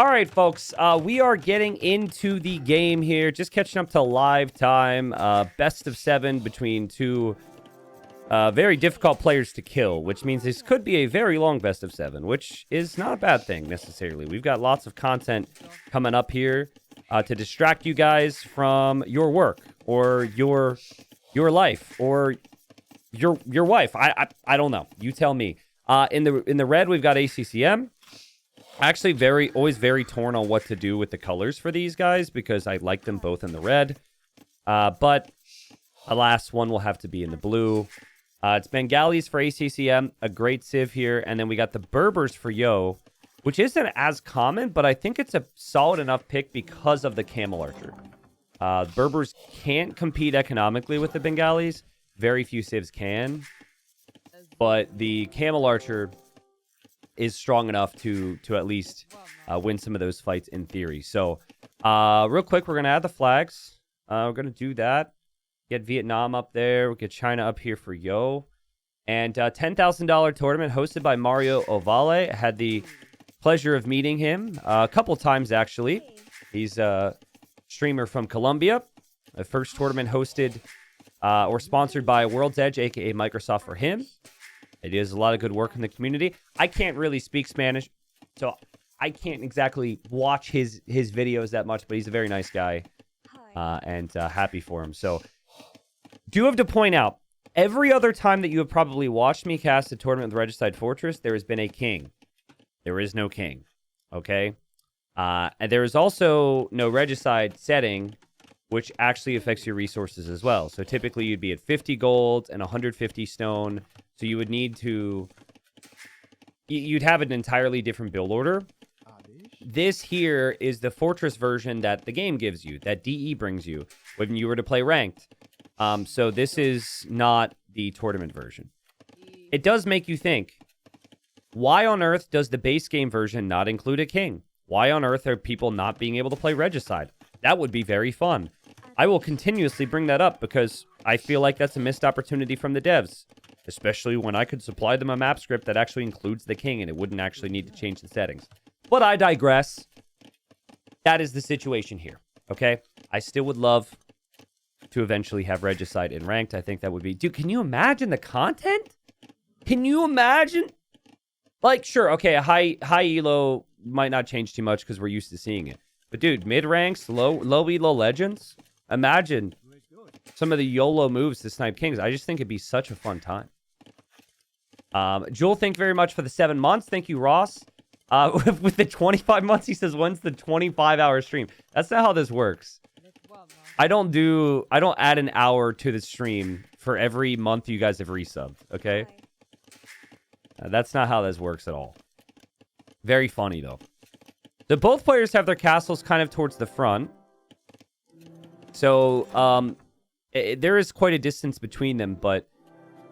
All right, folks, we are getting into the game here. Just catching up to live time. Best of 7 between two very difficult players to kill, which means this could be a very long best of 7, which is not a bad thing necessarily. We've got lots of content coming up here to distract you guys from your work or your life or your wife. I don't know. You tell me. In the red, we've got ACCM. Actually, always very torn on what to do with the colors for these guys because I like them both in the red. But alas, one will have to be in the blue. It's Bengalis for ACCM, a great civ here. And then we got the Berbers for Yo, which isn't as common, but I think it's a solid enough pick because of the Camel Archer. Berbers can't compete economically with the Bengalis. Very few civs can. But the Camel Archer is strong enough to at least win some of those fights in theory. So real quick, we're going to add the flags. We're going to do that. Get Vietnam up there. We'll get China up here for Yo. And $10,000 tournament hosted by Mario Ovale. I had the pleasure of meeting him a couple times, actually. He's a streamer from Colombia. The first tournament hosted or sponsored by World's Edge, a.k.a. Microsoft for him. It does a lot of good work in the community. I can't really speak Spanish, so I can't exactly watch his videos that much, but he's a very nice guy, and happy for him. So, do have to point out, every other time that you have probably watched me cast a tournament with Regicide Fortress, there has been a king. There is no king, okay? And there is also no Regicide setting, which actually affects your resources as well. So typically you'd be at 50 gold and 150 stone. So you would need to... You'd have an entirely different build order. This here is the Fortress version that the game gives you, that DE brings you when you were to play Ranked. So this is not the tournament version. It does make you think, why on earth does the base game version not include a king? Why on earth are people not being able to play Regicide? That would be very fun. I will continuously bring that up because I feel like that's a missed opportunity from the devs. Especially when I could supply them a map script that actually includes the king and it wouldn't actually need to change the settings. But I digress. That is the situation here, okay? I still would love to eventually have Regicide in Ranked. I think that would be... Dude, can you imagine the content? Can you imagine? Like, sure, okay, a high elo might not change too much because we're used to seeing it. But dude, mid-ranks, low elo legends, imagine some of the YOLO moves to snipe kings. I just think it'd be such a fun time. Jewel, thank you very much for the 7 months. Thank you, Ross. With the 25 months, he says, when's the 25-hour stream? That's not how this works. I don't add an hour to the stream for every month you guys have resubbed, okay? That's not how this works at all. Very funny, though. Both players have their castles kind of towards the front. So, there is quite a distance between them, but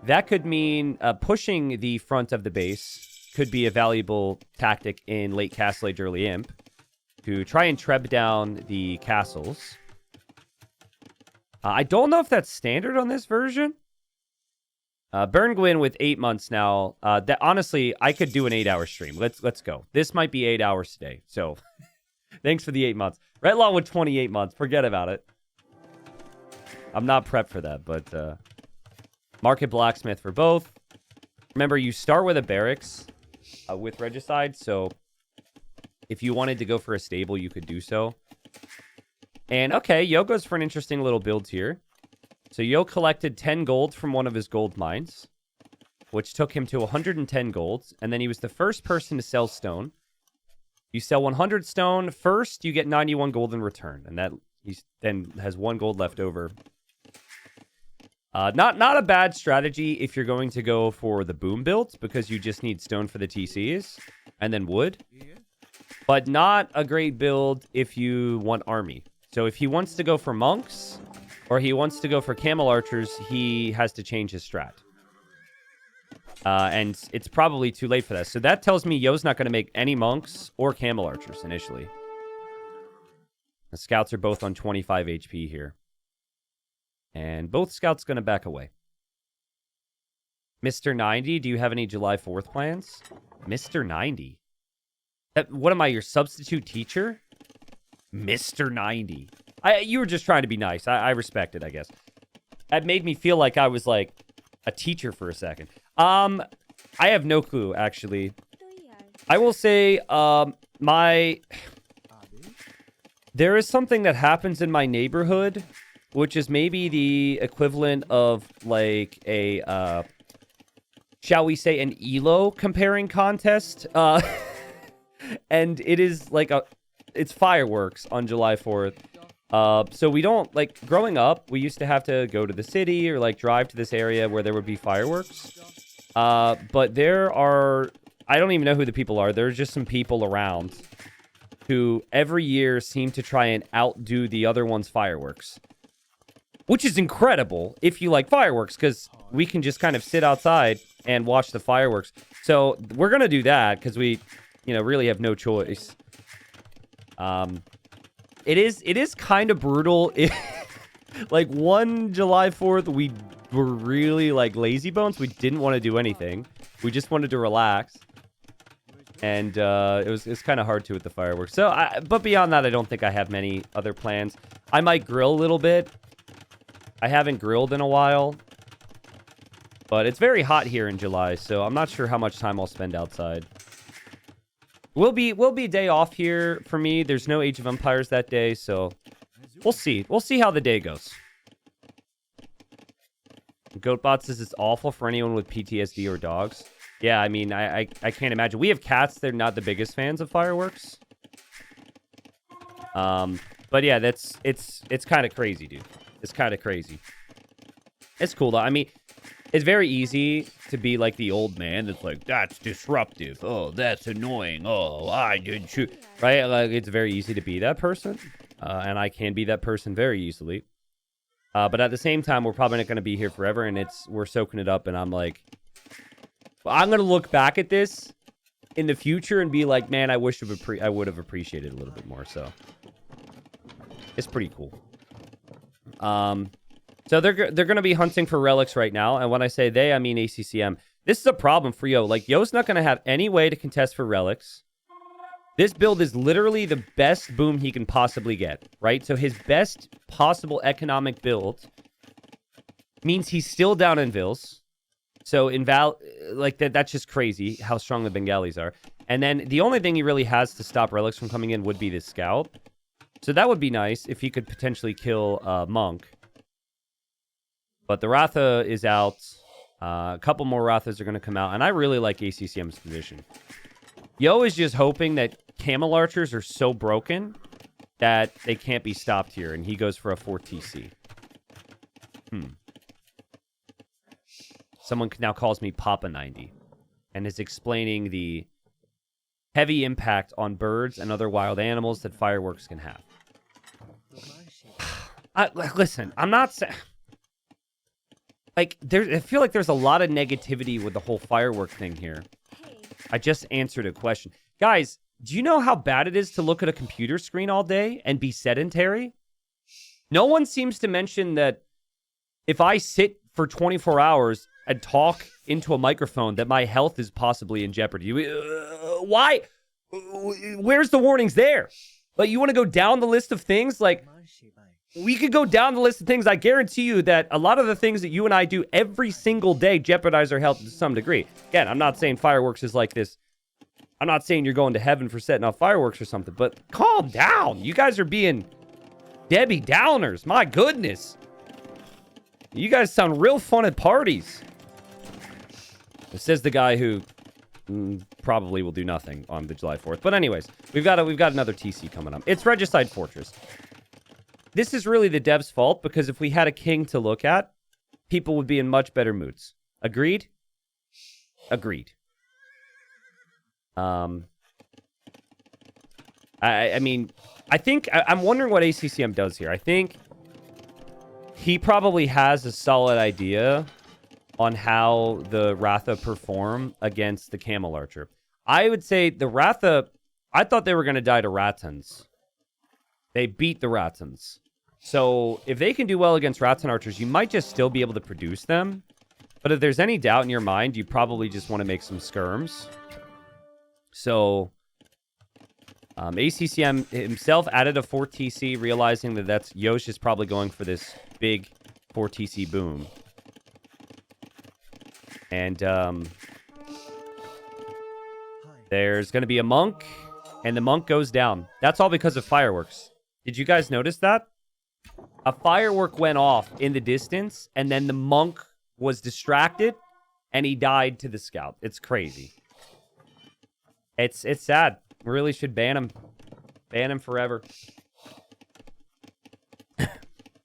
that could mean pushing the front of the base could be a valuable tactic in late Castle Age, early Imp to try and treb down the castles. I don't know if that's standard on this version. Burngwyn with 8 months now. That honestly, I could do an 8-hour stream. Let's go. This might be 8 hours today. So, thanks for the 8 months. Redlaw with 28 months. Forget about it. I'm not prepped for that, but Market Blacksmith for both. Remember, you start with a barracks with Regicide, so if you wanted to go for a stable, you could do so. And okay, Yo goes for an interesting little build here. So Yo collected 10 gold from one of his gold mines, which took him to 110 golds, and then he was the first person to sell stone. You sell 100 stone first, you get 91 gold in return, and that he then has 1 gold left over. Not a bad strategy if you're going to go for the boom builds, because you just need stone for the TCs, and then wood. But not a great build if you want army. So if he wants to go for monks, or he wants to go for camel archers, he has to change his strat. And it's probably too late for that. So that tells me Yo's not going to make any monks or camel archers initially. The scouts are both on 25 HP here. And both scouts going to back away. Mr. 90, do you have any July 4th plans? Mr. 90? What am I, your substitute teacher? Mr. 90. You were just trying to be nice. I respect it, I guess. That made me feel like I was like a teacher for a second. I have no clue, actually. I will say, there is something that happens in my neighborhood, which is maybe the equivalent of like a, shall we say, an ELO comparing contest. And it is like it's fireworks on July 4th. So we don't, like, growing up, we used to have to go to the city or, like, drive to this area where there would be fireworks. But there are, I don't even know who the people are. There's just some people around who every year seem to try and outdo the other one's fireworks. Which is incredible if you like fireworks, because we can just kind of sit outside and watch the fireworks. So we're going to do that because we, really have no choice. It is kind of brutal. Like, one July 4th, we were really, like, lazy bones. We didn't want to do anything. We just wanted to relax. And it was kind of hard to with the fireworks. So, but beyond that, I don't think I have many other plans. I might grill a little bit. I haven't grilled in a while. But it's very hot here in July, so I'm not sure how much time I'll spend outside. We'll be a day off here for me. There's no Age of Empires that day, so we'll see. We'll see how the day goes. Goatbot says it's awful for anyone with PTSD or dogs. Yeah, I mean, I can't imagine. We have cats. They're not the biggest fans of fireworks. But yeah, it's kind of crazy, dude. It's kind of crazy. It's cool, though. I mean, it's very easy to be like the old man that's like, that's disruptive. Oh, that's annoying. Oh, I did shoot. Right? Like, it's very easy to be that person. And I can be that person very easily. But at the same time, we're probably not going to be here forever. And we're soaking it up. And I'm like, well, I'm going to look back at this in the future and be like, man, I wish I would have appreciated it a little bit more. So it's pretty cool. So they're going to be hunting for relics right now. And when I say they, I mean ACCM. This is a problem for Yo. Like, Yo's not going to have any way to contest for relics. This build is literally the best boom he can possibly get, right? So his best possible economic build means he's still down in Vils. So that's just crazy how strong the Bengalis are. And then the only thing he really has to stop relics from coming in would be the scout. So that would be nice if he could potentially kill Monk. But the Ratha is out. A couple more Rathas are going to come out. And I really like ACCM's position. Yo is just hoping that Camel Archers are so broken that they can't be stopped here. And he goes for a 4 TC. Someone now calls me Papa 90. And is explaining the heavy impact on birds and other wild animals that fireworks can have. Listen, I'm not saying... Like, I feel like there's a lot of negativity with the whole firework thing here. I just answered a question. Guys, do you know how bad it is to look at a computer screen all day and be sedentary? No one seems to mention that if I sit for 24 hours and talk into a microphone, that my health is possibly in jeopardy. Why? Where's the warnings there? Like, you want to go down the list of things? Like, we could go down the list of things. I guarantee you that a lot of the things that you and I do every single day jeopardize our health to some degree. Again, I'm not saying fireworks is like this. I'm not saying you're going to heaven for setting off fireworks or something, but calm down. You guys are being Debbie Downers. My goodness. You guys sound real fun at parties. This says the guy who probably will do nothing on the July 4th. But anyways, we've got another TC coming up. It's Regicide Fortress. This is really the devs' fault, because if we had a king to look at, people would be in much better moods. Agreed? Agreed. I mean, I think... I'm wondering what ACCM does here. I think he probably has a solid idea on how the Ratha perform against the Camel Archer. I would say the Ratha... I thought they were going to die to Ratans. They beat the Ratans. So if they can do well against Ratan Archers, you might just still be able to produce them. But if there's any doubt in your mind, you probably just want to make some skirms. So ACCM himself added a 4 TC, realizing that Yosh is probably going for this big 4 TC boom. And there's going to be a monk, and the monk goes down. That's all because of fireworks. Did you guys notice that? A firework went off in the distance, and then the monk was distracted, and he died to the scout. It's crazy. It's sad. We really should ban him. Ban him forever.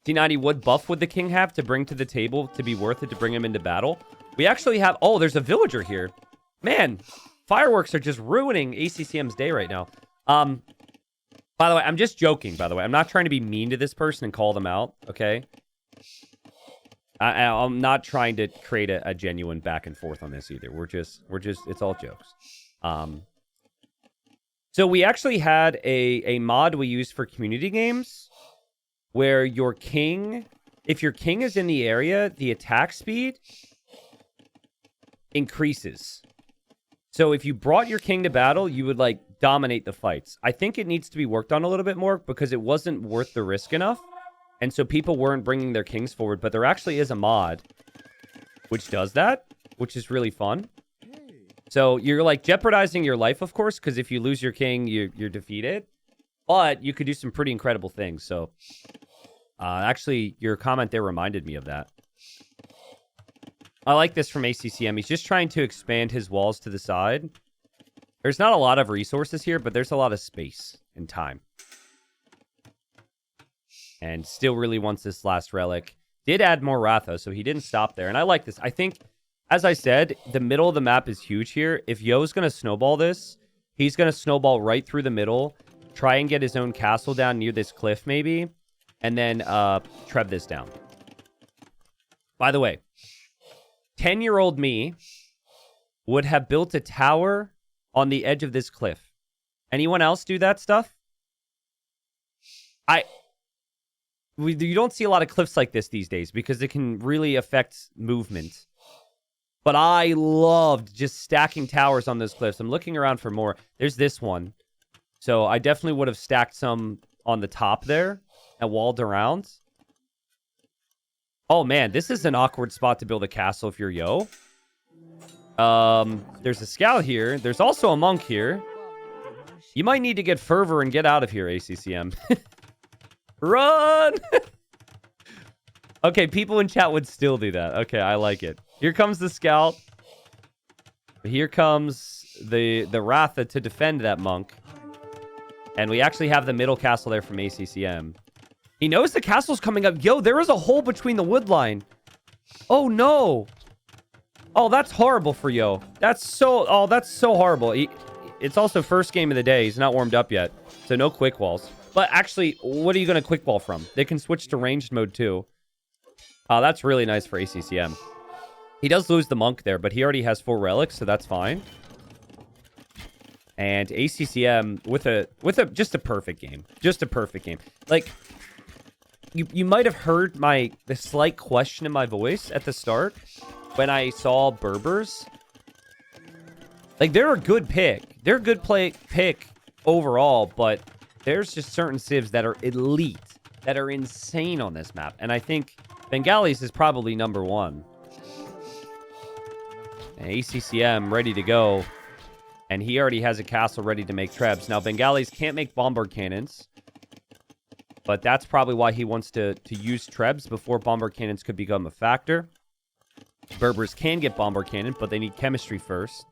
T90, what buff would the king have to bring to the table to be worth it to bring him into battle? We actually have... Oh, there's a villager here. Man, fireworks are just ruining ACCM's day right now. By the way, I'm just joking, by the way. I'm not trying to be mean to this person and call them out, okay? I'm not trying to create a genuine back and forth on this either. We're just, it's all jokes. So we actually had a mod we used for community games where your king, if your king is in the area, the attack speed increases. So if you brought your king to battle, you would like dominate the fights. I think it needs to be worked on a little bit more because it wasn't worth the risk enough. And so people weren't bringing their kings forward, but there actually is a mod which does that, which is really fun. So you're like jeopardizing your life, of course, because if you lose your king, you're defeated. But you could do some pretty incredible things. So actually, your comment there reminded me of that. I like this from ACCM. He's just trying to expand his walls to the side. There's not a lot of resources here, but there's a lot of space and time. And still really wants this last relic. Did add more Ratha, so he didn't stop there. And I like this. I think... As I said, the middle of the map is huge here. If Yo's going to snowball this, he's going to snowball right through the middle, try and get his own castle down near this cliff maybe, and then treb this down. By the way, 10-year-old me would have built a tower on the edge of this cliff. Anyone else do that stuff? You don't see a lot of cliffs like this these days because it can really affect movement. But I loved just stacking towers on those cliffs. I'm looking around for more. There's this one. So I definitely would have stacked some on the top there and walled around. Oh, man. This is an awkward spot to build a castle if you're Yo. There's a scout here. There's also a monk here. You might need to get fervor and get out of here, ACCM. Run! Okay, people in chat would still do that. Okay, I like it. Here comes the scout. Here comes the Ratha to defend that monk. And we actually have the middle castle there from ACCM. He knows the castle's coming up. Yo, there is a hole between the wood line. Oh, no. Oh, that's horrible for Yo. That's so horrible. It's also first game of the day. He's not warmed up yet. So no quick walls. But actually, what are you going to quick wall from? They can switch to ranged mode too. That's really nice for ACCM. He does lose the monk there, but he already has 4 relics, so that's fine. And ACCM with just a perfect game. Just a perfect game. Like, you might have heard the slight question in my voice at the start when I saw Berbers. Like, they're a good pick. They're a good pick overall, but there's just certain civs that are elite, that are insane on this map. And I think Bengalis is probably number 1. And ACCM ready to go. And he already has a castle ready to make trebs. Now, Bengalis can't make bombard cannons. But that's probably why he wants to use trebs before bombard cannons could become a factor. Berbers can get bombard cannon, but they need chemistry first.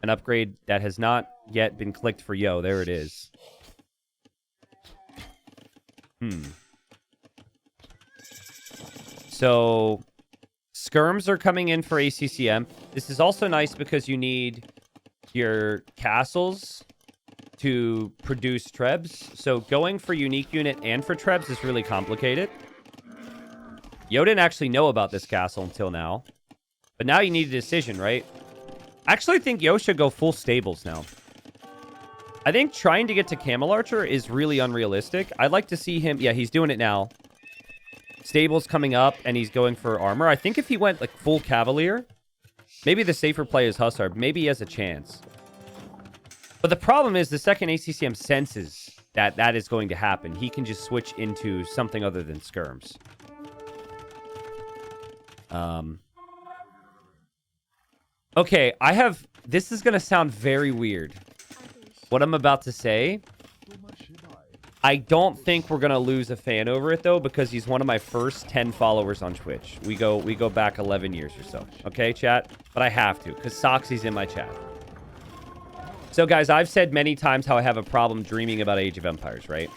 An upgrade that has not yet been clicked for Yo. There it is. So, skirms are coming in for ACCM. This is also nice because you need your castles to produce trebs. So, going for unique unit and for trebs is really complicated. Yo didn't actually know about this castle until now. But now you need a decision, right? I actually think Yo should go full stables now. I think trying to get to Camel Archer is really unrealistic. I'd like to see him... Yeah, he's doing it now. Stables coming up, and he's going for armor. I think if he went, like, full Cavalier, maybe the safer play is Hussar. Maybe he has a chance. But the problem is the second ACCM senses that that is going to happen, he can just switch into something other than skirms. Okay, this is going to sound very weird. What I'm about to say, I don't think we're going to lose a fan over it, though, because he's one of my first 10 followers on Twitch. We go back 11 years or so. Okay, chat? But I have to, because Soxy's in my chat. So, guys, I've said many times how I have a problem dreaming about Age of Empires, right?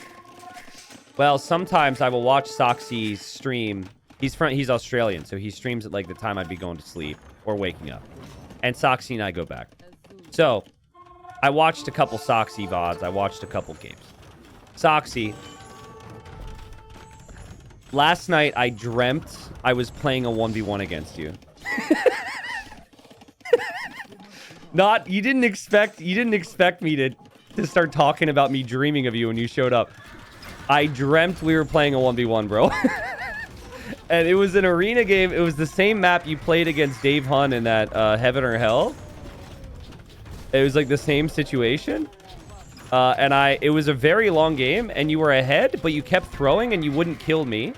Well, sometimes I will watch Soxy's stream. He's Australian, so he streams at, like, the time I'd be going to sleep or waking up. And Soxy and I go back. So, I watched a couple Soxy VODs. I watched a couple games. Soxy. Last night, I dreamt I was playing a 1v1 against you. You didn't expect me to start talking about me dreaming of you when you showed up. I dreamt we were playing a 1v1, bro. And it was an arena game. It was the same map you played against Dave Hun in that Heaven or Hell. It was like the same situation. It was a very long game, and you were ahead, but you kept throwing, and you wouldn't kill me.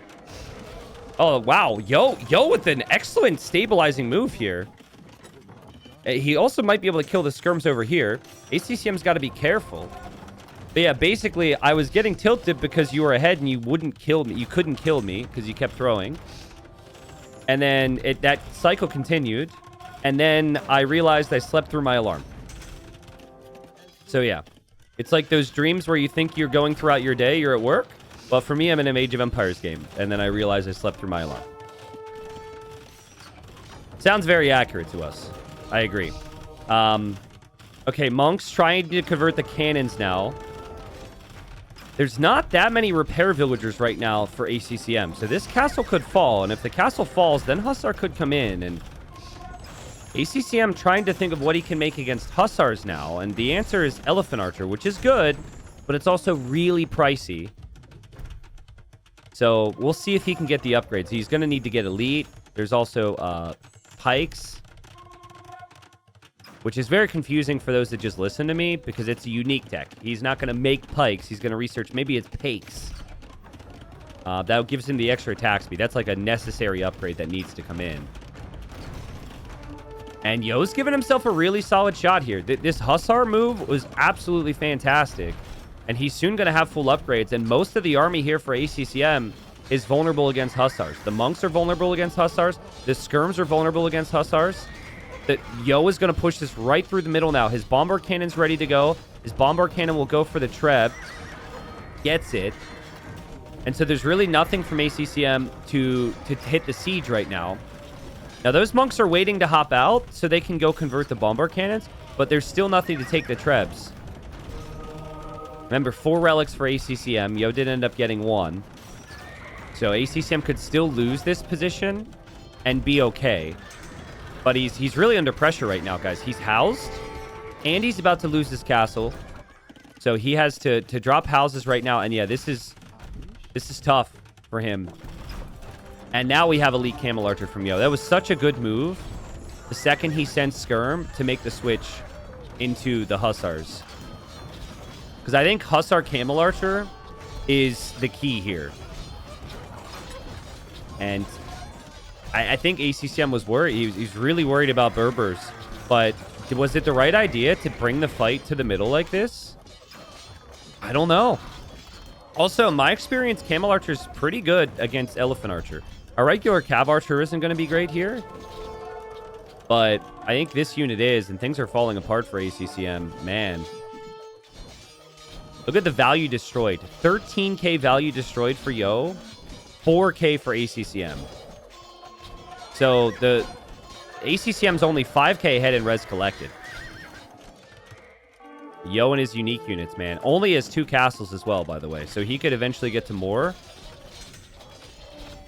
Oh, wow. Yo with an excellent stabilizing move here. He also might be able to kill the skirms over here. ACCM's got to be careful. But yeah, basically, I was getting tilted because you were ahead and you wouldn't kill me. You couldn't kill me because you kept throwing. And then that cycle continued. And then I realized I slept through my alarm. So yeah. It's like those dreams where you think you're going throughout your day, you're at work. But for me, I'm in an Age of Empires game. And then I realized I slept through my alarm. Sounds very accurate to us. I agree. Okay, Monk's trying to convert the cannons now. There's not that many repair villagers right now for ACCM, so this castle could fall, and if the castle falls, then Hussar could come in, and ACCM trying to think of what he can make against Hussars now, and the answer is Elephant Archer, which is good, but it's also really pricey. So we'll see if he can get the upgrades. He's going to need to get Elite. There's also Pikes, which is very confusing for those that just listen to me, because it's a unique tech. He's not going to make Pikes. He's going to research. Maybe it's Pakes. That gives him the extra attack speed. That's like a necessary upgrade that needs to come in. And Yo's giving himself a really solid shot here. This Hussar move was absolutely fantastic. And he's soon going to have full upgrades. And most of the army here for ACCM is vulnerable against Hussars. The Monks are vulnerable against Hussars. The Skirms are vulnerable against Hussars. That Yo is going to push this right through the middle now. His Bombard Cannon's ready to go. His Bombard Cannon will go for the Treb. Gets it. And so there's really nothing from ACCM to hit the siege right now. Now, those Monks are waiting to hop out so they can go convert the Bombard Cannons, but there's still nothing to take the Trebs. Remember, 4 relics for ACCM. Yo did end up getting 1. So ACCM could still lose this position and be okay. But he's really under pressure right now, guys. He's housed, and he's about to lose his castle. So he has to drop houses right now. And yeah, this is tough for him. And now we have Elite Camel Archer from Yo. That was such a good move. The second he sent Skirm to make the switch into the Hussars. Because I think Hussar Camel Archer is the key here. And I think ACCM was worried. He's really worried about Berbers. But was it the right idea to bring the fight to the middle like this? I don't know. Also, in my experience, Camel Archer is pretty good against Elephant Archer. A regular Cav Archer isn't going to be great here. But I think this unit is, and things are falling apart for ACCM. Man. Look at the value destroyed. 13k value destroyed for Yo. 4k for ACCM. So the ACCM's only 5k ahead in res collected. Yo and his unique units, man. Only has 2 castles as well, by the way. So he could eventually get to more.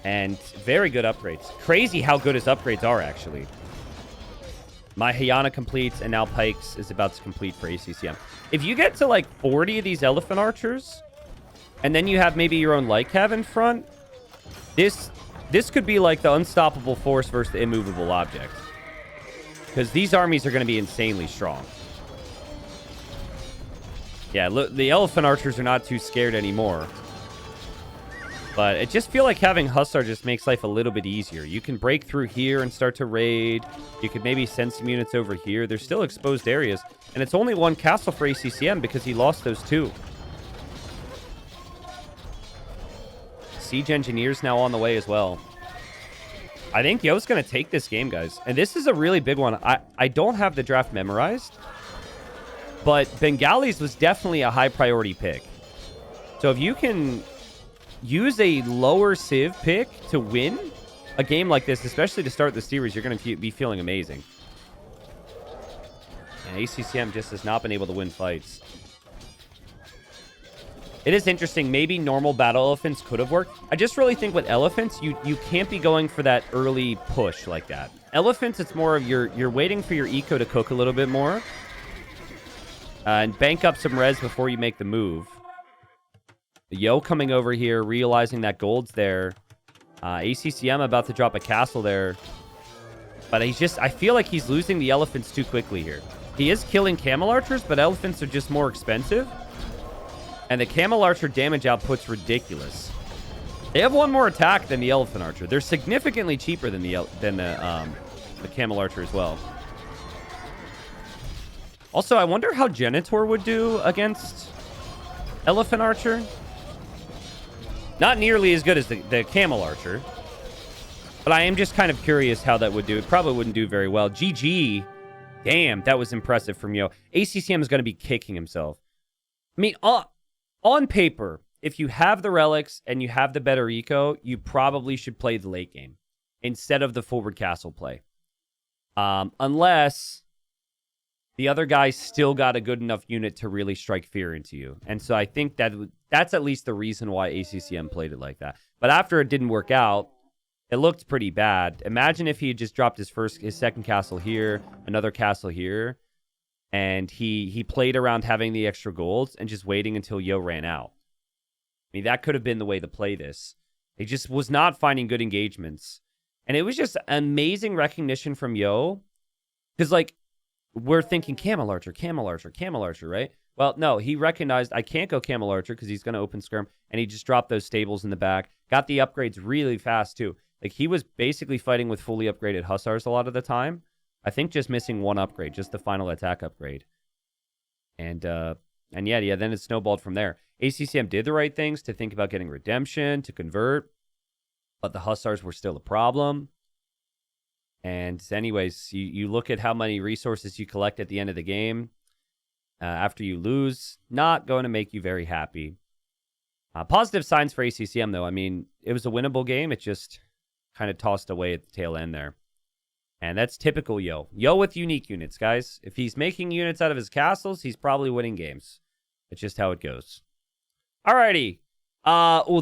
And very good upgrades. Crazy how good his upgrades are, actually. My Hyana completes, and now Pikes is about to complete for ACCM. If you get to like 40 of these Elephant Archers, and then you have maybe your own Light Cav in front, this could be like the unstoppable force versus the immovable object. Because these armies are going to be insanely strong. Yeah, look, the elephant archers are not too scared anymore. But it just feel like having Hussar just makes life a little bit easier. You can break through here and start to raid. You could maybe send some units over here. There's still exposed areas. And it's only one castle for ACCM because he lost those two. Siege Engineers now on the way as well. I think Yo's going to take this game, guys. And this is a really big one. I don't have the draft memorized. But Bengalis was definitely a high priority pick. So if you can use a lower Civ pick to win a game like this, especially to start the series, you're going to be feeling amazing. And ACCM just has not been able to win fights. It is interesting. Maybe normal battle elephants could have worked. I just really think with elephants, you can't be going for that early push like that. Elephants, it's more of you're waiting for your eco to cook a little bit more. And bank up some res before you make the move. Yo coming over here, realizing that gold's there. ACCM about to drop a castle there. But I feel like he's losing the elephants too quickly here. He is killing camel archers, but elephants are just more expensive. And the camel archer damage output's ridiculous. They have one more attack than the elephant archer. They're significantly cheaper than the camel archer as well. Also, I wonder how Genitor would do against elephant archer. Not nearly as good as the camel archer. But I am just kind of curious how that would do. It probably wouldn't do very well. GG. Damn, that was impressive from Yo. ACCM is going to be kicking himself. I mean, on paper, if you have the relics and you have the better eco, you probably should play the late game instead of the forward castle play. Unless the other guy still got a good enough unit to really strike fear into you. And so I think that's at least the reason why ACCM played it like that. But after it didn't work out, it looked pretty bad. Imagine if he had just dropped his second castle here, another castle here, and he played around having the extra golds and just waiting until Yo ran out. I mean, that could have been the way to play this. He just was not finding good engagements. And it was just amazing recognition from Yo. Because, like, we're thinking camel archer, right? Well, no, he recognized I can't go camel archer because he's going to open skirm, and he just dropped those stables in the back. Got the upgrades really fast, too. Like, he was basically fighting with fully upgraded hussars a lot of the time. I think just missing one upgrade, just the final attack upgrade. And yeah, then it snowballed from there. ACCM did the right things to think about getting redemption, to convert, but the hussars were still a problem. And anyways, you look at how many resources you collect at the end of the game after you lose, not going to make you very happy. Positive signs for ACCM, though. I mean, it was a winnable game. It just kind of tossed away at the tail end there. And that's typical Yo. Yo with unique units, guys. If he's making units out of his castles, he's probably winning games. It's just how it goes. Alrighty.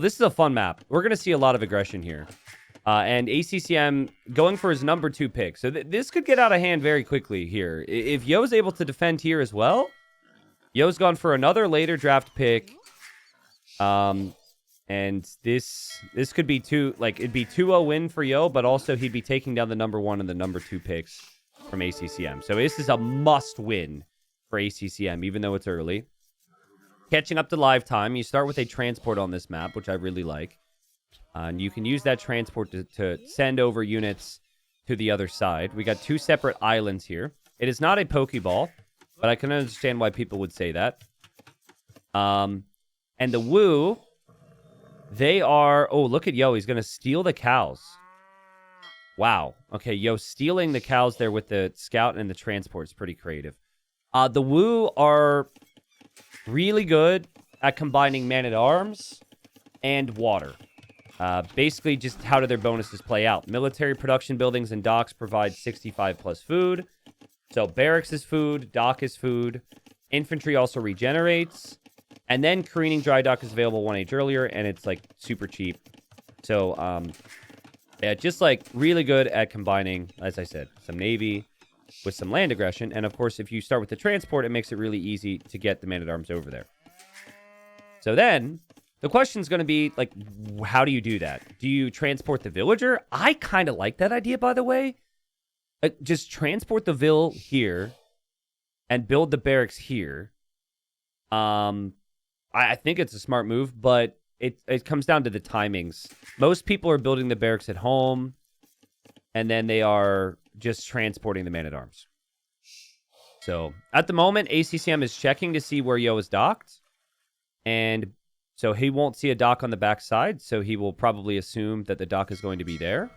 This is a fun map. We're going to see a lot of aggression here. And ACCM going for his number 2 pick. So this could get out of hand very quickly here. If Yo's able to defend here as well, Yo's gone for another later draft pick. And this could be it'd be 2-0 win for Yo, but also he'd be taking down the number 1 and the number 2 picks from ACCM. So this is a must win for ACCM, even though it's early. Catching up to live time, you start with a transport on this map, which I really like. And you can use that transport to send over units to the other side. We got 2 separate islands here. It is not a Pokeball, but I can understand why people would say that. And the Woo, they are... Oh, look at Yo. He's going to steal the cows. Wow. Okay, Yo stealing the cows there with the scout and the transport is pretty creative. The Woo are really good at combining man-at-arms and water. Basically, just how do their bonuses play out? Military production buildings and docks provide 65 plus food. So barracks is food, dock is food. Infantry also regenerates. And then careening dry dock is available 1 age earlier, and it's like super cheap. So, yeah, just like really good at combining, as I said, some navy with some land aggression. And of course, if you start with the transport, it makes it really easy to get the man-at-arms over there. So then... the question's going to be, like, how do you do that? Do you transport the villager? I kind of like that idea, by the way. Like, just transport the vill here and build the barracks here. I think it's a smart move, but it comes down to the timings. Most people are building the barracks at home, and then they are just transporting the man-at-arms. So, at the moment, ACCM is checking to see where Yo is docked, and so he won't see a dock on the backside, so he will probably assume that the dock is going to be there.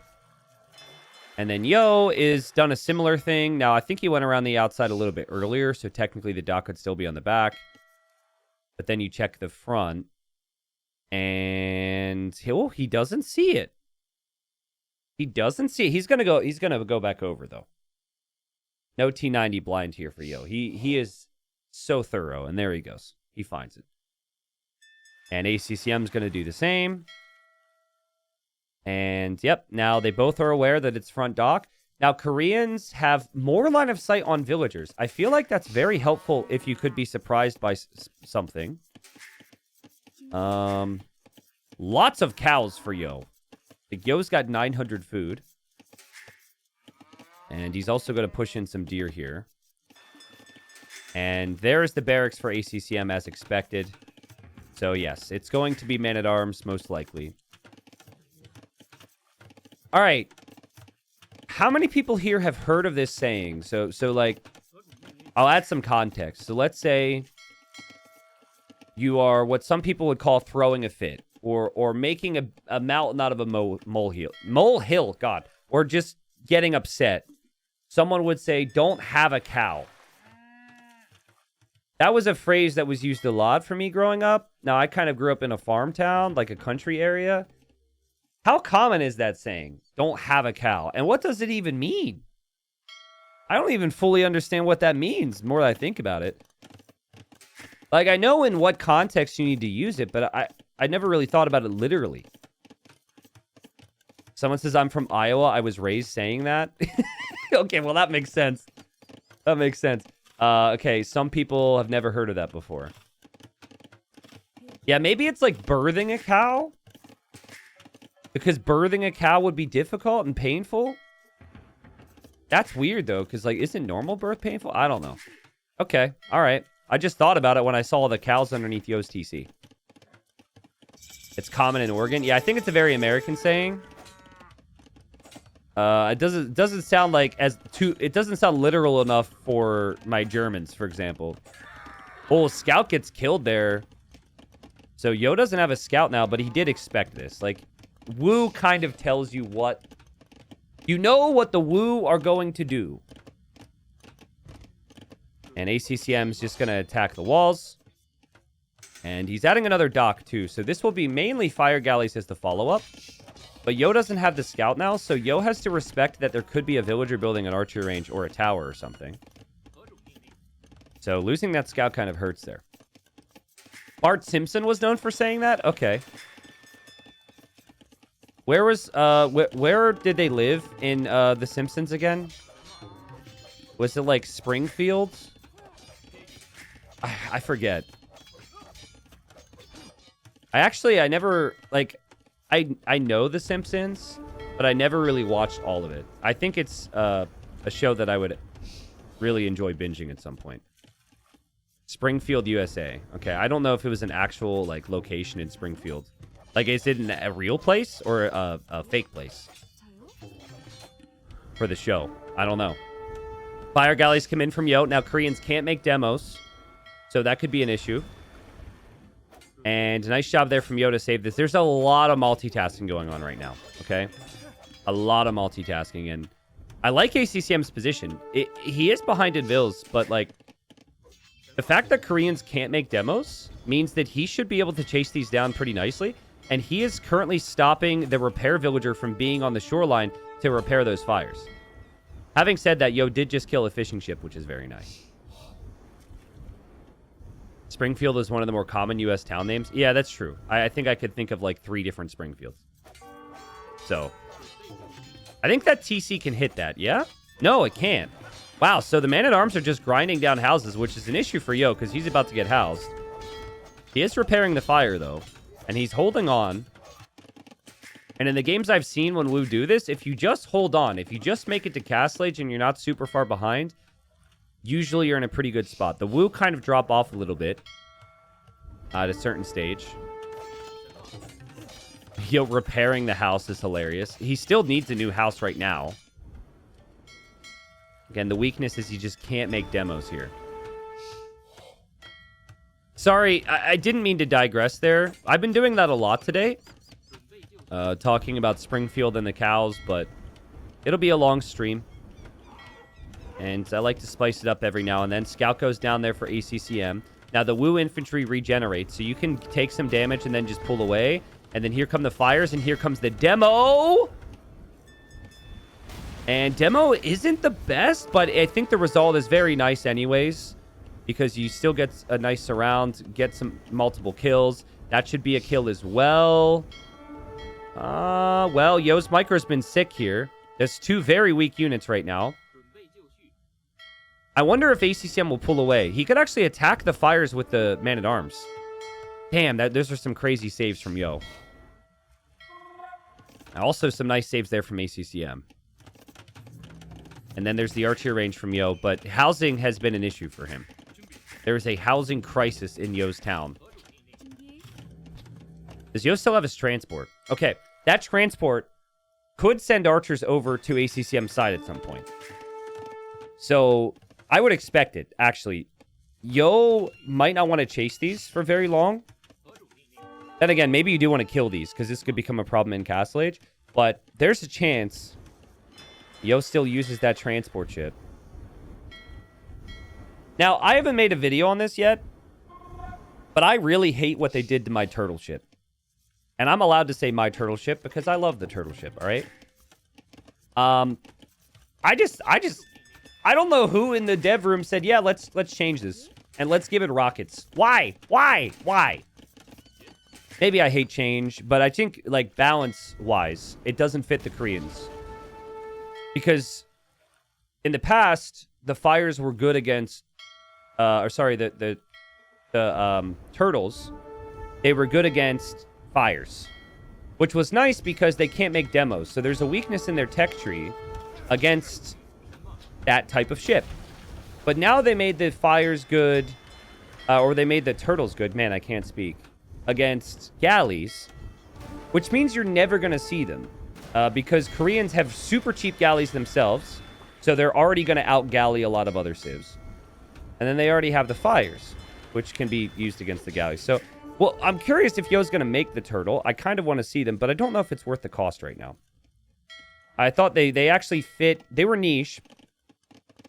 And then Yo is done a similar thing. Now, I think he went around the outside a little bit earlier, so technically the dock could still be on the back. But then you check the front, and he doesn't see it. He doesn't see it. He's gonna go back over though. No T90 blind here for Yo. He is so thorough, and there he goes. He finds it. And ACCM is gonna do the same. And yep, now they both are aware that it's front dock. Now, Koreans have more line of sight on villagers. I feel like that's very helpful if you could be surprised by something. Lots of cows for Yo. Yo's got 900 food. And he's also going to push in some deer here. And there's the barracks for ACCM as expected. So yes, it's going to be man-at-arms most likely. All right. How many people here have heard of this saying? So like, I'll add some context. So let's say you are what some people would call throwing a fit, or making a mountain out of a molehill. Molehill, God. Or just getting upset. Someone would say, don't have a cow. That was a phrase that was used a lot for me growing up. Now, I kind of grew up in a farm town, like a country area. How common is that saying? Don't have a cow. And what does it even mean? I don't even fully understand what that means, the more that I think about it. Like, I know in what context you need to use it, but I never really thought about it literally. Someone says, I'm from Iowa. I was raised saying that. Okay, well, that makes sense. That makes sense. Okay, some people have never heard of that before. Yeah, maybe it's like birthing a cow. Because birthing a cow would be difficult and painful. That's weird, though, because, like, isn't normal birth painful? I don't know. Okay, all right. I just thought about it when I saw the cows underneath Yo's TC. It's common in Oregon. Yeah, I think it's a very American saying. It doesn't sound like it doesn't sound literal enough for my Germans, for example. Oh, Scout gets killed there. So Yo doesn't have a Scout now, but he did expect this. Like, Woo kind of tells you what... You know what the Woo are going to do. And ACCM is just going to attack the walls. And he's adding another dock, too. So this will be mainly fire galleys as the follow-up. But Yo doesn't have the Scout now, so Yo has to respect that there could be a villager building an archery range or a tower or something. So losing that Scout kind of hurts there. Bart Simpson was known for saying that? Okay. Where was, where did they live in, The Simpsons again? Was it, like, Springfield? I forget. I never, like, I know The Simpsons, but I never really watched all of it. I think it's, a show that I would really enjoy binging at some point. Springfield, USA. Okay, I don't know if it was an actual, like, location in Springfield. Like, is it a real place or a fake place for the show? I don't know. Fire galleys come in from Yo. Now, Koreans can't make demos, so that could be an issue. And nice job there from Yo to save this. There's a lot of multitasking going on right now, okay? A lot of multitasking, and I like ACCM's position. He is behind in Vills, but, like, the fact that Koreans can't make demos means that he should be able to chase these down pretty nicely. And he is currently stopping the repair villager from being on the shoreline to repair those fires. Having said that, Yo did just kill a fishing ship, which is very nice. Springfield is one of the more common U.S. town names. Yeah, that's true. I think I could think of like 3 different Springfields. So, I think that TC can hit that, yeah? No, it can't. Wow, so the man-at-arms are just grinding down houses, which is an issue for Yo, because he's about to get housed. He is repairing the fire, though. And he's holding on. And in the games I've seen when Woo do this, if you just hold on, if you just make it to Castle Age and you're not super far behind, usually you're in a pretty good spot. The Woo kind of drop off a little bit. at a certain stage. Yo, repairing the house is hilarious. He still needs a new house right now. Again, the weakness is he just can't make demos here. Sorry, I didn't mean to digress there. I've been doing that a lot today. Talking about Springfield and the cows, but it'll be a long stream. And I like to spice it up every now and then. Scout goes down there for ACCM. Now, the Wu infantry regenerates, so you can take some damage and then just pull away. And then here come the fires, and here comes the demo. And demo isn't the best, but I think the result is very nice anyways, because you still get a nice surround, get some multiple kills. That should be a kill as well. Well, Yo's Micro's been sick here. There's two very weak units right now. I wonder if ACCM will pull away. He could actually attack the fires with the man-at-arms. Damn, those are some crazy saves from Yo. Also, some nice saves there from ACCM. And then there's the archer range from Yo, but housing has been an issue for him. There is a housing crisis in Yo's town. Does Yo still have his transport? Okay, that transport could send archers over to ACCM's side at some point. So, I would expect it, actually. Yo might not want to chase these for very long. Then again, maybe you do want to kill these, because this could become a problem in Castle Age. But there's a chance Yo still uses that transport ship. Now, I haven't made a video on this yet, but I really hate what they did to my turtle ship. And I'm allowed to say my turtle ship because I love the turtle ship, all right? I don't know who in the dev room said, yeah, let's change this. And let's give it rockets. Why? Why? Maybe I hate change, but I think, like, balance-wise, it doesn't fit the Koreans. Because in the past, the fires were good against... the turtles. They were good against fires. Which was nice because they can't make demos. So there's a weakness in their tech tree against that type of ship. But now they made the fires good, or they made the turtles good. Man, I can't speak. Against galleys, which means you're never going to see them. Because Koreans have super cheap galleys themselves, so they're already going to out-galley a lot of other civs. And then they already have the fires, which can be used against the galleys. So, well, I'm curious if Yo's going to make the turtle. I kind of want to see them, but I don't know if it's worth the cost right now. I thought they actually fit. They were niche,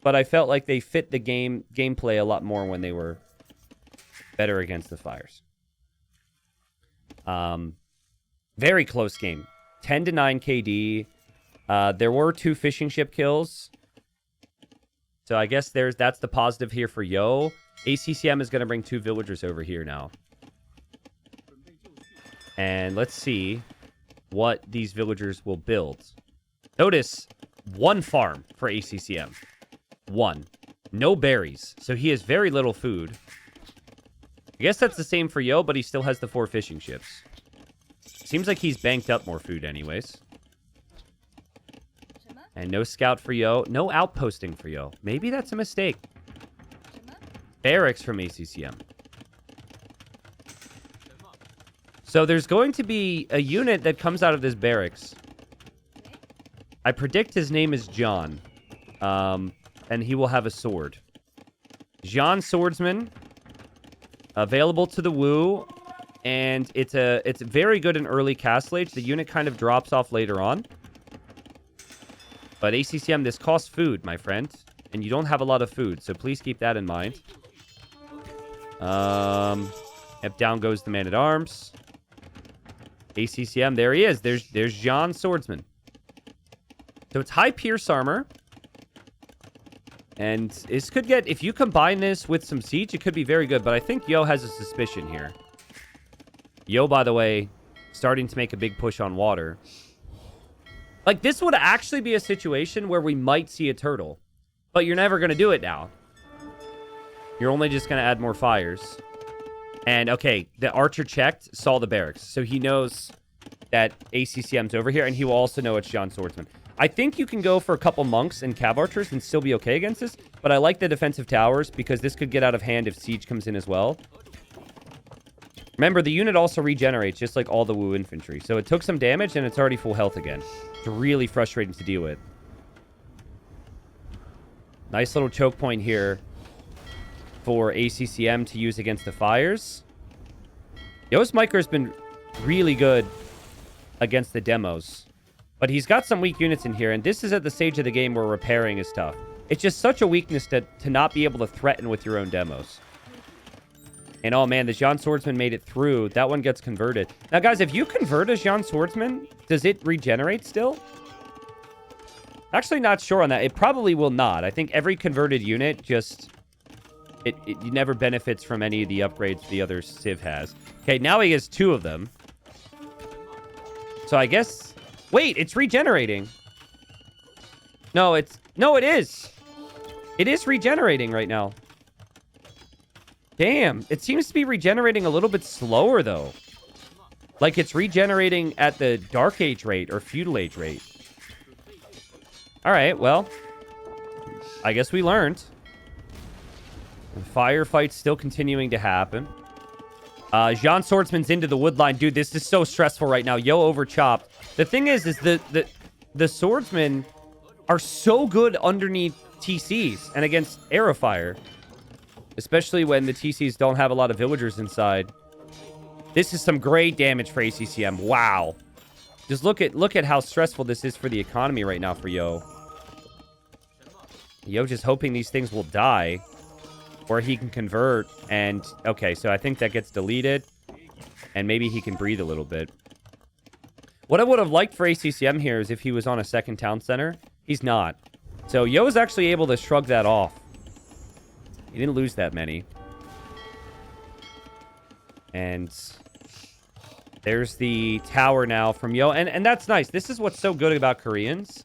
but I felt like they fit the gameplay a lot more when they were better against the fires. Very close game. 10-9 KD. There were 2 fishing ship kills. So I guess that's the positive here for Yo. ACCM is going to bring 2 villagers over here now. And let's see what these villagers will build. Notice 1 farm for ACCM. 1. No berries. So he has very little food. I guess that's the same for Yo, but he still has the 4 fishing ships. Seems like he's banked up more food anyways. And no scout for Yo. No outposting for Yo. Maybe that's a mistake. Barracks from ACCM. So there's going to be a unit that comes out of this barracks. I predict his name is John. And he will have a sword. John Swordsman. Available to the Wu. And it's very good in early Castle Age. The unit kind of drops off later on. But ACCM, this costs food, my friend. And you don't have a lot of food, so please keep that in mind. If down goes the man-at-arms. ACCM, there he is. There's John Swordsman. So it's high pierce armor. And this could get... If you combine this with some siege, it could be very good. But I think Yo has a suspicion here. Yo, by the way, starting to make a big push on water. Like, this would actually be a situation where we might see a turtle. But you're never going to do it now. You're only just going to add more fires. And, okay, the archer checked, saw the barracks. So he knows that ACCM's over here, and he will also know it's John Swordsman. I think you can go for a couple monks and cav archers and still be okay against this. But I like the defensive towers, because this could get out of hand if siege comes in as well. Remember, the unit also regenerates, just like all the Wu infantry. So it took some damage, and it's already full health again. It's really frustrating to deal with. Nice little choke point here for ACCM to use against the fires. Yo's Micro's been really good against the demos. But he's got some weak units in here, and this is at the stage of the game where repairing is tough. It's just such a weakness to not be able to threaten with your own demos. And oh man, the Jean Swordsman made it through. That one gets converted. Now guys, if you convert a Jean Swordsman, does it regenerate still? Actually not sure on that. It probably will not. I think every converted unit just... It never benefits from any of the upgrades the other Civ has. Okay, now he has 2 of them. So I guess... Wait, it's regenerating. No, it is. It is regenerating right now. Damn, it seems to be regenerating a little bit slower, though. Like it's regenerating at the Dark Age rate or Feudal Age rate. All right, well, I guess we learned. Firefight's still continuing to happen. Jean Swordsman's into the wood line. Dude, this is so stressful right now. Yo overchopped. The thing is the swordsmen are so good underneath TCs and against arrow fire. Especially when the TCs don't have a lot of villagers inside. This is some great damage for ACCM. Wow. Just look at how stressful this is for the economy right now for Yo. Yo just hoping these things will die. Or he can convert. And, okay, so I think that gets deleted. And maybe he can breathe a little bit. What I would have liked for ACCM here is if he was on a second town center. He's not. So Yo's actually able to shrug that off. He didn't lose that many. And there's the tower now from Yo. And that's nice. This is what's so good about Koreans.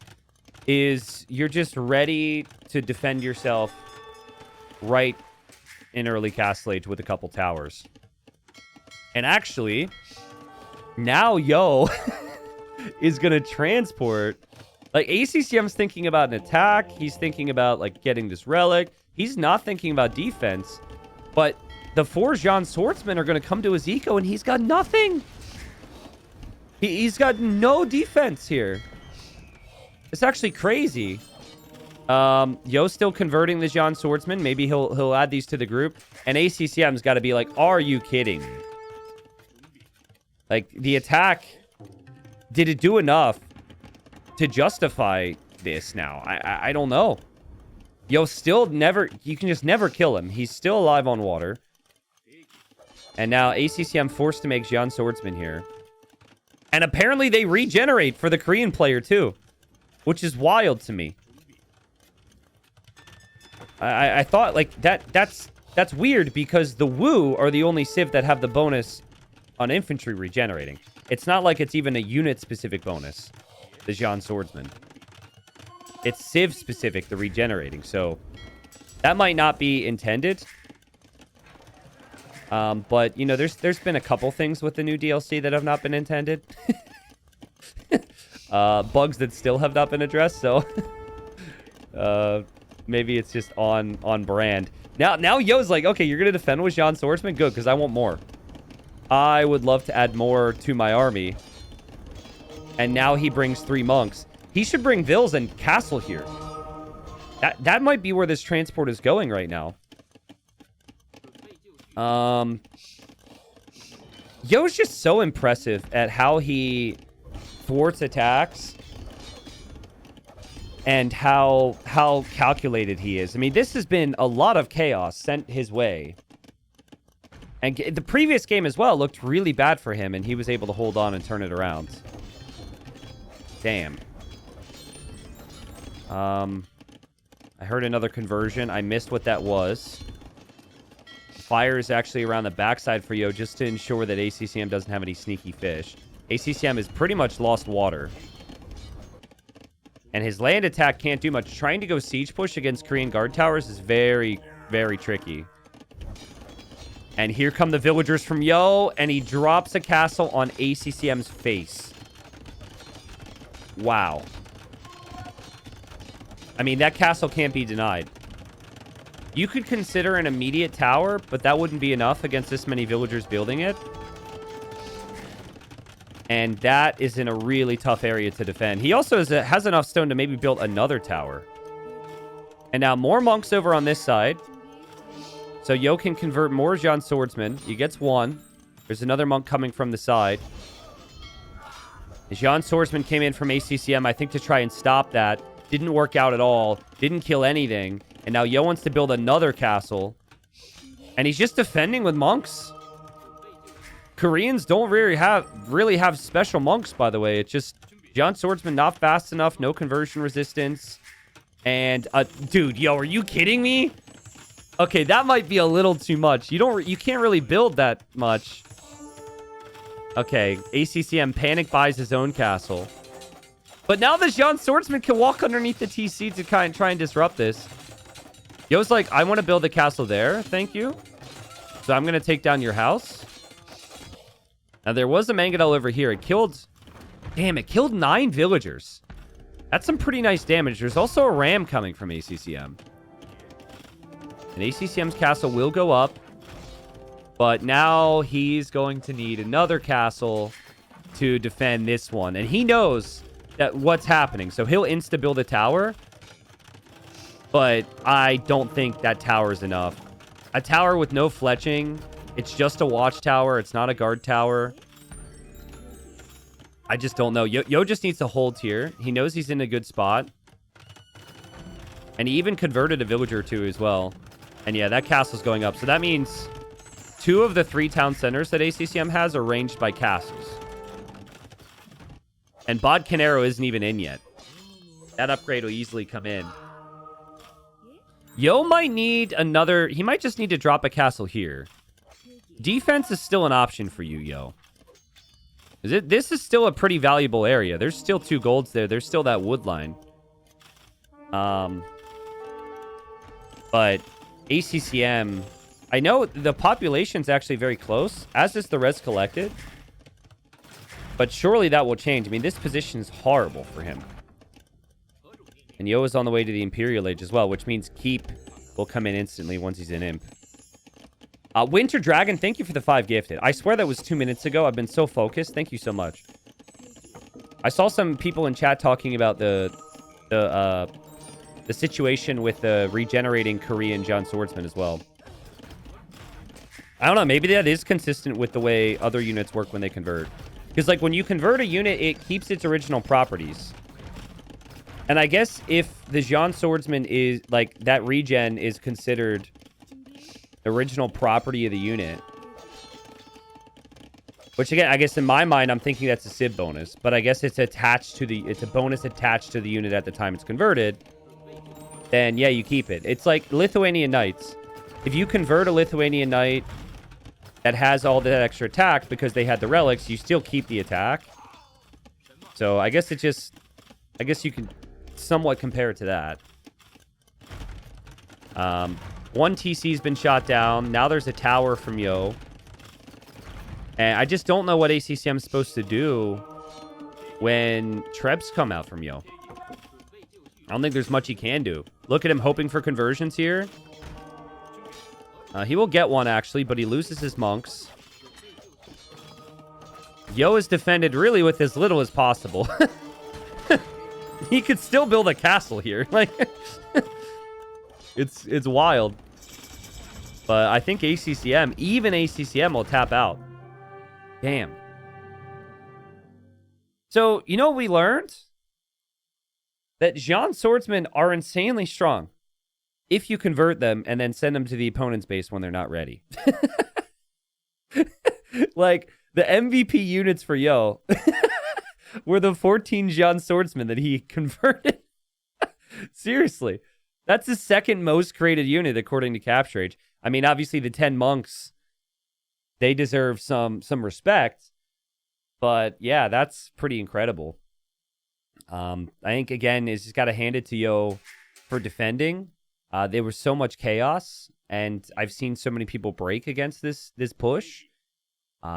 Is you're just ready to defend yourself right in early Castle Age with a couple towers. And actually, now Yo is going to transport. Like, ACCM's thinking about an attack. He's thinking about, like, getting this relic. He's not thinking about defense, but the 4 Jean Swordsmen are going to come to his eco, and he's got nothing. He's got no defense here. It's actually crazy. Yo's still converting the Jean Swordsman. Maybe he'll add these to the group. And ACCM's got to be like, are you kidding me? Like, the attack, did it do enough to justify this now? I don't know. Yo still never... You can just never kill him. He's still alive on water. And now ACCM forced to make Jean Swordsman here. And apparently they regenerate for the Korean player too. Which is wild to me. I thought, like, that's weird because the Wu are the only Civ that have the bonus on infantry regenerating. It's not like it's even a unit-specific bonus. The Jean Swordsman. It's Civ-specific, the regenerating, so that might not be intended. But, you know, there's been a couple things with the new DLC that have not been intended. Bugs that still have not been addressed, so... maybe it's just on brand. Now Yo's like, okay, you're going to defend with Jean Swordsman? Good, because I want more. I would love to add more to my army. And now he brings 3 monks. He should bring Vills and Castle here. That might be where this transport is going right now. Yo's just so impressive at how he thwarts attacks. And how calculated he is. I mean, this has been a lot of chaos sent his way. And the previous game as well looked really bad for him. And he was able to hold on and turn it around. Damn. I heard another conversion. I missed what that was. Fire is actually around the backside for Yo just to ensure that ACCM doesn't have any sneaky fish. ACCM has pretty much lost water. And his land attack can't do much. Trying to go siege push against Korean guard towers is very, very tricky. And here come the villagers from Yo, and he drops a castle on ACCM's face. Wow. I mean, that castle can't be denied. You could consider an immediate tower, but that wouldn't be enough against this many villagers building it. And that is in a really tough area to defend. He also has enough stone to maybe build another tower. And now more monks over on this side. So Yo can convert more Jean Swordsman. He gets one. There's another monk coming from the side. Jean Swordsman came in from ACCM, I think, to try and stop that. Didn't work out at all. Didn't kill anything. And now Yo wants to build another castle. And he's just defending with monks. Koreans don't really have special monks, by the way. It's just Jean Swordsman not fast enough, no conversion resistance. And dude, Yo, are you kidding me? Okay, that might be a little too much. You can't really build that much. Okay, ACCM panic buys his own castle. But now the Jean Swordsman can walk underneath the TC to try and disrupt this. Yo's like, I want to build a castle there. Thank you. So I'm going to take down your house. Now, there was a Mangonel over here. It killed... Damn, it killed 9 villagers. That's some pretty nice damage. There's also a ram coming from ACCM. And ACCM's castle will go up. But now he's going to need another castle to defend this one. And he knows that what's happening. So he'll insta-build a tower. But I don't think that tower is enough. A tower with no fletching. It's just a watchtower. It's not a guard tower. I just don't know. Yo just needs to hold here. He knows he's in a good spot. And he even converted a villager too as well. And yeah, that castle's going up. So that means 2 of the 3 town centers that ACCM has are ranged by castles. And Bod Canero isn't even in yet. That upgrade will easily come in. Yo might need another... He might just need to drop a castle here. Defense is still an option for you, Yo. This is still a pretty valuable area. There's still 2 golds there. There's still that wood line. But ACCM... I know the population's actually very close, as is the res collected. But surely that will change. I mean, this position's horrible for him. And Yo is on the way to the Imperial Age as well, which means Keep will come in instantly once he's in Imp. Winter Dragon, thank you for the 5 gifted. I swear that was 2 minutes ago. I've been so focused. Thank you so much. I saw some people in chat talking about the situation with the regenerating Korean Jean Swordsman as well. I don't know. Maybe that is consistent with the way other units work when they convert. Because, like, when you convert a unit, it keeps its original properties. And I guess if the Jean Swordsman is, like, that regen is considered the original property of the unit. Which, again, I guess in my mind, I'm thinking that's a Civ bonus. But I guess it's attached to the... It's a bonus attached to the unit at the time it's converted. Then, yeah, you keep it. It's like Lithuanian Knights. If you convert a Lithuanian Knight that has all that extra attack because they had the relics, you still keep the attack. So I guess it just... I guess you can somewhat compare it to that. One TC's been shot down. Now there's a tower from Yo. And I just don't know what ACCM is supposed to do when Trebs come out from Yo. I don't think there's much he can do. Look at him hoping for conversions here. He will get one, actually, but he loses his monks. Yo is defended really with as little as possible. He could still build a castle here. Like, it's wild. But I think ACCM, even ACCM, will tap out. Damn. So, you know what we learned? That Jean Swordsmen are insanely strong. If you convert them and then send them to the opponent's base when they're not ready. Like, the MVP units for Yo were the 14 Jean Swordsmen that he converted. Seriously. That's the second most created unit according to Capture Age. I mean, obviously the 10 monks, they deserve some respect. But yeah, that's pretty incredible. I think, again, it's just got to hand it to Yo for defending. There was so much chaos, and I've seen so many people break against this push.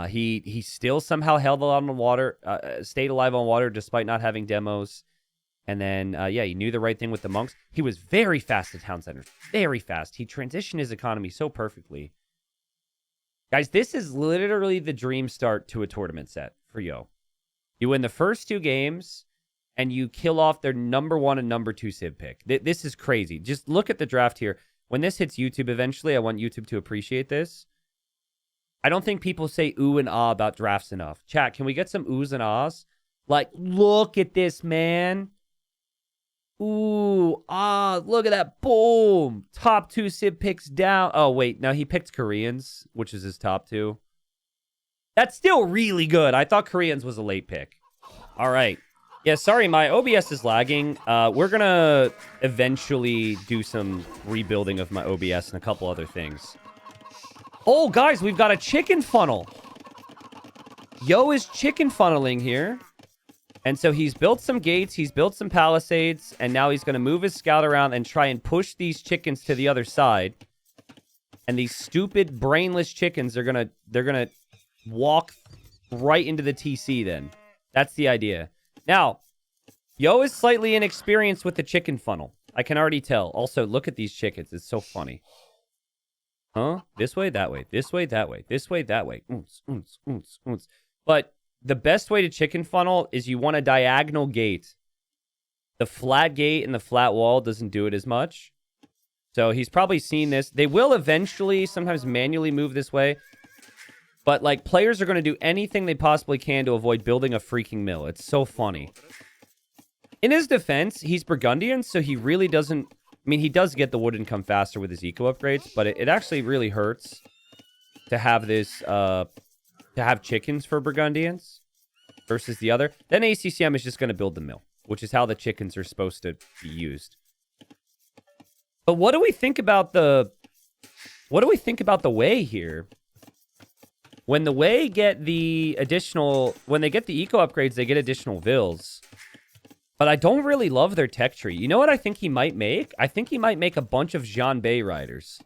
He still somehow held on the water, stayed alive on water despite not having demos. And then, yeah, he knew the right thing with the monks. He was very fast at town centers. Very fast. He transitioned his economy so perfectly. Guys, this is literally the dream start to a tournament set for Yo. You win the first 2 games, and you kill off their number 1 and number 2 civ pick. This is crazy. Just look at the draft here. When this hits YouTube eventually, I want YouTube to appreciate this. I don't think people say ooh and ah about drafts enough. Chat, can we get some oohs and ahs? Like, look at this, man. Ooh, ah, look at that. Boom. Top 2 civ picks down. Oh, wait. No, he picked Koreans, which is his top 2. That's still really good. I thought Koreans was a late pick. All right. Yeah, sorry, my OBS is lagging. We're going to eventually do some rebuilding of my OBS and a couple other things. Oh, guys, we've got a chicken funnel. Yo is chicken funneling here. And so he's built some gates, he's built some palisades, and now he's going to move his scout around and try and push these chickens to the other side. And these stupid, brainless chickens are they're gonna walk right into the TC then. That's the idea. Now, Yo is slightly inexperienced with the chicken funnel. I can already tell. Also, look at these chickens. It's so funny. Huh? This way, that way. This way, that way. This way, that way. Oons, oons, oons, oons. But the best way to chicken funnel is you want a diagonal gate. The flat gate and the flat wall doesn't do it as much. So he's probably seen this. They will eventually sometimes manually move this way. But, like, players are going to do anything they possibly can to avoid building a freaking mill. It's so funny. In his defense, he's Burgundian, so he really doesn't... I mean, he does get the wood income faster with his eco upgrades, but it actually really hurts to have this... to have chickens for Burgundians versus the other. Then ACCM is just going to build the mill, which is how the chickens are supposed to be used. But what do we think about the... What do we think about the way here? When the way get the additional... When they get the eco upgrades, they get additional vills. But I don't really love their tech tree. You know what I think he might make? I think he might make a bunch of Jean Bay riders.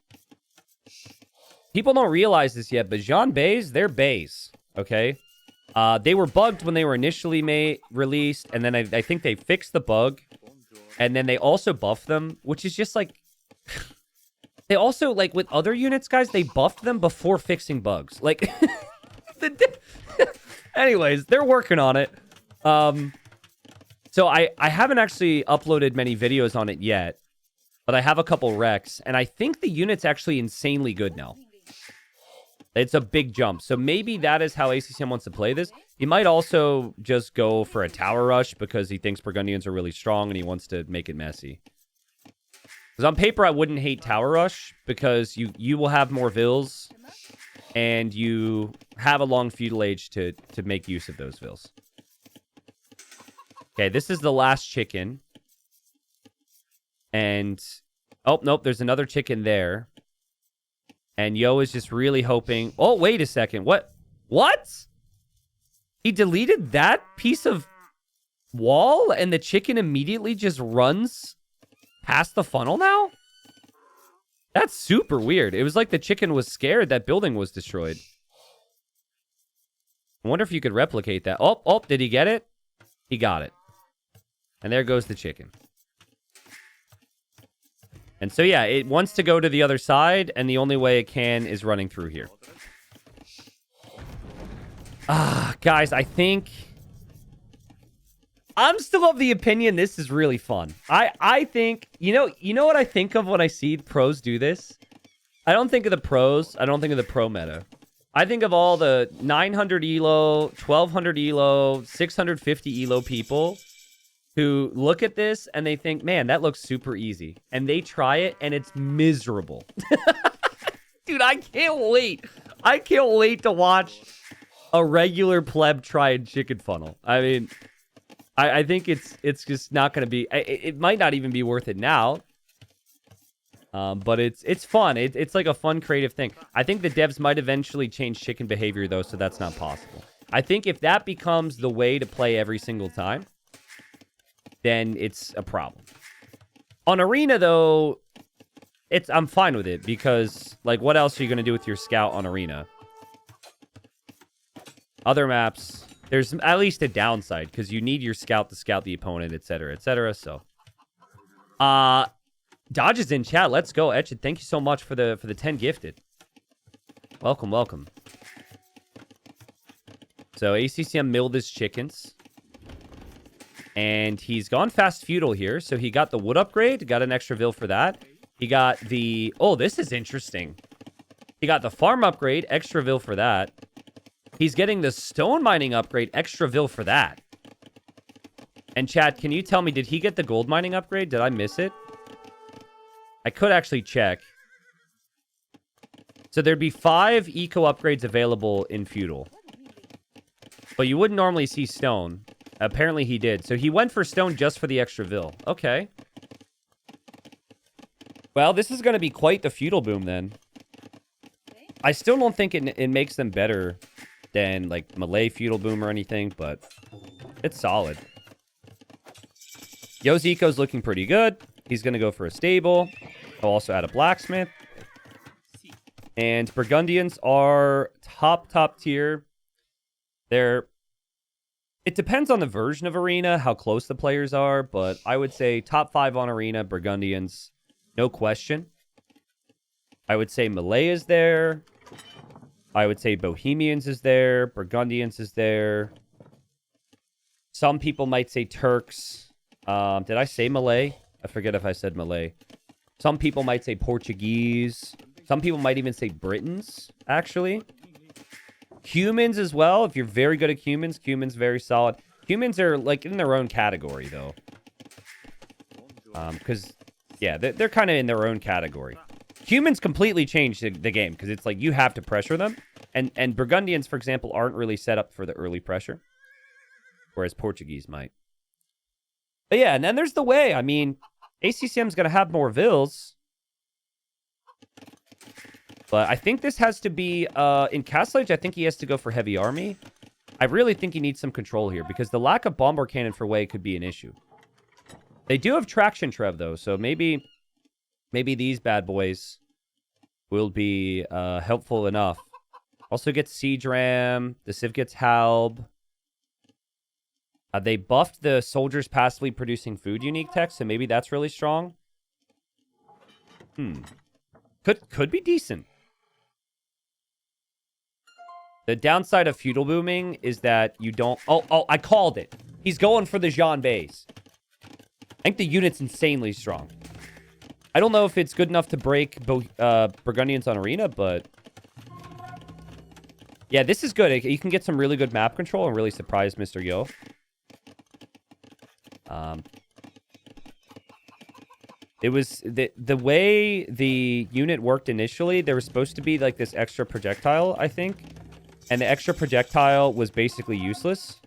People don't realize this yet, but Jean Bays, they're bays, okay? They were bugged when they were initially released, and then I think they fixed the bug. And then they also buffed them, which is just like... They also, like, with other units, guys, they buffed them before fixing bugs. Like, anyways, they're working on it. So I haven't actually uploaded many videos on it yet, but I have a couple recs, and I think the unit's actually insanely good now. It's a big jump. So maybe that is how ACCM wants to play this. He might also just go for a tower rush because he thinks Burgundians are really strong and he wants to make it messy. Because on paper, I wouldn't hate Tower Rush because you will have more vills and you have a long feudal age to make use of those vills. Okay, this is the last chicken. And, oh, nope, there's another chicken there. And Yo is just really hoping... Oh, wait a second. What? What? He deleted that piece of wall and the chicken immediately just runs... past the funnel now? That's super weird. It was like the chicken was scared that building was destroyed. I wonder if you could replicate that. Oh, did he get it? He got it. And there goes the chicken. And so, yeah, it wants to go to the other side, and the only way it can is running through here. Guys, I think... I'm still of the opinion this is really fun. I think, you know what I think of when I see pros do this? I don't think of the pros. I don't think of the pro meta. I think of all the 900 elo, 1200 elo, 650 elo people who look at this and they think, man, that looks super easy. And they try it and it's miserable. Dude, I can't wait. I can't wait to watch a regular pleb try and chicken funnel. I mean... I think it's just not going to be... It might not even be worth it now. But it's fun. It's like a fun, creative thing. I think the devs might eventually change chicken behavior, though, so that's not possible. I think if that becomes the way to play every single time, then it's a problem. On Arena, though, I'm fine with it, because, like, what else are you going to do with your scout on Arena? Other maps... There's at least a downside, because you need your scout to scout the opponent, etc., etc., so. Dodge is in chat. Let's go, Etched. Thank you so much for the 10 gifted. Welcome, welcome. So, ACCM milled his chickens. And he's gone fast feudal here. So he got the wood upgrade, got an extra vil for that. He got the... Oh, this is interesting. He got the farm upgrade, extra vil for that. He's getting the stone mining upgrade, extra vil for that. And chat, can you tell me, did he get the gold mining upgrade? Did I miss it? I could actually check. So there'd be 5 eco upgrades available in feudal. But you wouldn't normally see stone. Apparently he did. So he went for stone just for the extra vil. Okay. Well, this is going to be quite the feudal boom then. I still don't think it makes them better than like Malay feudal boom or anything, but it's solid. Yo's eco's looking pretty good. He's going to go for a stable. He'll also add a blacksmith. And Burgundians are top tier. It depends on the version of Arena, how close the players are, but I would say top 5 on Arena, Burgundians, no question. I would say Malay is there. I would say Bohemians is there. Burgundians is there. Some people might say Turks. Did I say Malay? I forget if I said Malay. Some people might say Portuguese. Some people might even say Britons, actually. Humans as well. If you're very good at humans, humans very solid. Humans are like in their own category, though. Because, yeah, they're kind of in their own category. Humans completely changed the game because it's like you have to pressure them. And Burgundians, for example, aren't really set up for the early pressure. Whereas Portuguese might. But yeah, and then there's the way. I mean, ACCM's going to have more vills. But I think this has to be, in Castle Age, I think he has to go for heavy army. I really think he needs some control here, because the lack of bomber cannon for Wei could be an issue. They do have traction trev, though, so maybe these bad boys will be helpful enough. Also gets Siege Ram, the Civ gets Halb. They buffed the soldiers passively producing food unique text, so maybe that's really strong. Could be decent. The downside of feudal booming is that you don't... Oh, I called it. He's going for the Jean base. I think the unit's insanely strong. I don't know if it's good enough to break Burgundians on Arena, but... Yeah, this is good. You can get some really good map control and really surprise Mr. Yo. It was... The way the unit worked initially, there was supposed to be like this extra projectile, I think. And the extra projectile was basically useless.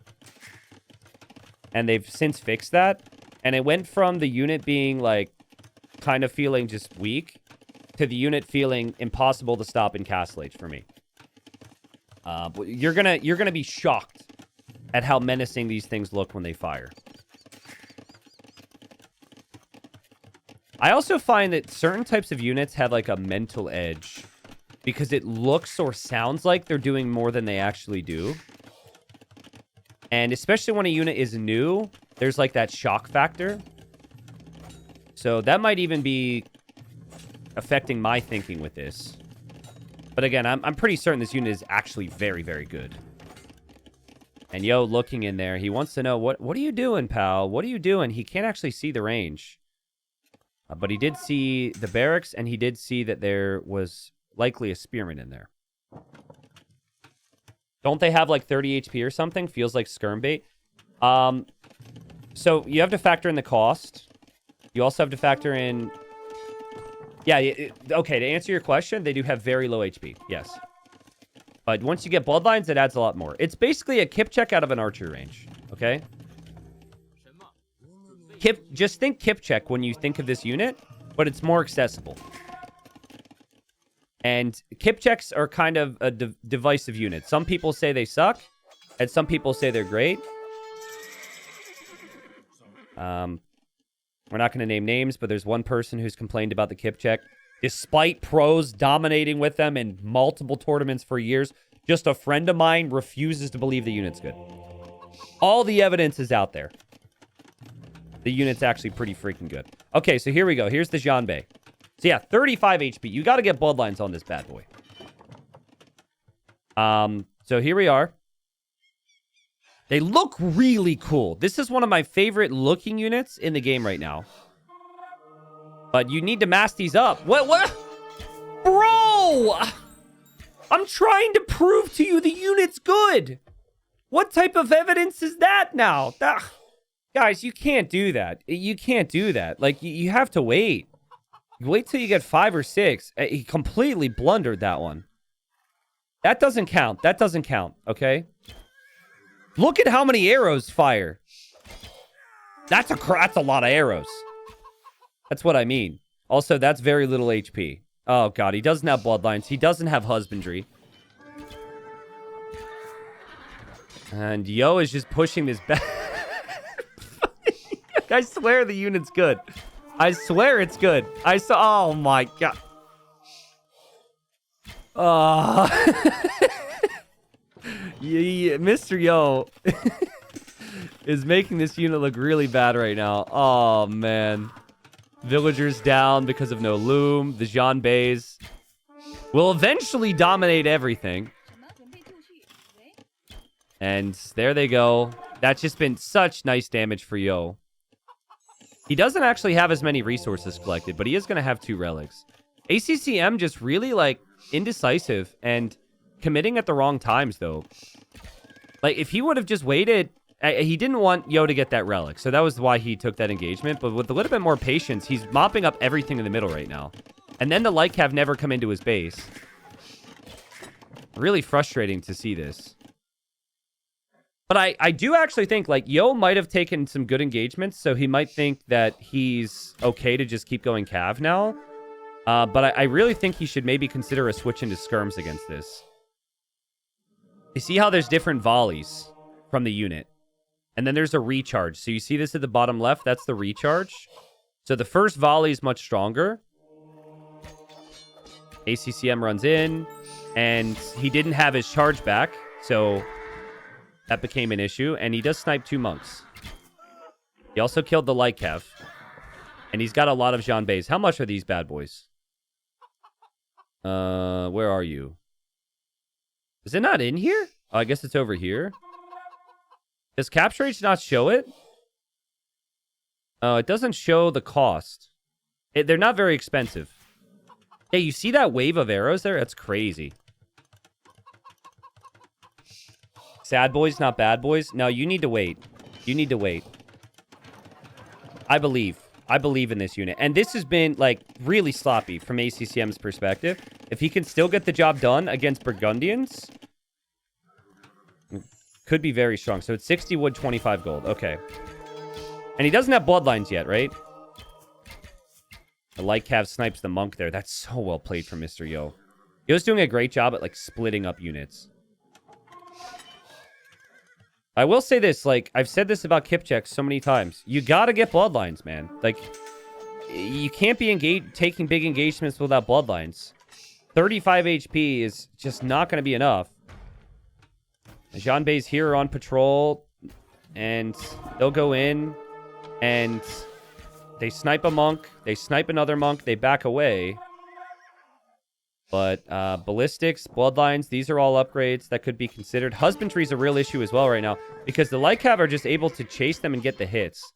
And they've since fixed that. And it went from the unit being, like, kind of feeling just weak to the unit feeling impossible to stop in Castle Age for me. You're gonna be shocked at how menacing these things look when they fire. I also find that certain types of units have, like, a mental edge. Because it looks or sounds like they're doing more than they actually do. And especially when a unit is new, there's like that shock factor. So that might even be affecting my thinking with this. But again, I'm pretty certain this unit is actually very, very good. And Yo looking in there, he wants to know, what are you doing, pal? What are you doing? He can't actually see the range. But he did see the barracks, and he did see that there was... likely a spearman in there. Don't they have like 30 HP or something? Feels like skirm bait. So you have to factor in the cost. You also have to factor in... Yeah, okay, to answer your question, they do have very low HP. Yes. But once you get bloodlines, it adds a lot more. It's basically a kip check out of an archer range. Okay? Just think kip check when you think of this unit, but it's more accessible. And kip checks are kind of a divisive unit. Some people say they suck, and some people say they're great. We're not going to name names, but there's one person who's complained about the kip check. Despite pros dominating with them in multiple tournaments for years, just a friend of mine refuses to believe the unit's good. All the evidence is out there. The unit's actually pretty freaking good. Okay, so here we go. Here's the Janbei. So yeah, 35 HP. You got to get bloodlines on this bad boy. So here we are. They look really cool. This is one of my favorite looking units in the game right now. But you need to mask these up. What? Bro! I'm trying to prove to you the unit's good. What type of evidence is that now? Guys, you can't do that. You can't do that. Like, you have to wait. Wait till you get 5 or 6. He completely blundered that one. That doesn't count. That doesn't count, okay? Look at how many arrows fire. That's a lot of arrows. That's what I mean. Also, that's very little HP. Oh, God. He doesn't have bloodlines. He doesn't have husbandry. And Yo is just pushing this back. I swear the unit's good. I swear it's good. Oh, my God. Yeah, Mr. Yo is making this unit look really bad right now. Oh, man. Villagers down because of no loom. The Jean Bays will eventually dominate everything. And there they go. That's just been such nice damage for Yo. He doesn't actually have as many resources collected, but he is going to have 2 relics. ACCM just really, like, indecisive and committing at the wrong times, though. Like, if he would have just waited... He didn't want Yo to get that relic, so that was why he took that engagement. But with a little bit more patience, he's mopping up everything in the middle right now. And then the light cav never come into his base. Really frustrating to see this. But I do actually think, like, Yo might have taken some good engagements, so he might think that he's okay to just keep going cav now. But I really think he should maybe consider a switch into skirms against this. You see how there's different volleys from the unit. And then there's a recharge. So you see this at the bottom left? That's the recharge. So the first volley is much stronger. ACCM runs in. And he didn't have his charge back. So that became an issue. And he does snipe 2 monks. He also killed the light cav. And he's got a lot of Jean Bays. How much are these bad boys? Where are you? Is it not in here? Oh, I guess it's over here. Does capture rate not show it? Oh, it doesn't show the cost. They're not very expensive. Hey, you see that wave of arrows there? That's crazy. Sad boys, not bad boys? No, you need to wait. You need to wait. I believe in this unit. And this has been, like, really sloppy from ACCM's perspective. If he can still get the job done against Burgundians... could be very strong. So it's 60 wood, 25 gold. Okay. And he doesn't have bloodlines yet, right? The light cav snipes the monk there. That's so well played from Mr. Yo. Yo's doing a great job at, like, splitting up units. I will say this, like, I've said this about Kipchek so many times. You gotta get bloodlines, man. Like, you can't be taking big engagements without bloodlines. 35 HP is just not gonna be enough. Jean Bay's here on patrol, and they'll go in, and they snipe a monk, they snipe another monk, they back away. But ballistics, bloodlines, these are all upgrades that could be considered. Husbandry is a real issue as well right now, because the light cav are just able to chase them and get the hits.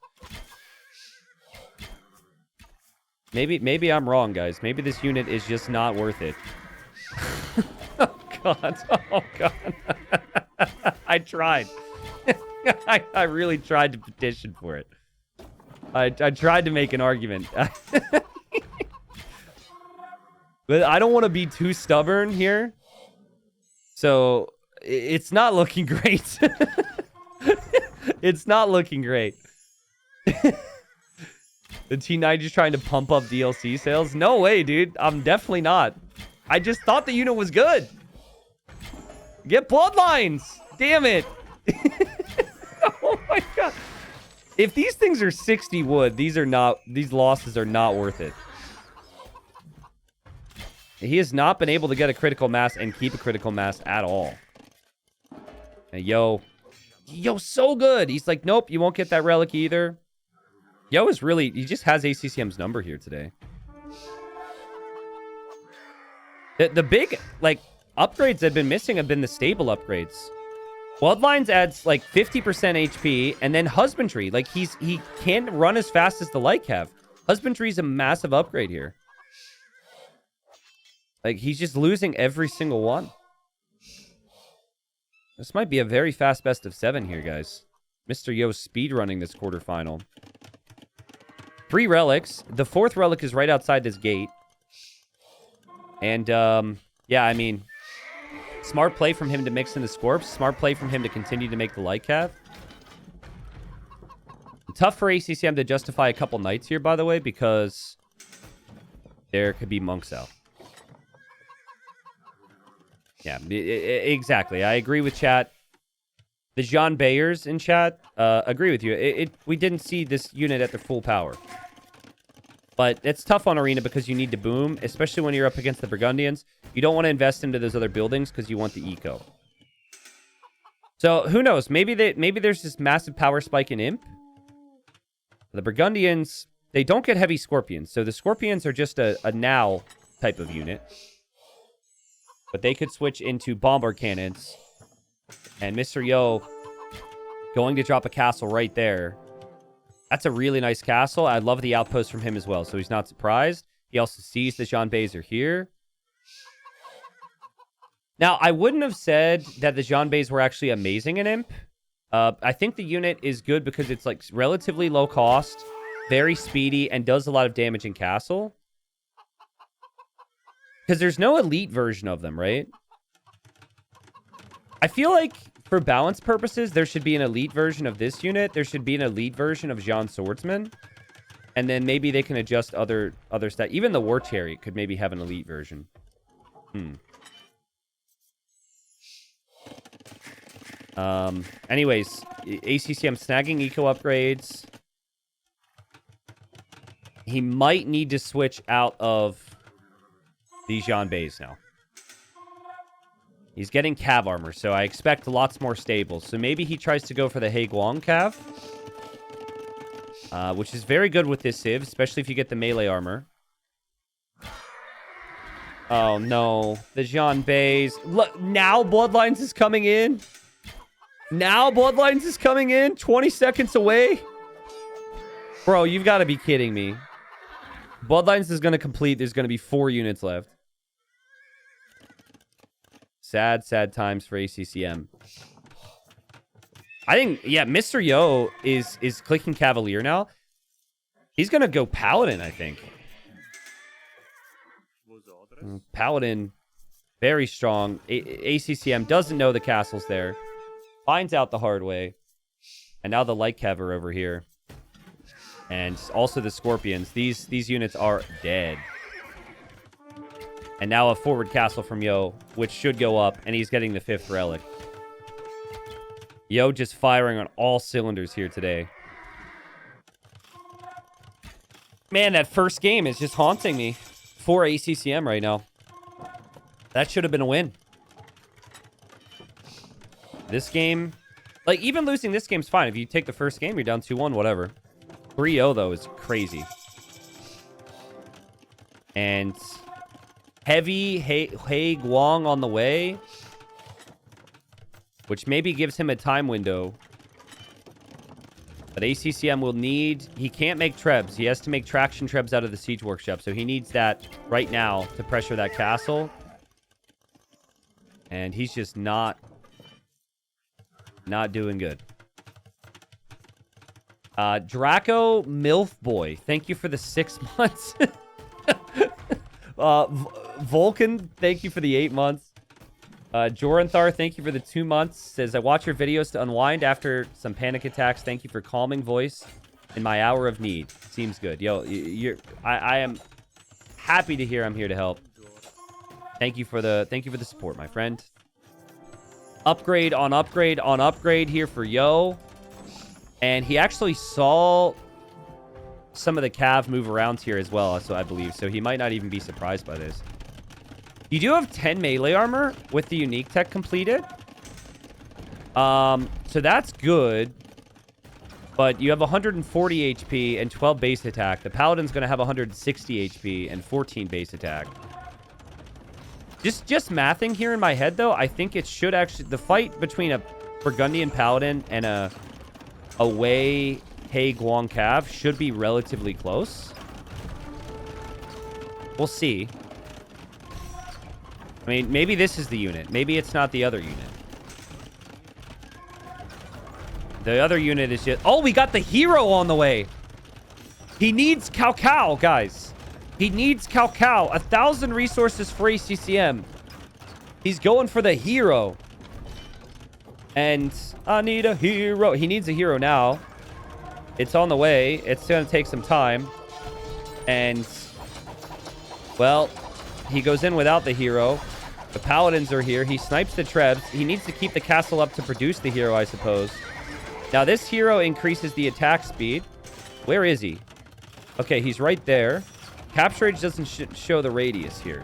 Maybe I'm wrong, guys. Maybe this unit is just not worth it. Oh, God. Oh, God. I tried. I really tried to petition for it. I tried to make an argument. But I don't want to be too stubborn here. So, it's not looking great. It's not looking great. The T90 is trying to pump up DLC sales? No way, dude. I'm definitely not. I just thought the unit was good. Get bloodlines. Damn it. Oh my God. If these things are 60 wood, these losses are not worth it. He has not been able to get a critical mass and keep a critical mass at all. And Yo, so good. He's like, nope, you won't get that relic either. Yo is really, he just has ACCM's number here today. The big, like, upgrades that have been missing have been the stable upgrades. Bloodlines adds like 50% HP, and then Husbandry. Like, he can't run as fast as the Light Cav. Husbandry is a massive upgrade here. Like, he's just losing every single one. This might be a very fast best of 7 here, guys. Mr. Yo speedrunning this quarterfinal. 3 relics. The 4th relic is right outside this gate. And, yeah, I mean, smart play from him to mix in the Scorps. Smart play from him to continue to make the Light Cav. Tough for ACCM to justify a couple Knights here, by the way, because there could be Monks out. Yeah, exactly. I agree with chat. The Jean Bayers in chat agree with you. We didn't see this unit at their full power. But it's tough on Arena because you need to boom, especially when you're up against the Burgundians. You don't want to invest into those other buildings because you want the eco. So, who knows? Maybe there's this massive power spike in Imp. The Burgundians, they don't get heavy Scorpions. So the Scorpions are just a now type of unit. But they could switch into Bombard Cannons. And Mr. Yo going to drop a castle right there. That's a really nice castle. I love the outpost from him as well. So he's not surprised. He also sees the Jean Bays are here. Now, I wouldn't have said that the Jean Bays were actually amazing in Imp. I think the unit is good because it's like relatively low cost, very speedy, and does a lot of damage in castle. Because there's no elite version of them, right? I feel like for balance purposes, there should be an elite version of this unit. There should be an elite version of Jean Swordsman. And then maybe they can adjust other stats. Even the War Chariot could maybe have an elite version. Anyways, ACCM snagging eco upgrades. He might need to switch out of these Jean Bays now. He's getting Cav armor, so I expect lots more stables. So maybe he tries to go for the He Guang Cav. Which is very good with this Civ, especially if you get the melee armor. Oh no, the Jean Bays. Look, now Bloodlines is coming in. Now Bloodlines is coming in. 20 seconds away. Bro, you've got to be kidding me. Bloodlines is going to complete. There's going to be 4 units left. Sad, sad times for ACCM. I think, yeah, Mr. Yo is clicking Cavalier now. He's going to go Paladin, I think. Paladin, very strong. ACCM doesn't know the castle's there. Finds out the hard way. And now the Light Cav are over here. And also the Scorpions. These units are dead. And now a forward castle from Yo, which should go up. And he's getting the 5th relic. Yo just firing on all cylinders here today. Man, that first game is just haunting me for ACCM right now. That should have been a win. This game, like, even losing this game's fine. If you take the first game, you're down 2-1, whatever. 3-0, though, is crazy. And heavy He Guang on the way, which maybe gives him a time window. But ACCM will need... He can't make trebs. He has to make traction trebs out of the siege workshop. So he needs that right now to pressure that castle. And he's just not doing good. Draco Milf Boy, thank you for the 6 months. Vulcan, thank you for the 8 months. Joranthar, thank you for the 2 months. Says, I watch your videos to unwind after some panic attacks. Thank you for calming voice in my hour of need. Seems good. Yo, I am happy to hear I'm here to help. Thank you for the support, my friend. Upgrade on upgrade on upgrade here for Yo. And he actually saw some of the Cav move around here as well, so I believe. So he might not even be surprised by this. You do have 10 melee armor with the unique tech completed. So that's good. But you have 140 HP and 12 base attack. The Paladin's going to have 160 HP and 14 base attack. Just mathing here in my head, though, I think it should actually... The fight between a Burgundian Paladin and a away Hey Guang Cav should be relatively close. We'll see. I mean, maybe this is the unit. Maybe it's not the other unit. The other unit is just... Oh, we got the hero on the way. He needs Cao, guys. He needs Cao. 1,000 resources for ACCM. He's going for the hero. And I need a hero. He needs a hero now. It's on the way. It's going to take some time. And, well, he goes in without the hero. The paladins are here. He snipes the trebs. He needs to keep the castle up to produce the hero, I suppose. Now, this hero increases the attack speed. Where is he? Okay, he's right there. Capture Age doesn't show the radius here.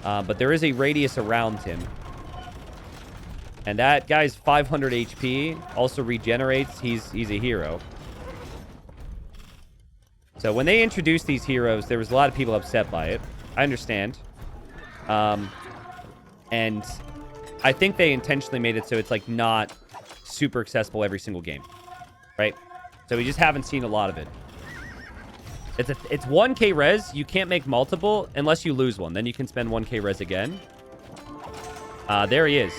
But there is a radius around him. And that guy's 500 HP. Also regenerates. He's a hero. So when they introduced these heroes, there was a lot of people upset by it. I understand. And I think they intentionally made it so it's like not super accessible every single game, right? So we just haven't seen a lot of it. It's 1k res. You can't make multiple unless you lose one. Then you can spend 1k res again. There he is.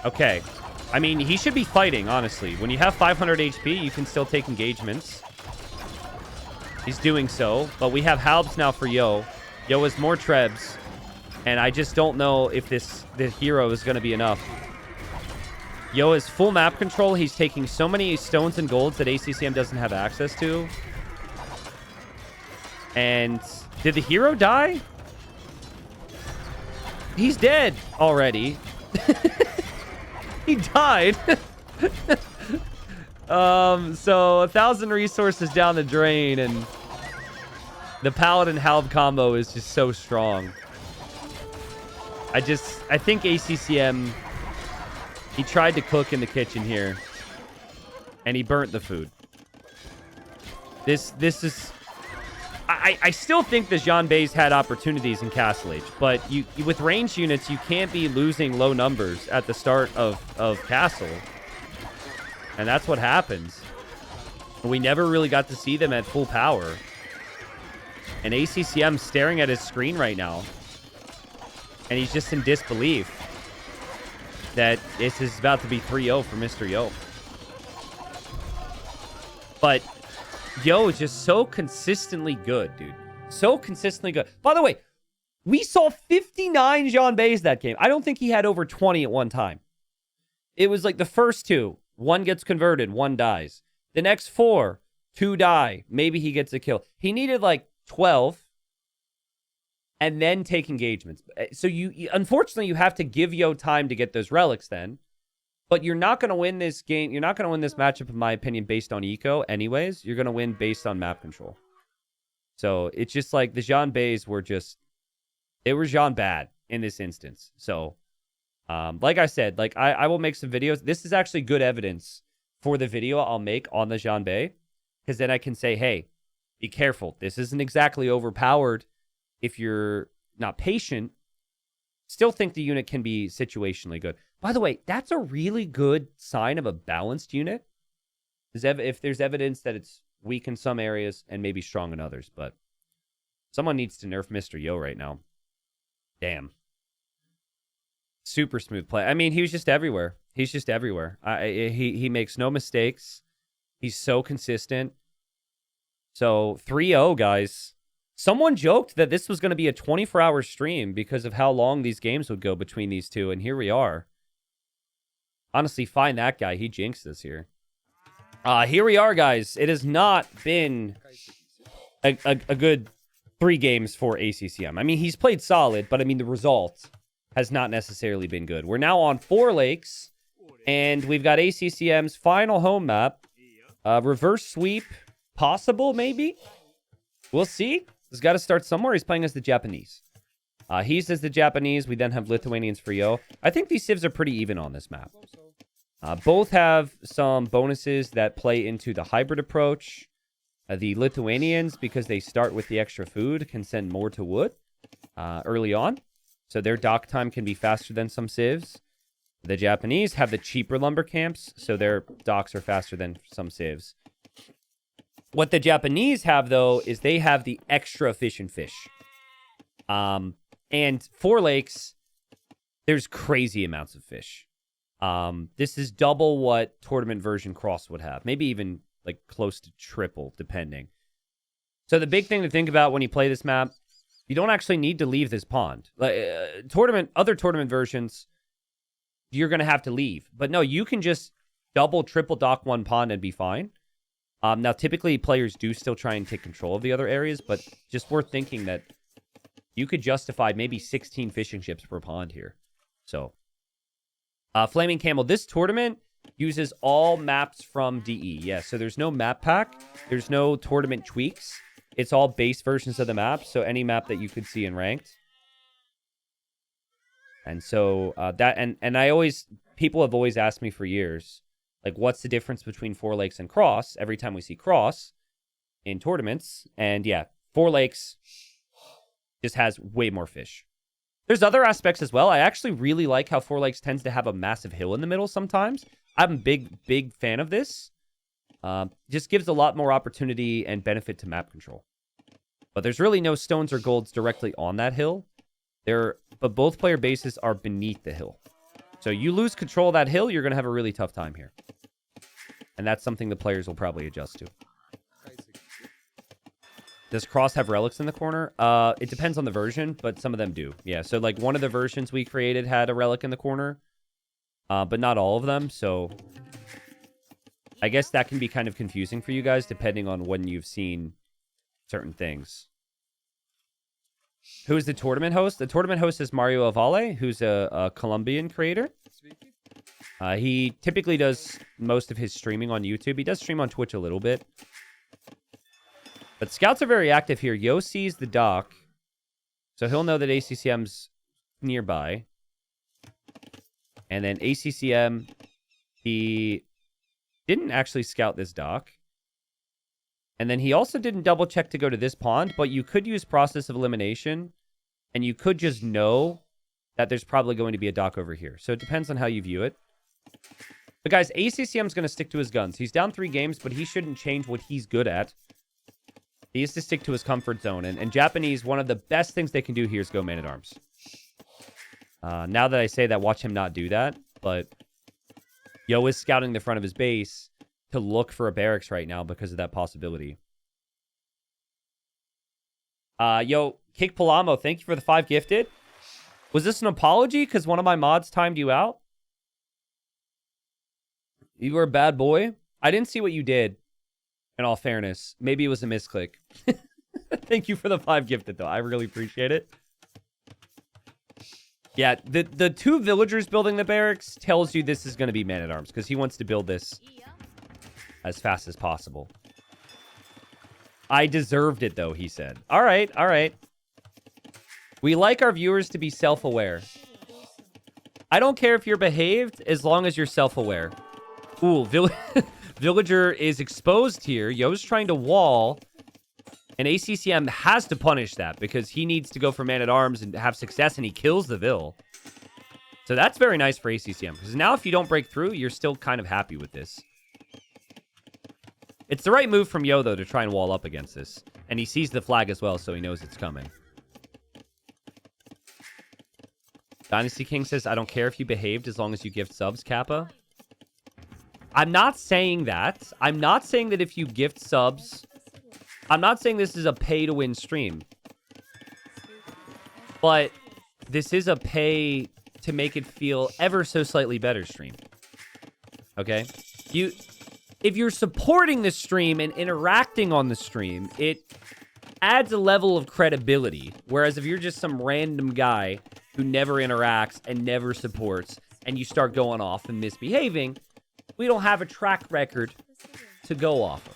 Okay. I mean, he should be fighting, honestly. When you have 500 HP, you can still take engagements. He's doing so, but we have Halbs now for Yo. Yo has more trebs, and I just don't know if the hero is going to be enough. Yo has full map control. He's taking so many stones and golds that ACCM doesn't have access to. And did the hero die? He's dead already. He died. So 1,000 resources down the drain, and the Paladin Halb combo is just so strong. I think ACCM, he tried to cook in the kitchen here, and he burnt the food. This is... I still think the Jean Bays had opportunities in Castle Age, but with ranged units, you can't be losing low numbers at the start of Castle. And that's what happens. We never really got to see them at full power. And ACCM staring at his screen right now. And he's just in disbelief that this is about to be 3-0 for Mr. Yo. But Yo is just so consistently good, dude. So consistently good. By the way, we saw 59 Jean Bays that game. I don't think he had over 20 at one time. It was like the first two. One gets converted, one dies. The next 4, 2 die. Maybe he gets a kill. He needed like 12 and then take engagements. So unfortunately, you have to give Yo time to get those relics then. But you're not going to win this game. You're not going to win this matchup, in my opinion, based on eco anyways. You're going to win based on map control. So it's just like the Jean Bays were just... They were Jean bad in this instance. So, like I said, like I will make some videos. This is actually good evidence for the video I'll make on the Jean Bay. Because then I can say, hey, be careful. This isn't exactly overpowered if you're not patient. Still think the unit can be situationally good. By the way, that's a really good sign of a balanced unit. If there's evidence that it's weak in some areas and maybe strong in others. But someone needs to nerf Mr. Yo right now. Damn. Super smooth play. I mean, he was just everywhere. He's just everywhere. He makes no mistakes. He's so consistent. So 3-0, guys. Someone joked that this was going to be a 24-hour stream because of how long these games would go between these two, and here we are. Honestly, find that guy. He jinxed us here. Here we are, guys. It has not been a good 3 games for ACCM. I mean, he's played solid, but I mean, the result has not necessarily been good. We're now on 4 lakes, and we've got ACCM's final home map. Reverse sweep, possible, maybe? We'll see. He's got to start somewhere. He's playing as the Japanese. He's as the Japanese. We then have Lithuanians for Yo. I think these civs are pretty even on this map. Both have some bonuses that play into the hybrid approach. The Lithuanians, because they start with the extra food, can send more to wood early on. So their dock time can be faster than some civs. The Japanese have the cheaper lumber camps, so their docks are faster than some civs. What the Japanese have, though, is they have the extra efficient fish. And Four Lakes, there's crazy amounts of fish. This is double what tournament version Cross would have. Maybe even like close to triple, depending. So the big thing to think about when you play this map, you don't actually need to leave this pond. Other tournament versions, you're going to have to leave. But no, you can just double, triple dock one pond and be fine. Now, typically, players do still try and take control of the other areas, but just worth thinking that you could justify maybe 16 fishing ships per pond here. So, Flaming Camel, this tournament uses all maps from DE. Yeah, so there's no map pack. There's no tournament tweaks. It's all base versions of the map, so any map that you could see in ranked. And so people have always asked me for years, like, what's the difference between Four Lakes and Cross? Every time we see Cross in tournaments, and yeah, Four Lakes just has way more fish. There's other aspects as well. I actually really like how Four Lakes tends to have a massive hill in the middle sometimes. I'm a big fan of this. Just gives a lot more opportunity and benefit to map control. But there's really no stones or golds directly on that hill. But both player bases are beneath the hill. So you lose control of that hill, you're going to have a really tough time here. And that's something the players will probably adjust to. Does Cross have relics in the corner? It depends on the version, but some of them do. Yeah, so like one of the versions we created had a relic in the corner, but not all of them. So I guess that can be kind of confusing for you guys depending on when you've seen certain things. Who is the tournament host? The tournament host is Mario Avale, who's a Colombian creator. He typically does most of his streaming on YouTube. He does stream on Twitch a little bit. But scouts are very active here. Yo sees the dock, so he'll know that ACCM's nearby. And then ACCM, he didn't actually scout this dock. And then he also didn't double check to go to this pond, but you could use process of elimination, and you could just know that there's probably going to be a dock over here. So it depends on how you view it. But guys, ACCM's going to stick to his guns. He's down 3 games, but he shouldn't change what he's good at. He has to stick to his comfort zone. And Japanese, one of the best things they can do here is go man-at-arms. Now that I say that, watch him not do that. But Yo is scouting the front of his base to look for a barracks right now because of that possibility. Yo, Kick Palamo, thank you for the 5 gifted. Was this an apology because one of my mods timed you out? You were a bad boy? I didn't see what you did. In all fairness, maybe it was a misclick. Thank you for the 5 gifted, though. I really appreciate it. Yeah, the 2 villagers building the barracks tells you this is going to be man-at-arms, because he wants to build this as fast as possible. I deserved it, though, he said. All right, all right. We like our viewers to be self-aware. I don't care if you're behaved, as long as you're self-aware. Ooh, Villager is exposed here. Yo's trying to wall. And ACCM has to punish that because he needs to go for man-at-arms and have success, and he kills the Vil. So that's very nice for ACCM. Because now if you don't break through, you're still kind of happy with this. It's the right move from Yo, though, to try and wall up against this. And he sees the flag as well, so he knows it's coming. Dynasty King says, I don't care if you behaved as long as you gift subs, Kappa. I'm not saying that. I'm not saying that if you gift subs... I'm not saying this is a pay-to-win stream. But this is a pay-to-make-it feel ever so slightly better stream. Okay? If you're supporting the stream and interacting on the stream, it adds a level of credibility. Whereas if you're just some random guy who never interacts and never supports, and you start going off and misbehaving... we don't have a track record to go off of.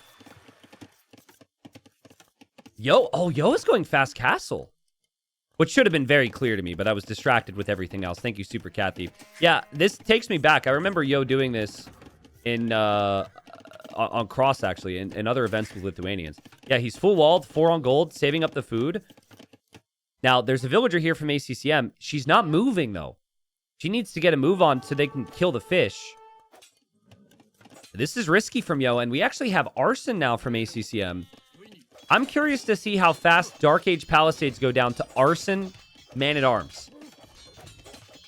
Yo is going fast castle. Which should have been very clear to me, but I was distracted with everything else. Thank you, Super Cat Thief. Yeah, this takes me back. I remember Yo doing this in on Cross, actually, in other events with Lithuanians. Yeah, he's full walled, 4 on gold, saving up the food. Now, there's a villager here from ACCM. She's not moving, though. She needs to get a move on so they can kill the fish. This is risky from Yo, and we actually have Arson now from ACCM. I'm curious to see how fast Dark Age Palisades go down to Arson Man-at-Arms.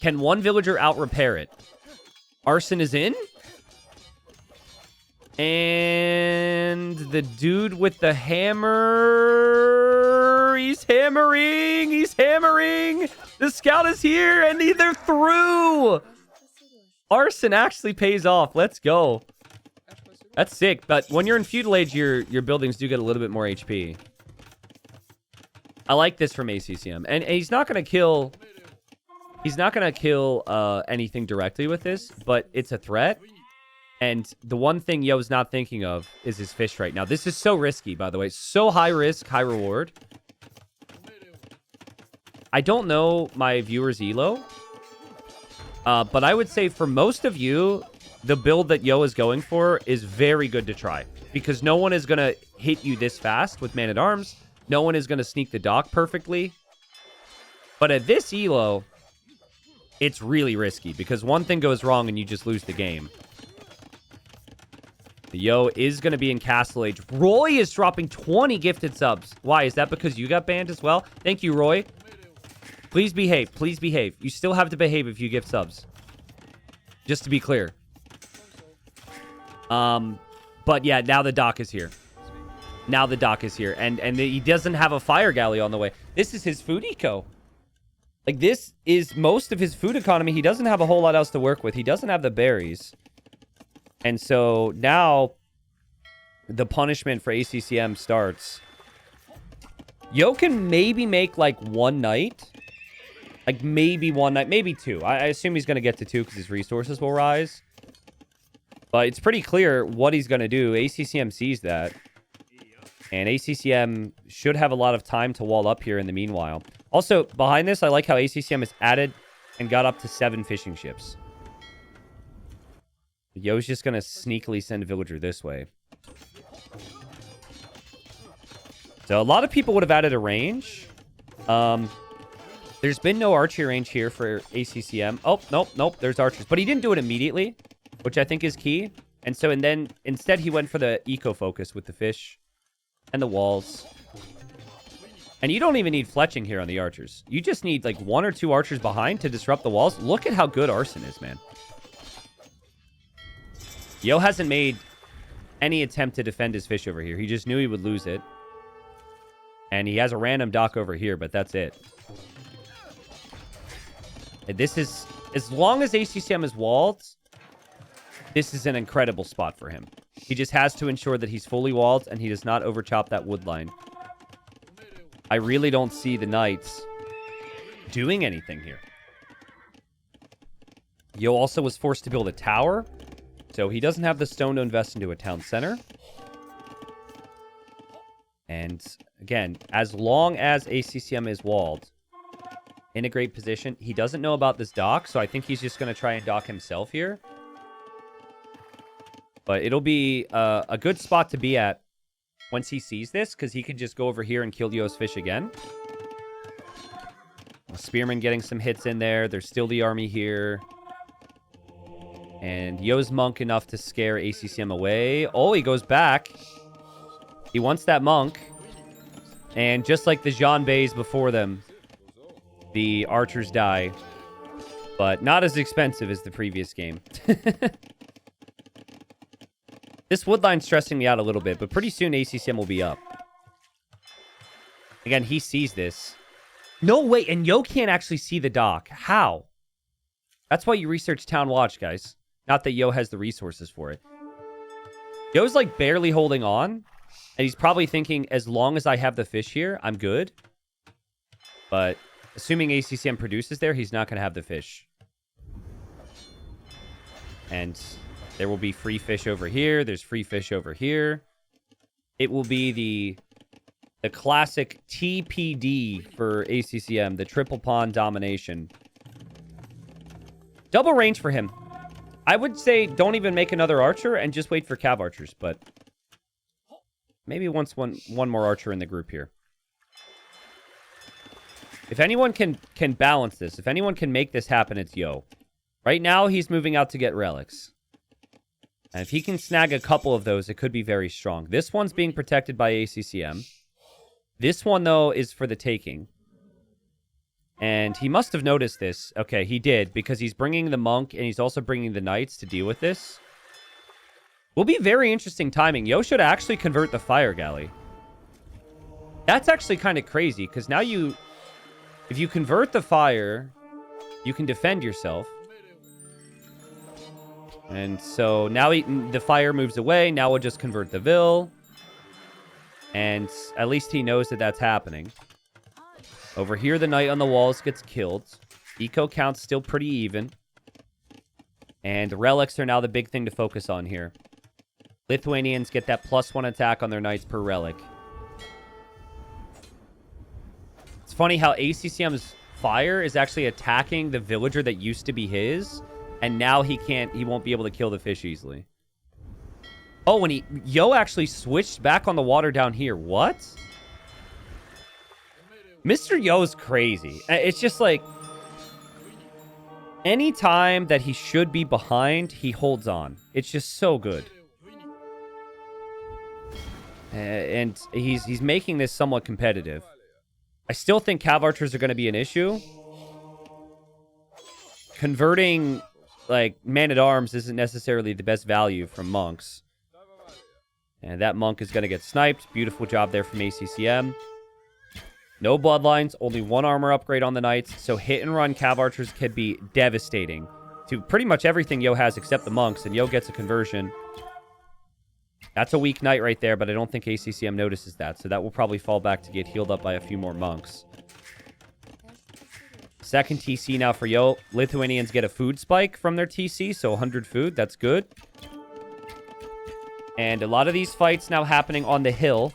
Can one villager out-repair it? Arson is in. And the dude with the hammer... He's hammering! He's hammering! The scout is here, and they're through! Arson actually pays off. Let's go. That's sick, but when you're in Feudal Age, your buildings do get a little bit more HP. I like this from ACCM. And he's not going to kill... He's not going to kill anything directly with this, but it's a threat. And the one thing Yo's not thinking of is his fish right now. This is so risky, by the way. So high risk, high reward. I don't know my viewers' elo. But I would say for most of you, the build that Yo is going for is very good to try. Because no one is going to hit you this fast with Man-at-Arms. No one is going to sneak the dock perfectly. But at this elo, it's really risky. Because one thing goes wrong and you just lose the game. Yo is going to be in Castle Age. Roy is dropping 20 gifted subs. Why? Is that because you got banned as well? Thank you, Roy. Please behave. Please behave. You still have to behave if you gift subs. Just to be clear. But yeah, now the dock is here. Now the dock is here. And he doesn't have a fire galley on the way. This is his food eco. Like, this is most of his food economy. He doesn't have a whole lot else to work with. He doesn't have the berries. And so now the punishment for ACCM starts. Yo can maybe make like one night. Like maybe one night, maybe two. I assume he's going to get to two because his resources will rise. But it's pretty clear what he's going to do. ACCM sees that. And ACCM should have a lot of time to wall up here in the meanwhile. Also, behind this, I like how ACCM has added and got up to 7 fishing ships. Yo's just going to sneakily send a villager this way. So a lot of people would have added a range. There's been no archery range here for ACCM. Oh, nope. There's archers. But he didn't do it immediately, which I think is key. And so, instead he went for the eco focus with the fish and the walls. And you don't even need fletching here on the archers. You just need like 1 or 2 archers behind to disrupt the walls. Look at how good Arson is, man. Yo hasn't made any attempt to defend his fish over here. He just knew he would lose it. And he has a random dock over here, but that's it. And this is... As long as ACCM is walled, this is an incredible spot for him. He just has to ensure that he's fully walled and he does not overchop that wood line. I really don't see the knights doing anything here. Yo also was forced to build a tower. So he doesn't have the stone to invest into a town center. And again, as long as ACCM is walled, in a great position, he doesn't know about this dock, so I think he's just going to try and dock himself here. But it'll be a good spot to be at once he sees this, because he can just go over here and kill Yo's fish again. Spearman getting some hits in there. There's still the army here. And Yo's monk enough to scare ACCM away. Oh, he goes back. He wants that monk. And just like the Jean Bays before them, the archers die. But not as expensive as the previous game. This wood line's stressing me out a little bit, but pretty soon ACCM will be up. Again, he sees this. No, wait, and Yo can't actually see the dock. How? That's why you research Town Watch, guys. Not that Yo has the resources for it. Yo's like barely holding on. And he's probably thinking, as long as I have the fish here, I'm good. But assuming ACCM produces there, he's not going to have the fish. And there will be free fish over here. There's free fish over here. It will be the classic TPD for ACCM, the triple pawn domination. Double range for him. I would say don't even make another archer and just wait for cav archers, but maybe once one more archer in the group here. If anyone can balance this, if anyone can make this happen, it's Yo. Right now, he's moving out to get relics. And if he can snag a couple of those, it could be very strong. This one's being protected by ACCM. This one, though, is for the taking. And he must have noticed this. Okay, he did, because he's bringing the monk, and he's also bringing the knights to deal with this. Will be very interesting timing. Yo should actually convert the fire galley. That's actually kind of crazy, because now you... If you convert the fire, you can defend yourself. And so now the fire moves away. Now we'll just convert the Vil. And at least he knows that that's happening. Over here, the knight on the walls gets killed. Eco count's still pretty even. And relics are now the big thing to focus on here. Lithuanians get that +1 attack on their knights per relic. It's funny how ACCM's fire is actually attacking the villager that used to be his. And now he won't be able to kill the fish easily. Oh, and Yo actually switched back on the water down here. What? Mr. Yo's crazy. It's just like, any time that he should be behind, he holds on. It's just so good. And he's making this somewhat competitive. I still think cav archers are going to be an issue. Converting, like, man-at-arms isn't necessarily the best value from monks. And that monk is going to get sniped. Beautiful job there from ACCM. No bloodlines, only 1 armor upgrade on the knights, so hit-and-run cav archers can be devastating to pretty much everything Yo has except the monks, and Yo gets a conversion. That's a weak knight right there, but I don't think ACCM notices that, so that will probably fall back to get healed up by a few more monks. Second TC now for Yo. Lithuanians get a food spike from their TC, so 100 food, that's good. And a lot of these fights now happening on the hill.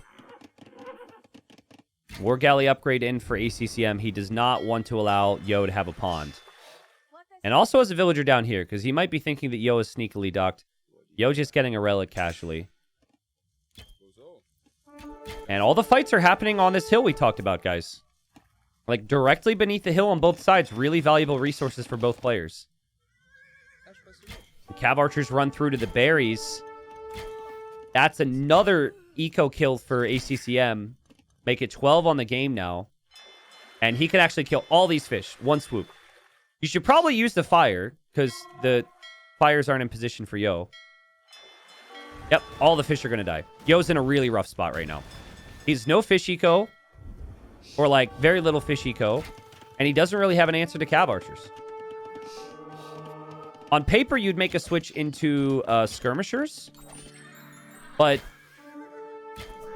War Galley upgrade in for ACCM. He does not want to allow Yo to have a pond. And also has a villager down here, because he might be thinking that Yo is sneakily docked. Yo just getting a relic casually. And all the fights are happening on this hill we talked about, guys. Like, directly beneath the hill on both sides. Really valuable resources for both players. The cav archers run through to the berries. That's another eco kill for ACCM. Make it 12 on the game now. And he can actually kill all these fish. One swoop. You should probably use the fire, because the fires aren't in position for Yo. Yep, all the fish are going to die. Yo's in a really rough spot right now. He's no fish eco. Or, like, very little fish eco. And he doesn't really have an answer to cav archers. On paper, you'd make a switch into skirmishers. But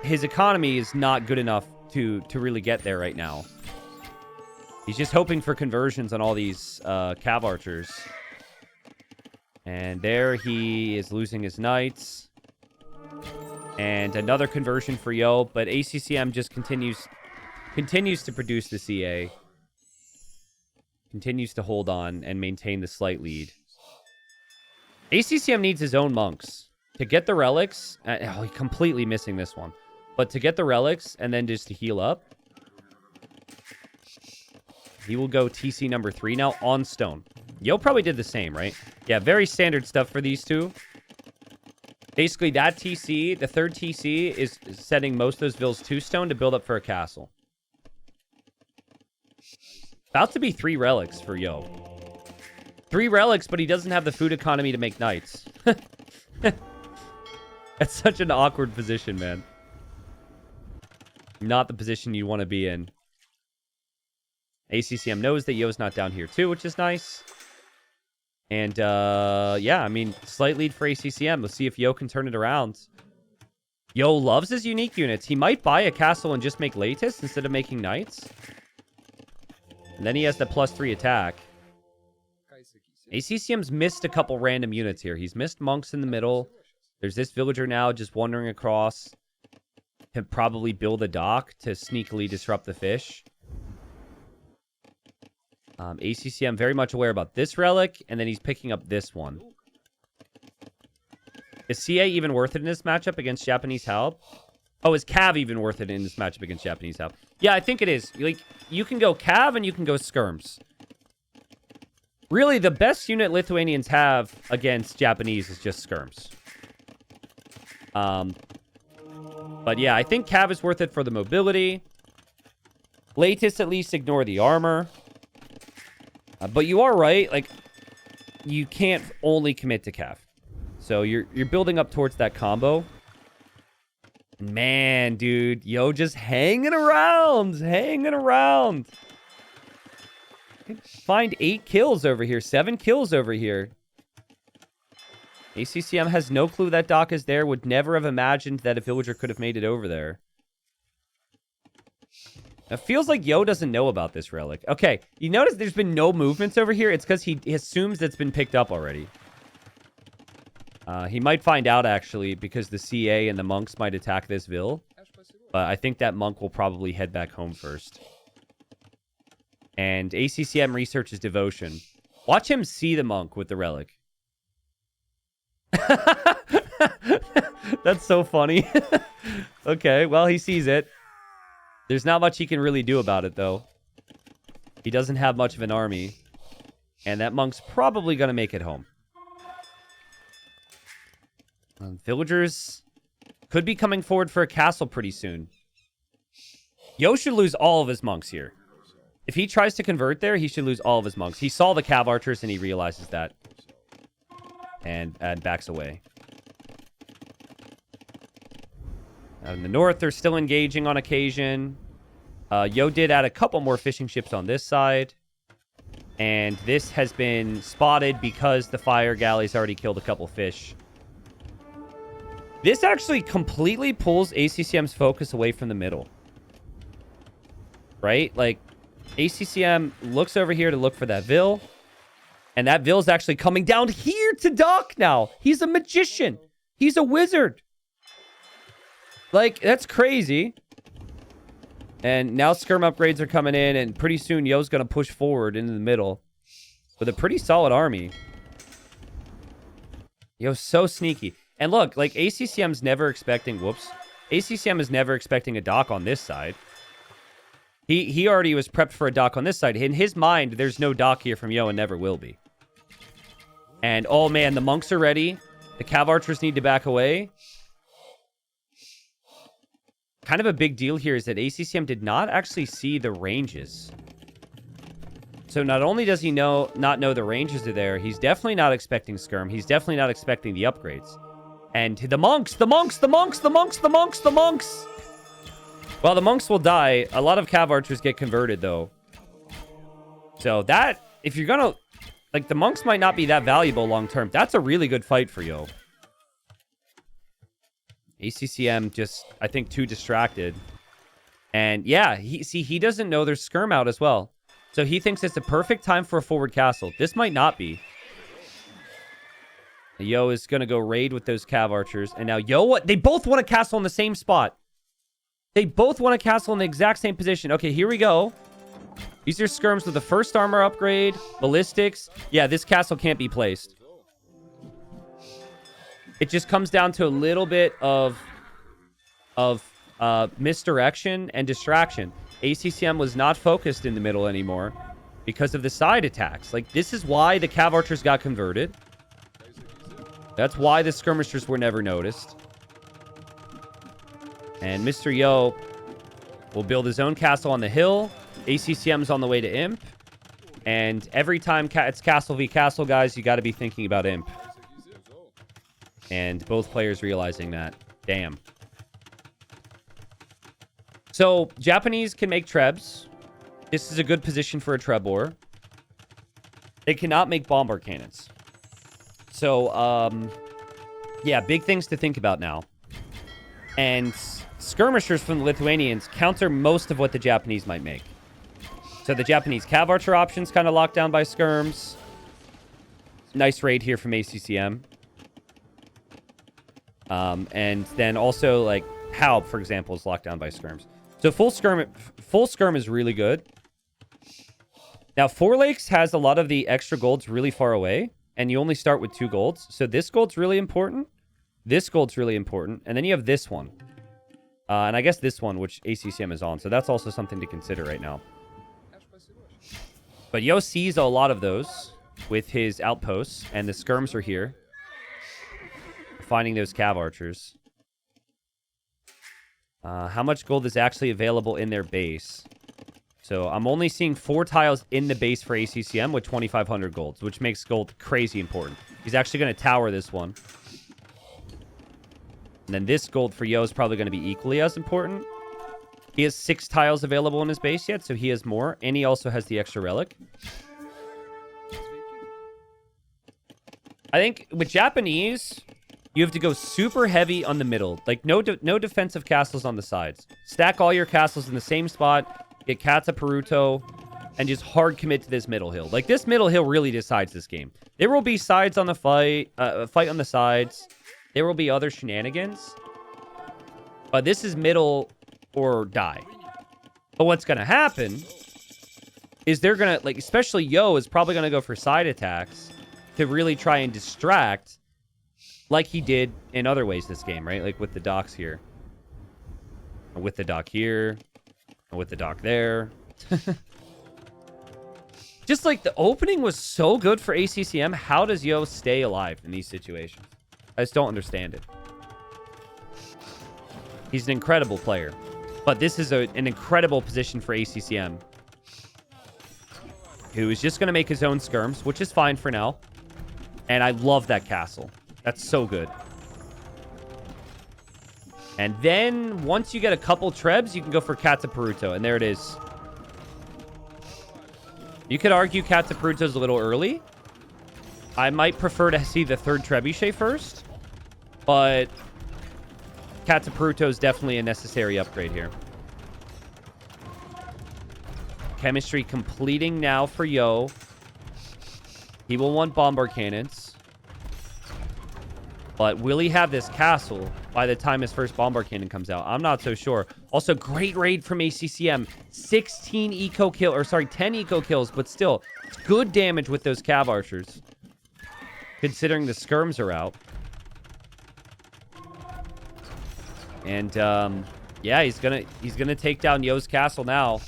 his economy is not good enough to really get there right now. He's just hoping for conversions on all these cav archers. And there he is losing his knights. And another conversion for Yo, but ACCM just continues to produce the CA. Continues to hold on and maintain the slight lead. ACCM needs his own monks. To get the relics... oh, he's completely missing this one. But to get the relics and then just to heal up... He will go TC number 3 now on stone. Yo probably did the same, right? Yeah, very standard stuff for these two. Basically, that TC, the third TC, is setting most of those vills to stone to build up for a castle. About to be 3 relics for Yo. 3 relics, but he doesn't have the food economy to make knights. That's such an awkward position, man. Not the position you want to be in. ACCM knows that Yo's not down here too, which is nice. And, yeah, I mean, slight lead for ACCM. Let's see if Yo can turn it around. Yo loves his unique units. He might buy a castle and just make Latis instead of making knights. And then he has the +3 attack. ACCM's missed a couple random units here. He's missed monks in the middle. There's this villager now just wandering across. Can probably build a dock to sneakily disrupt the fish. ACCM very much aware about this relic, and then he's picking up this one. Is CA even worth it in this matchup against Japanese help? Oh, is Cav even worth it in this matchup against Japanese Cav? Yeah, I think it is. Like, you can go Cav and you can go Skirms. Really, the best unit Lithuanians have against Japanese is just Skirms. But yeah, I think Cav is worth it for the mobility. Latest, at least, ignore the armor. But you are right. Like, you can't only commit to Cav. So you're building up towards that combo. Man, dude. Yo, just hanging around. Hanging around. Find 8 kills over here. 7 kills over here. ACCM has no clue that Doc is there. Would never have imagined that a villager could have made it over there. It feels like Yo doesn't know about this relic. Okay, you notice there's been no movements over here. It's because he assumes it's been picked up already. He might find out, actually, because the CA and the monks might attack this vill. But I think that monk will probably head back home first. And ACCM researches devotion. Watch him see the monk with the relic. That's so funny. Okay, well, he sees it. There's not much he can really do about it, though. He doesn't have much of an army. And that monk's probably going to make it home. Villagers could be coming forward for a castle pretty soon. Yo should lose all of his monks here. If he tries to convert there, he should lose all of his monks. He saw the cav archers and he realizes that. And backs away. In the north, they're still engaging on occasion. Yo did add a couple more fishing ships on this side. And this has been spotted because the fire galleys already killed a couple fish. This actually completely pulls ACCM's focus away from the middle. Right? Like, ACCM looks over here to look for that vill. And that vill's actually coming down here to dock now. He's a magician. He's a wizard. Like, that's crazy. And now skirm upgrades are coming in, and pretty soon Yo's going to push forward into the middle with a pretty solid army. Yo's so sneaky. And look, like, ACCM's never expecting... Whoops. ACCM is never expecting a dock on this side. He already was prepped for a dock on this side. In his mind, there's no dock here from Yo and never will be. And, oh man, the monks are ready. The cav archers need to back away. Kind of a big deal here is that ACCM did not actually see the ranges. So not only does he not know the ranges are there, he's definitely not expecting skirm. He's definitely not expecting the upgrades. And the monks, the monks, the monks, the monks, the monks, the monks. Well, the monks will die. A lot of cav archers get converted, though. So that, if you're gonna... Like, the monks might not be that valuable long-term. That's a really good fight for Yo. ACCM just, I think, too distracted. And, yeah, he doesn't know there's skirm out as well. So he thinks it's the perfect time for a forward castle. This might not be. Yo is going to go raid with those cav archers. And now Yo, they both want a castle in the same spot. They both want a castle in the exact same position. Okay, here we go. These are skirms with the first armor upgrade, ballistics. Yeah, this castle can't be placed. It just comes down to a little bit of misdirection and distraction. ACCM was not focused in the middle anymore because of the side attacks. Like, this is why the cav archers got converted. That's why the skirmishers were never noticed. And Mr. Yo will build his own castle on the hill. ACCM's on the way to Imp. And every time it's castle v castle, guys, you got to be thinking about Imp. And both players realizing that. Damn. So, Japanese can make trebs. This is a good position for a trebor. They cannot make bombard cannons. So, yeah, big things to think about now. And skirmishers from the Lithuanians counter most of what the Japanese might make. So the Japanese cav archer options kind of locked down by skirms. Nice raid here from ACCM. And then also, like, Haub, for example, is locked down by skirms. So full skirm is really good. Now, Four Lakes has a lot of the extra golds really far away, and you only start with 2 golds. So this gold's really important. This gold's really important. And then you have this one. And I guess this one, which ACCM is on. So that's also something to consider right now. But Yo sees a lot of those with his outposts, and the skirms are here. Finding those cav archers. How much gold is actually available in their base? So I'm only seeing 4 tiles in the base for ACCM with 2,500 golds, which makes gold crazy important. He's actually going to tower this one. And then this gold for Yo is probably going to be equally as important. He has 6 tiles available in his base yet, so he has more. And he also has the extra relic. I think with Japanese, you have to go super heavy on the middle. Like, no defensive castles on the sides. Stack all your castles in the same spot. Get Kata Peruto. And just hard commit to this middle hill. Like, this middle hill really decides this game. There will be sides on the fight. Fight on the sides. There will be other shenanigans. But this is middle or die. But what's going to happen is they're going to, like, especially Yo is probably going to go for side attacks to really try and distract like he did in other ways this game, right? Like with the docks here. Or with the dock here. Or with the dock there. Just like the opening was so good for ACCM. How does Yo stay alive in these situations? I just don't understand it. He's an incredible player. But this is an incredible position for ACCM. Who is just going to make his own skirms, which is fine for now. And I love that castle. That's so good. And then once you get a couple trebs, you can go for Kata Peruto. And there it is. You could argue Kata Peruto is a little early. I might prefer to see the 3rd trebuchet first. But Kata Peruto is definitely a necessary upgrade here. Chemistry completing now for Yo. He will want bombard cannons. But will he have this castle by the time his first bombard cannon comes out? I'm not so sure. Also, great raid from ACCM. 16 eco kill, or sorry, 10 eco kills, but still, it's good damage with those cav archers. Considering the skirms are out. And, yeah, he's gonna take down Yo's castle now.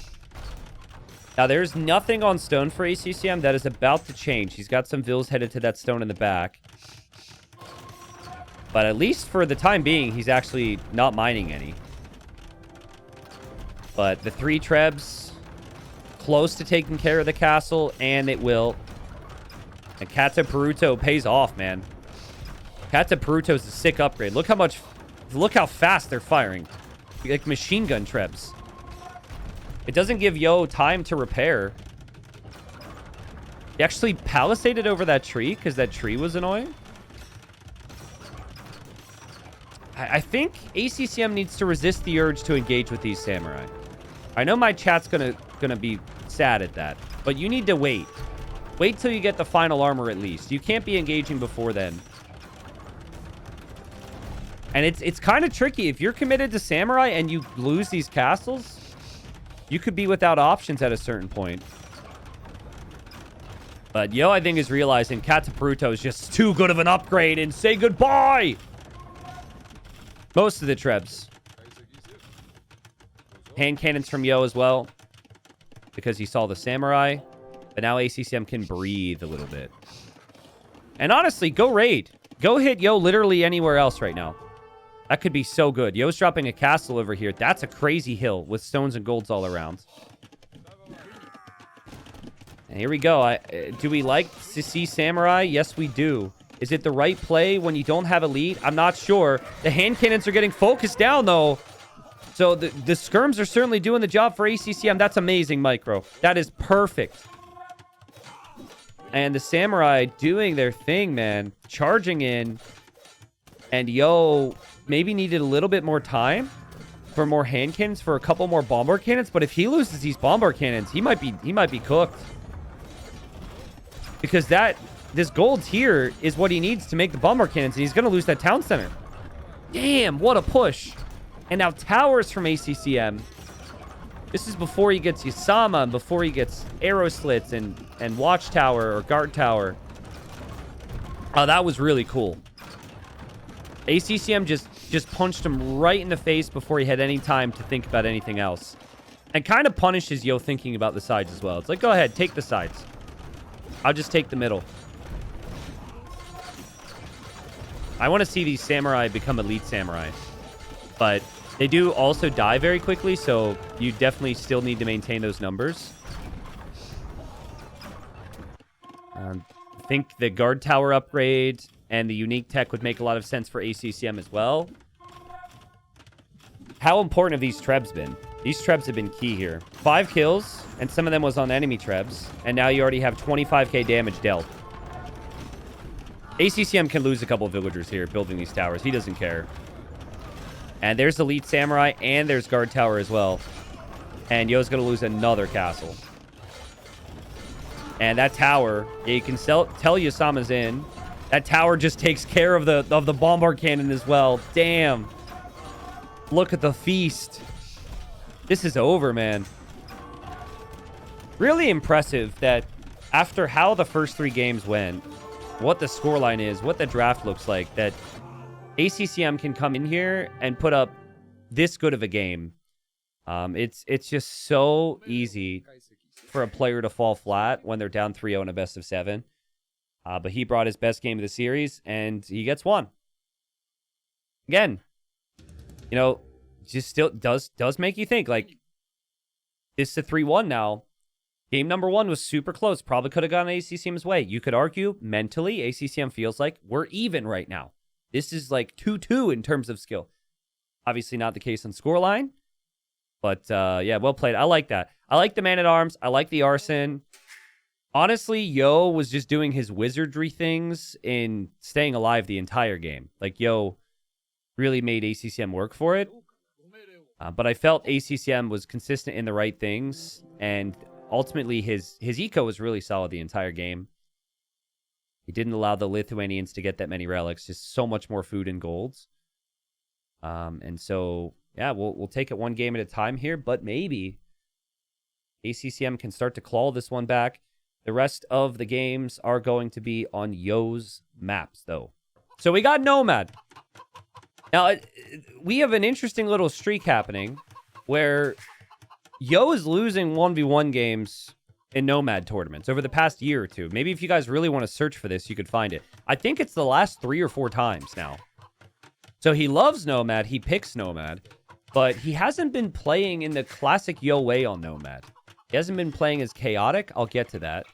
Now, there's nothing on stone for ACCM. That is about to change. He's got some vills headed to that stone in the back. But at least for the time being, he's actually not mining any. But the 3 trebs, close to taking care of the castle, and it will. And Kata Peruto pays off, man. Kata Peruto is a sick upgrade. Look how fast they're firing. Like machine gun trebs. It doesn't give Yo time to repair. He actually palisaded over that tree because that tree was annoying. I think ACCM needs to resist the urge to engage with these samurai. I know my chat's gonna be sad at that, but you need to wait. Wait till you get the final armor at least. You can't be engaging before then. And it's kind of tricky. If you're committed to samurai and you lose these castles, you could be without options at a certain point. But Yo, I think, is realizing Kata Peruto is just too good of an upgrade and say goodbye. Most of the trebs. Hand cannons from Yo as well. Because he saw the samurai. But now ACCM can breathe a little bit. And honestly, go raid. Go hit Yo literally anywhere else right now. That could be so good. Yo's dropping a castle over here. That's a crazy hill with stones and golds all around. And here we go. Do we like to see samurai? Yes, we do. Is it the right play when you don't have a lead? I'm not sure. The hand cannons are getting focused down, though. So the skirms are certainly doing the job for ACCM. That's amazing, Micro. That is perfect. And the samurai doing their thing, man. Charging in. And Yo maybe needed a little bit more time for more hand cannons, for a couple more bombard cannons. But if he loses these bombard cannons, he might be cooked. Because this gold here is what he needs to make the bombard cannons, and he's going to lose that town center. Damn, what a push. And now towers from ACCM. This is before he gets Yasama, and before he gets arrow slits and watchtower or guard tower. Oh, that was really cool. ACCM just just punched him right in the face before he had any time to think about anything else. And kind of punishes Yo thinking about the sides as well. It's like, go ahead, take the sides. I'll just take the middle. I want to see these samurai become elite samurai. But they do also die very quickly, so you definitely still need to maintain those numbers. I think the guard tower upgrade and the unique tech would make a lot of sense for ACCM as well. How important have these trebs been? These trebs have been key here. 5 kills, and some of them was on enemy trebs. And now you already have 25k damage dealt. ACCM can lose a couple of villagers here building these towers. He doesn't care. And there's Elite Samurai, and there's Guard Tower as well. And Yo's going to lose another castle. And that tower, yeah, you can tell Yosama's in. That tower just takes care of the bombard cannon as well. Damn. Look at the feast. This is over, man. Really impressive that after how the first 3 games went, what the scoreline is, what the draft looks like, that ACCM can come in here and put up this good of a game. It's just so easy for a player to fall flat when they're down 3-0 in a best of 7. But he brought his best game of the series, and he gets 1. Again, you know, just still does make you think, like, it's a 3-1 now. Game number 1 was super close. Probably could have gone ACCM's way. You could argue, mentally, ACCM feels like we're even right now. This is like 2-2 in terms of skill. Obviously not the case on scoreline. But, yeah, well played. I like that. I like the man-at-arms. I like the arson. Honestly, Yo was just doing his wizardry things in staying alive the entire game. Like, Yo really made ACCM work for it. But I felt ACCM was consistent in the right things. And ultimately, his eco was really solid the entire game. He didn't allow the Lithuanians to get that many relics. Just so much more food and golds. And so, yeah, we'll take it one game at a time here. But maybe ACCM can start to claw this one back. The rest of the games are going to be on Yo's maps, though. So we got Nomad. Now, we have an interesting little streak happening where Yo is losing 1v1 games in Nomad tournaments over the past year or 2. Maybe if you guys really want to search for this, you could find it. I think it's the last 3 or 4 times now. So he loves Nomad. He picks Nomad. But he hasn't been playing in the classic Yo way on Nomad. He hasn't been playing as chaotic. I'll get to that.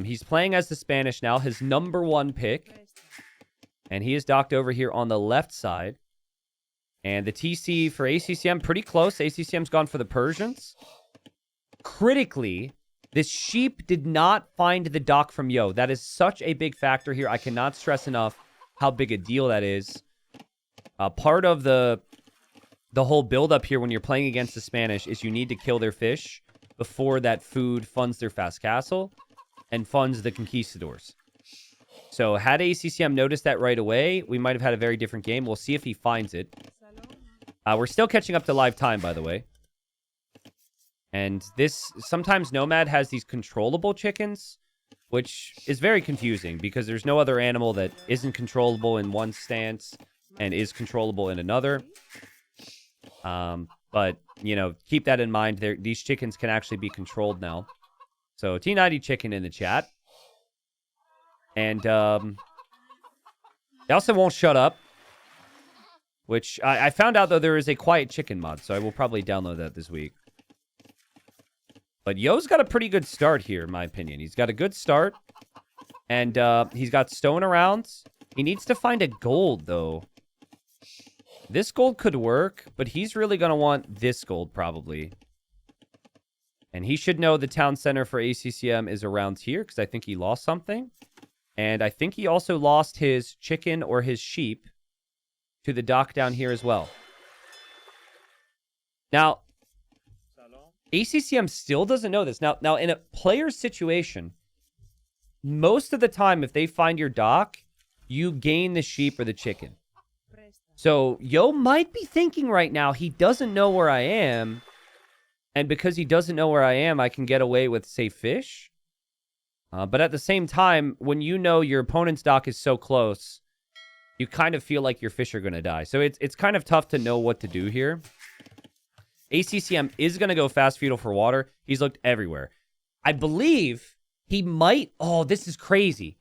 He's playing as the Spanish now, his number 1 pick. And he is docked over here on the left side. And the TC for ACCM, pretty close. ACCM's gone for the Persians. Critically, this sheep did not find the dock from Yo. That is such a big factor here. I cannot stress enough how big a deal that is. Part of the whole build-up here when you're playing against the Spanish is you need to kill their fish before that food funds their fast castle and funds the conquistadors. So had ACCM noticed that right away, we might have had a very different game. We'll see if he finds it. We're still catching up to live time, by the way. And this, sometimes Nomad has these controllable chickens, which is very confusing because there's no other animal that isn't controllable in one stance and is controllable in another. But, you know, keep that in mind. These chickens can actually be controlled now. So, T90 chicken in the chat. And, they also won't shut up. Which, I found out, though, there is a quiet chicken mod. So, I will probably download that this week. But Yo's got a pretty good start here, in my opinion. He's got a good start. And, he's got stone around. He needs to find a gold, though. This gold could work, but he's really going to want this gold, probably. And he should know the town center for ACCM is around here, because I think he lost something. And I think he also lost his chicken or his sheep to the dock down here as well. Now, ACCM still doesn't know this. Now, in a player's situation, most of the time, if they find your dock, you gain the sheep or the chicken. So, Yo might be thinking right now, he doesn't know where I am. And because he doesn't know where I am, I can get away with, say, fish. But at the same time, when you know your opponent's dock is so close, you kind of feel like your fish are going to die. So it's kind of tough to know what to do here. ACCM is going to go fast fetal for water. He's looked everywhere. I believe he might... Oh, this is crazy.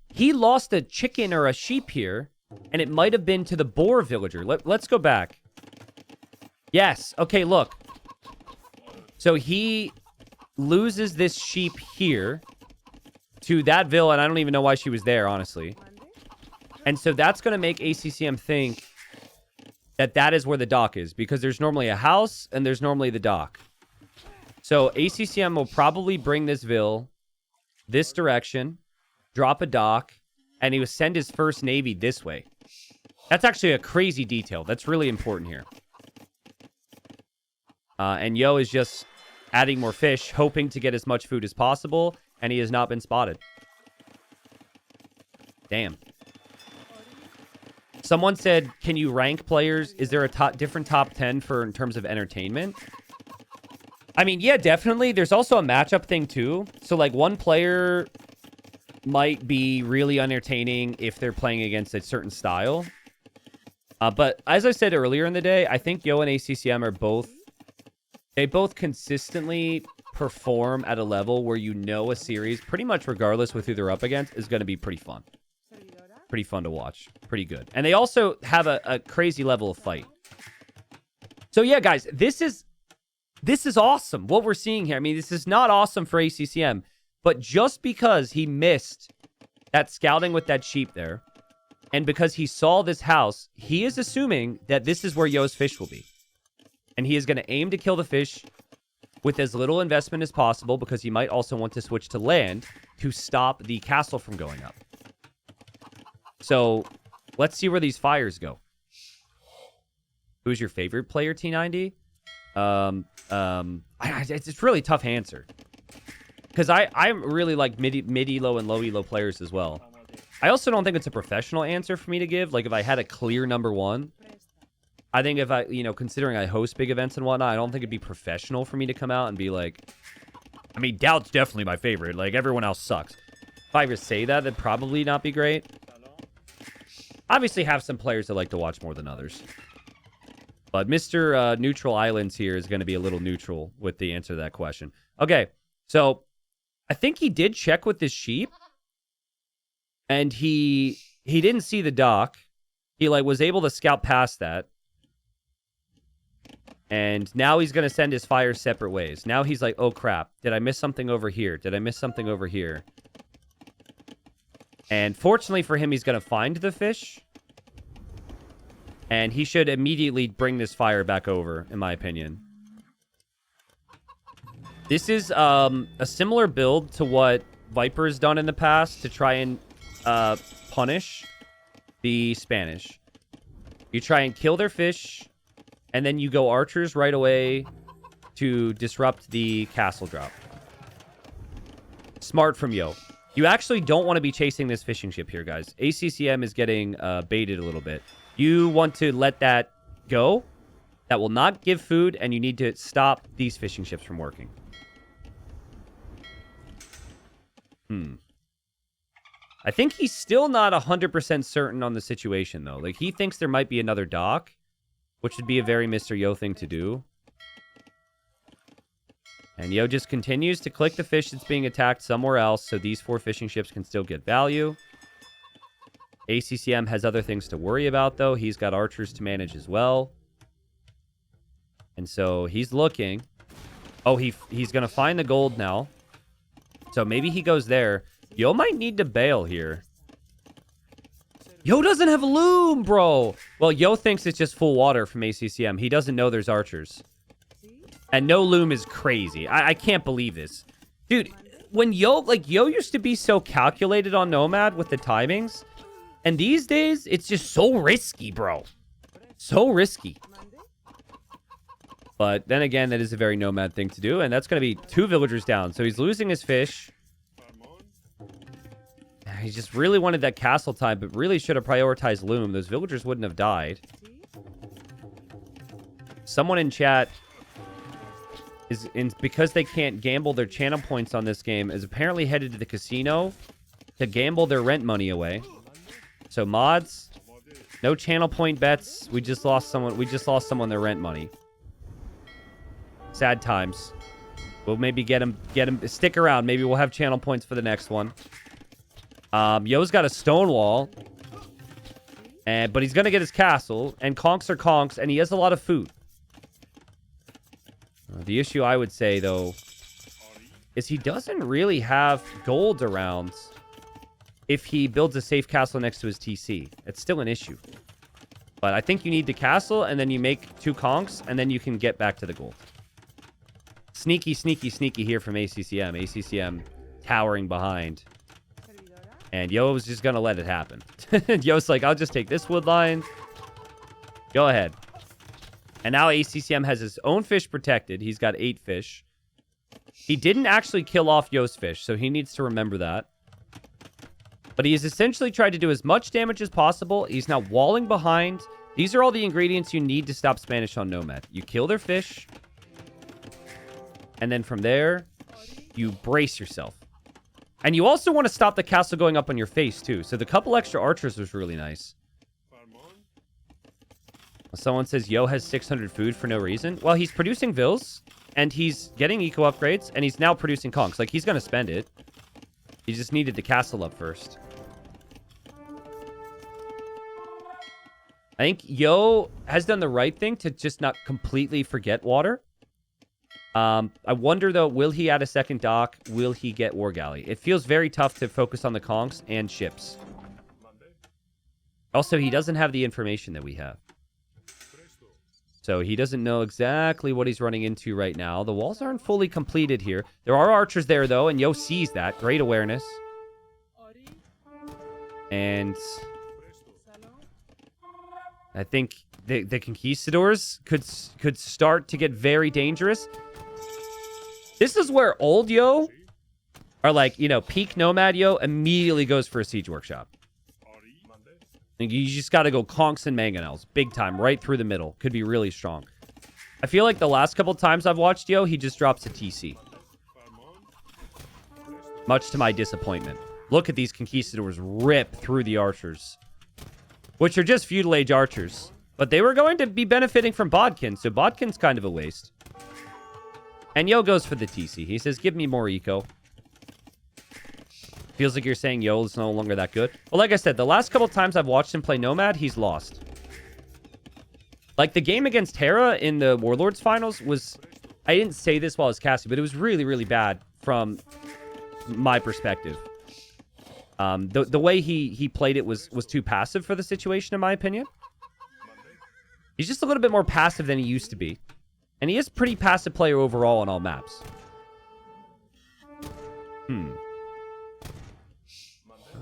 He lost a chicken or a sheep here, and it might have been to the boar villager. Let's go back. Yes. Okay, look. So he loses this sheep here to that villa, and I don't even know why she was there, honestly. And so that's going to make ACCM think that that is where the dock is, because there's normally a house and there's normally the dock. So ACCM will probably bring this vill this direction, drop a dock, and he will send his first navy this way. That's actually a crazy detail. That's really important here. And Yo is just adding more fish, hoping to get as much food as possible, and he has not been spotted. Damn. Someone said, can you rank players? Is there a different top 10 for in terms of entertainment? I mean, yeah, definitely. There's also a matchup thing, too. So, like, one player might be really entertaining if they're playing against a certain style. But as I said earlier in the day, I think Yo and ACCM are both... They both consistently perform at a level where you know a series, pretty much regardless with who they're up against, is going to be pretty fun. Pretty fun to watch. Pretty good. And they also have a crazy level of fight. So yeah, guys, this is awesome, what we're seeing here. I mean, this is not awesome for ACCM, but just because he missed that scouting with that sheep there, and because he saw this house, he is assuming that this is where Yo's fish will be. And he is going to aim to kill the fish with as little investment as possible, because he might also want to switch to land to stop the castle from going up. So, let's see where these fires go. Who's your favorite player, T90? It's a really tough answer. Because I really like mid-elo and low-elo players as well. I also don't think it's a professional answer for me to give. Like, if I had a clear number one, I think if I, considering I host big events and whatnot, I don't think it'd be professional for me to come out and be like, I mean, Doubt's definitely my favorite. Like, everyone else sucks. If I ever say that, that'd probably not be great. Obviously have some players that like to watch more than others. But Mr. Neutral Islands here is going to be a little neutral with the answer to that question. Okay, so I think he did check with this sheep. And he didn't see the dock. He was able to scout past that. And now he's going to send his fires separate ways. Now he's like, oh crap, did I miss something over here? Did I miss something over here? And fortunately for him, he's going to find the fish. And he should immediately bring this fire back over, in my opinion. This is a similar build to what Viper has done in the past to try and punish the Spanish. You try and kill their fish, and then you go archers right away to disrupt the castle drop. Smart from Yo. You actually don't want to be chasing this fishing ship here, guys. ACCM is getting baited a little bit. You want to let that go. That will not give food, and you need to stop these fishing ships from working. I think he's still not 100% certain on the situation, though. Like, he thinks there might be another dock, which would be a very Mr. Yo thing to do. And Yo just continues to click the fish that's being attacked somewhere else so these 4 fishing ships can still get value. ACCM has other things to worry about, though. He's got archers to manage as well. And so he's looking. Oh, he's going to find the gold now. So maybe he goes there. Yo might need to bail here. Yo doesn't have loom, bro. Well, Yo thinks it's just full water from ACCM. He doesn't know there's archers. And no loom is crazy. I can't believe this. Dude, when Yo used to be so calculated on Nomad with the timings. And these days, it's just so risky, bro. So risky. But then again, that is a very Nomad thing to do. And that's going to be 2 villagers down. So he's losing his fish. He just really wanted that castle time, but really should have prioritized loom. Those villagers wouldn't have died. Someone in chat because they can't gamble their channel points on this game, is apparently headed to the casino to gamble their rent money away. So mods, no channel point bets. We just lost someone their rent money. Sad times. We'll maybe get him. Stick around. Maybe we'll have channel points for the next one. Yo's got a stone wall. But he's going to get his castle. And conks are conks. And he has a lot of food. The issue, I would say, though, is he doesn't really have gold around if he builds a safe castle next to his TC. It's still an issue. But I think you need the castle, and then you make 2 conks, and then you can get back to the gold. Sneaky, sneaky, sneaky here from ACCM. ACCM towering behind. And Yo's just going to let it happen. Yo's like, I'll just take this wood line. Go ahead. And now ACCM has his own fish protected. He's got 8 fish. He didn't actually kill off Yo's fish, so he needs to remember that. But he has essentially tried to do as much damage as possible. He's now walling behind. These are all the ingredients you need to stop Spanish on Nomad. You kill their fish. And then from there, you brace yourself. And you also want to stop the castle going up on your face, too. So the couple extra archers was really nice. Someone says Yo has 600 food for no reason. Well, he's producing vills, and he's getting eco upgrades, and he's now producing conks. Like, he's going to spend it. He just needed the castle up first. I think Yo has done the right thing to just not completely forget water. I wonder, though, will he add a second dock? Will he get War Galley? It feels very tough to focus on the conks and ships. Also, he doesn't have the information that we have. So he doesn't know exactly what he's running into right now. The walls aren't fully completed here. There are archers there, though, and Yo sees that. Great awareness. And I think the conquistadors could start to get very dangerous. This is where old Yo, or like, you know, peak Nomad Yo, immediately goes for a siege workshop. You just got to go conks and mangonels. Big time, right through the middle. Could be really strong. I feel like the last couple times I've watched Yo, he just drops a TC. Much to my disappointment. Look at these conquistadors rip through the archers. Which are just feudal age archers. But they were going to be benefiting from Bodkin, so Bodkin's kind of a waste. And Yo goes for the TC. He says, give me more eco. Feels like you're saying Yo is no longer that good. Well, like I said, the last couple times I've watched him play Nomad, he's lost. Like, the game against Terra in the Warlords finals was... I didn't say this while I was casting, but it was really, really bad from my perspective. The way he played it was too passive for the situation, in my opinion. He's just a little bit more passive than he used to be. And he is a pretty passive player overall on all maps.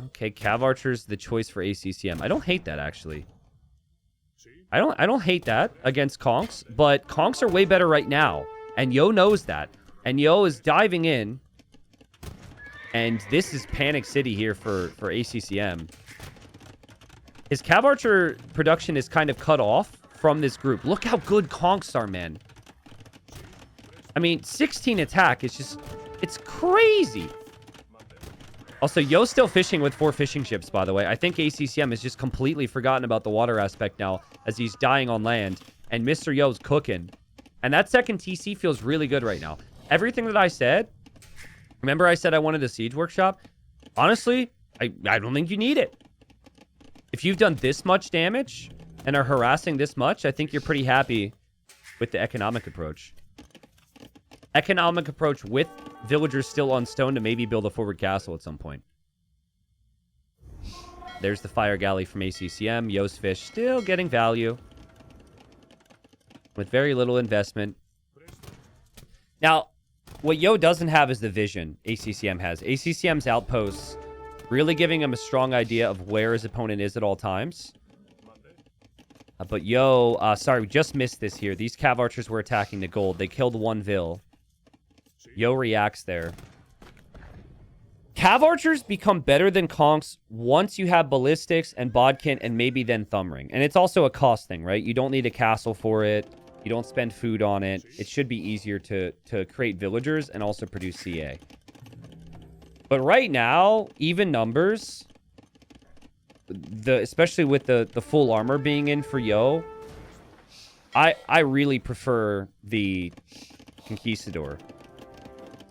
Okay, Cav Archer's the choice for ACCM. I don't hate that, actually. I don't hate that against conks, but conks are way better right now. And Yo knows that. And Yo is diving in. And this is Panic City here for ACCM. His Cav Archer production is kind of cut off from this group. Look how good conks are, man. I mean, 16 attack is just... It's crazy. Also, Yo's still fishing with 4 fishing ships, by the way. I think ACCM has just completely forgotten about the water aspect now as he's dying on land. And Mr. Yo's cooking. And that second TC feels really good right now. Everything that I said... Remember I said I wanted a siege workshop? Honestly, I don't think you need it. If you've done this much damage and are harassing this much, I think you're pretty happy with the economic approach. Economic approach with villagers still on stone to maybe build a forward castle at some point. There's the fire galley from ACCM. Yo's fish still getting value. With very little investment. Now, what Yo doesn't have is the vision ACCM has. ACCM's outposts really giving him a strong idea of where his opponent is at all times. But Yo, sorry, we just missed this here. These Cav Archers were attacking the gold. They killed 1 Vill. Yo reacts there. Cav Archers become better than conks once you have ballistics and bodkin and maybe then thumbring. And it's also a cost thing, right? You don't need a castle for it. You don't spend food on it. It should be easier to create villagers and also produce CA. But right now, even numbers, especially with the full armor being in for Yo, I really prefer the Conquistador.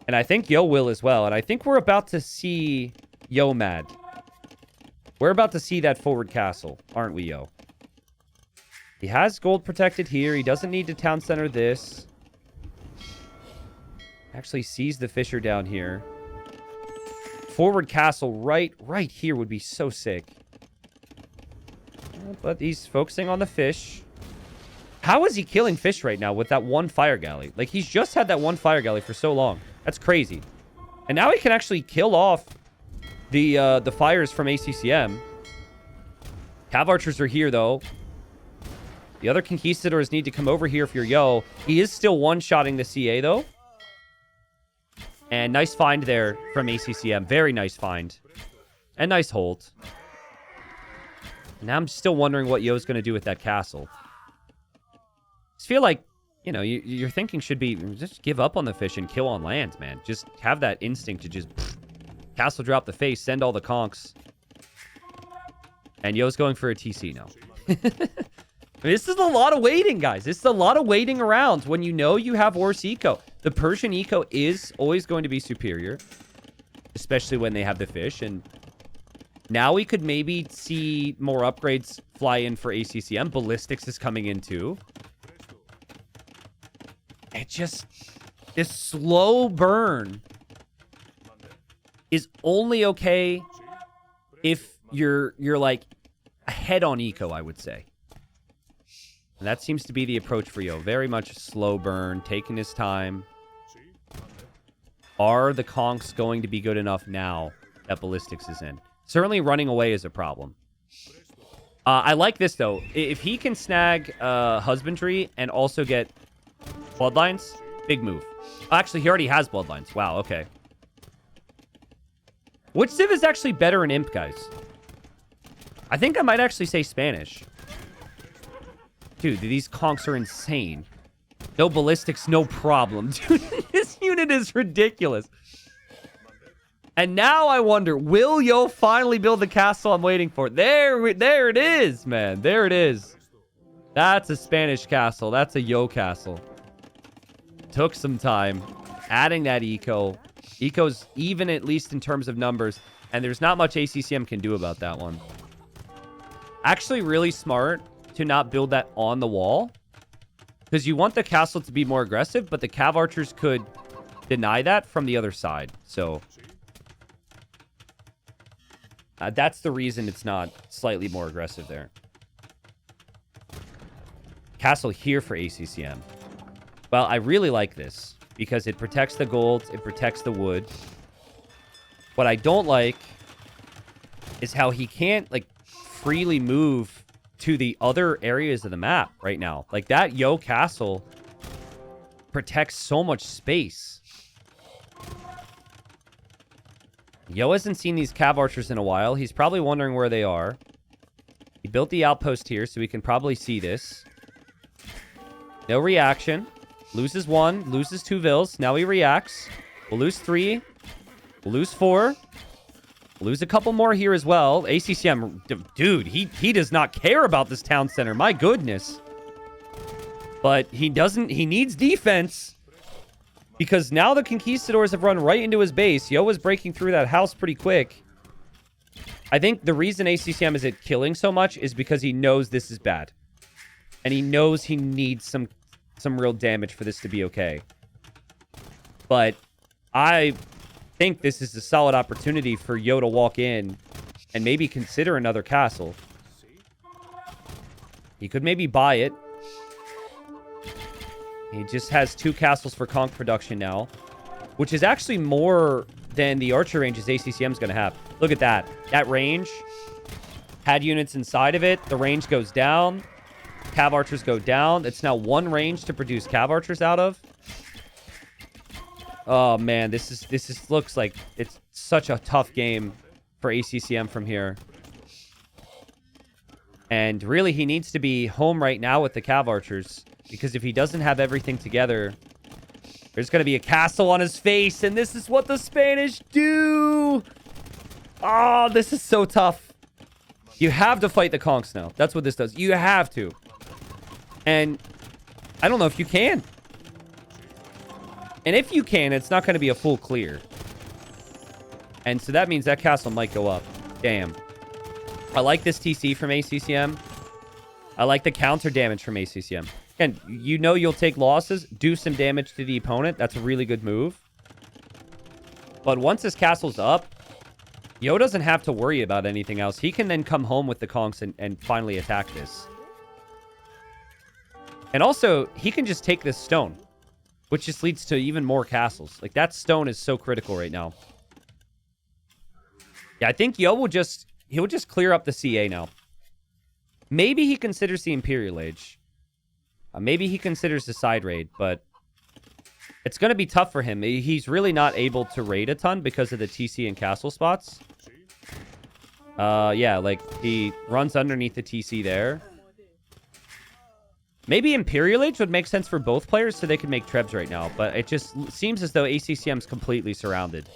And I think Yo will as well. And I think we're about to see Nomad. We're about to see that forward castle, aren't we, Yo? He has gold protected here. He doesn't need to town center this. Actually sees the Fisher down here. Forward castle right here would be so sick. But he's focusing on the fish. How is he killing fish right now with that one fire galley? Like, he's just had that one fire galley for so long. That's crazy. And now he can actually kill off the fires from ACCM. Cav archers are here, though. The other conquistadors need to come over here if you're Yo. He is still one-shotting the CA, though. And nice find there from ACCM. Very nice find. And nice hold. Now I'm still wondering what Yo's going to do with that castle. I feel like, you know, your thinking should be just give up on the fish and kill on land, man. Just have that instinct to just castle drop the face, send all the conks. And Yo's going for a TC now. This is a lot of waiting, guys. This is a lot of waiting around when you know you have worse eco. The Persian eco is always going to be superior, especially when they have the fish. And now we could maybe see more upgrades fly in for ACCM. Ballistics is coming in too. It just... this slow burn is only okay if you're like ahead on eco, I would say. And that seems to be the approach for Yo. Very much a slow burn, taking his time. Are the conks going to be good enough now that ballistics is in? Certainly running away is a problem. I like this, though. If he can snag husbandry and also get bloodlines, big move. Actually, he already has bloodlines. Wow, okay. Which civ is actually better in imp, guys? I think I might actually say Spanish. Dude, these conks are insane. No ballistics, no problem. Dude, this unit is ridiculous. And now I wonder, will Yo finally build the castle I'm waiting for? There it is, man. There it is. That's a Spanish castle. That's a Yo castle. Took some time. Adding that eco. Eco's even, at least in terms of numbers. And there's not much ACCM can do about that one. Actually, really smart to not build that on the wall. Because you want the castle to be more aggressive, but the cav archers could deny that from the other side. So that's the reason it's not slightly more aggressive there. Castle here for ACCM. Well, I really like this because it protects the gold, it protects the wood. What I don't like is how he can't like freely move to the other areas of the map right now. Like, that Yo castle protects so much space. Yo hasn't seen these cav archers in a while. He's probably wondering where they are. He built the outpost here, so we can probably see this. No reaction. Loses one, loses two vills. Now he reacts. We'll lose three. We'll lose four. We'll lose a couple more here as well. ACCM, dude, he does not care about this town center. My goodness. But he needs defense. Because now the conquistadors have run right into his base. Yo was breaking through that house pretty quick. I think the reason ACCM is killing so much is because he knows this is bad. And he knows he needs some real damage for this to be okay. But I think this is a solid opportunity for Yo to walk in and maybe consider another castle. He could maybe buy it. He just has 2 castles for conch production now, which is actually more than the archer ranges ACCM's going to have. Look at that. That range had units inside of it. The range goes down. Cav archers go down. It's now 1 range to produce cav archers out of. Oh man, this looks like it's such a tough game for ACCM from here. And really, he needs to be home right now with the cav archers, because if he doesn't have everything together, there's going to be a castle on his face, and this is what the Spanish do. Oh, this is so tough. You have to fight the conks now. That's what this does. You have to. And I don't know if you can. And if you can, it's not going to be a full clear. And so that means that castle might go up. Damn. I like this TC from ACCM. I like the counter damage from ACCM. And you know you'll take losses, do some damage to the opponent. That's a really good move. But once this castle's up, Yo doesn't have to worry about anything else. He can then come home with the conks and finally attack this. And also, he can just take this stone, which just leads to even more castles. Like, that stone is so critical right now. Yeah, I think Yo will just... He'll just clear up the CA now. Maybe he considers the Imperial Age. Maybe he considers the side raid, but... It's going to be tough for him. He's really not able to raid a ton because of the TC and castle spots. Yeah, like, he runs underneath the TC there. Maybe Imperial Age would make sense for both players so they can make trebs right now. But it just seems as though ACCM's completely surrounded.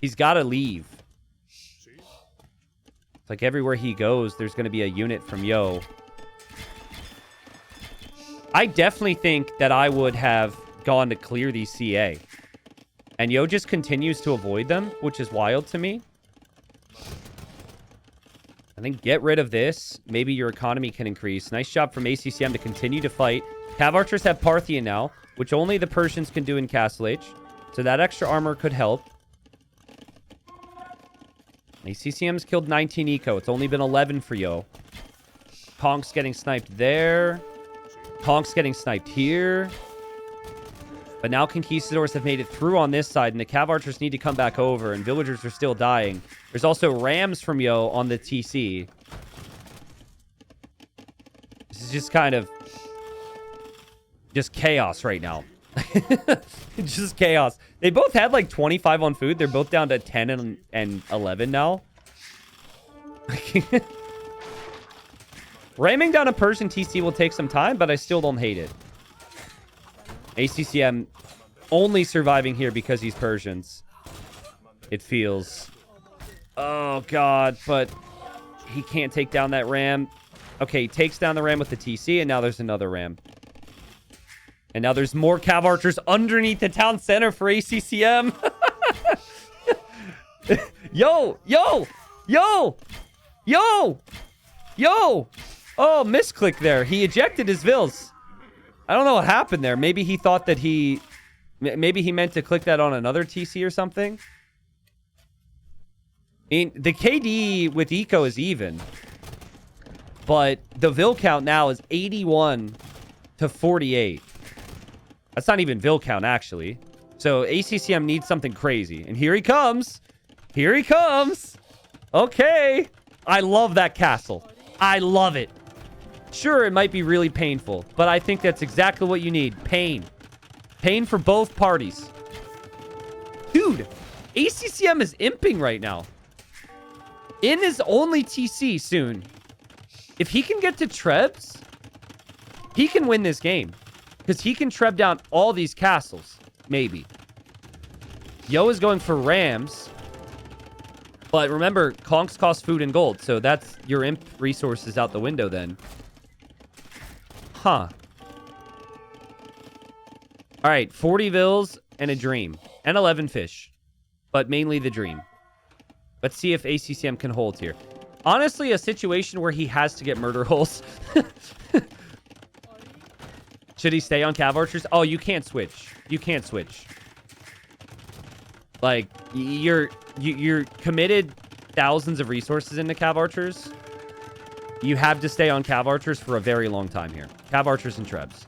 He's got to leave. It's like everywhere he goes, there's going to be a unit from Yo. I definitely think that I would have gone to clear these CA. And Yo just continues to avoid them, which is wild to me. I think get rid of this. Maybe your economy can increase. Nice job from ACCM to continue to fight. Cav Archers have Parthian now, which only the Persians can do in Castle Age. So that extra armor could help. ACCM's killed 19 eco. It's only been 11 for Yo. Konk's getting sniped there. Konk's getting sniped here. But now Conquistadors have made it through on this side, and the Cav Archers need to come back over, and villagers are still dying. There's also Rams from Yo on the TC. This is just kind of... just chaos right now. Just chaos. They both had like 25 on food. They're both down to 10 and 11 now. Ramming down a Persian TC will take some time, but I still don't hate it. ACCM only surviving here because he's Persians. It feels. Oh, God. But he can't take down that ram. Okay, he takes down the ram with the TC, and now there's another ram. And now there's more Cav Archers underneath the town center for ACCM. Yo! Yo! Yo! Yo! Yo! Oh, misclick there. He ejected his Vils. I don't know what happened there. Maybe he thought that he... Maybe he meant to click that on another TC or something. I mean, the KD with Eco is even. But the Vil count now is 81 to 48. That's not even Vil count, actually. So ACCM needs something crazy. And here he comes. Here he comes. Okay. I love that castle. I love it. Sure, it might be really painful, but I think that's exactly what you need. Pain. Pain for both parties. Dude, ACCM is imping right now. In his only TC soon. If he can get to Trebs, he can win this game. Because he can Treb down all these castles. Maybe. Yo is going for Rams. But remember, Conks cost food and gold. So that's your imp resources out the window then. Huh. All right, 40 Vils and a Dream. And 11 fish. But mainly the Dream. Let's see if ACCM can hold here. Honestly, a situation where he has to get murder holes. Should he stay on Cav Archers? Oh, you can't switch. You can't switch. Like, you're committed thousands of resources into Cav Archers. You have to stay on Cav Archers for a very long time here. Cav Archers and Trebs.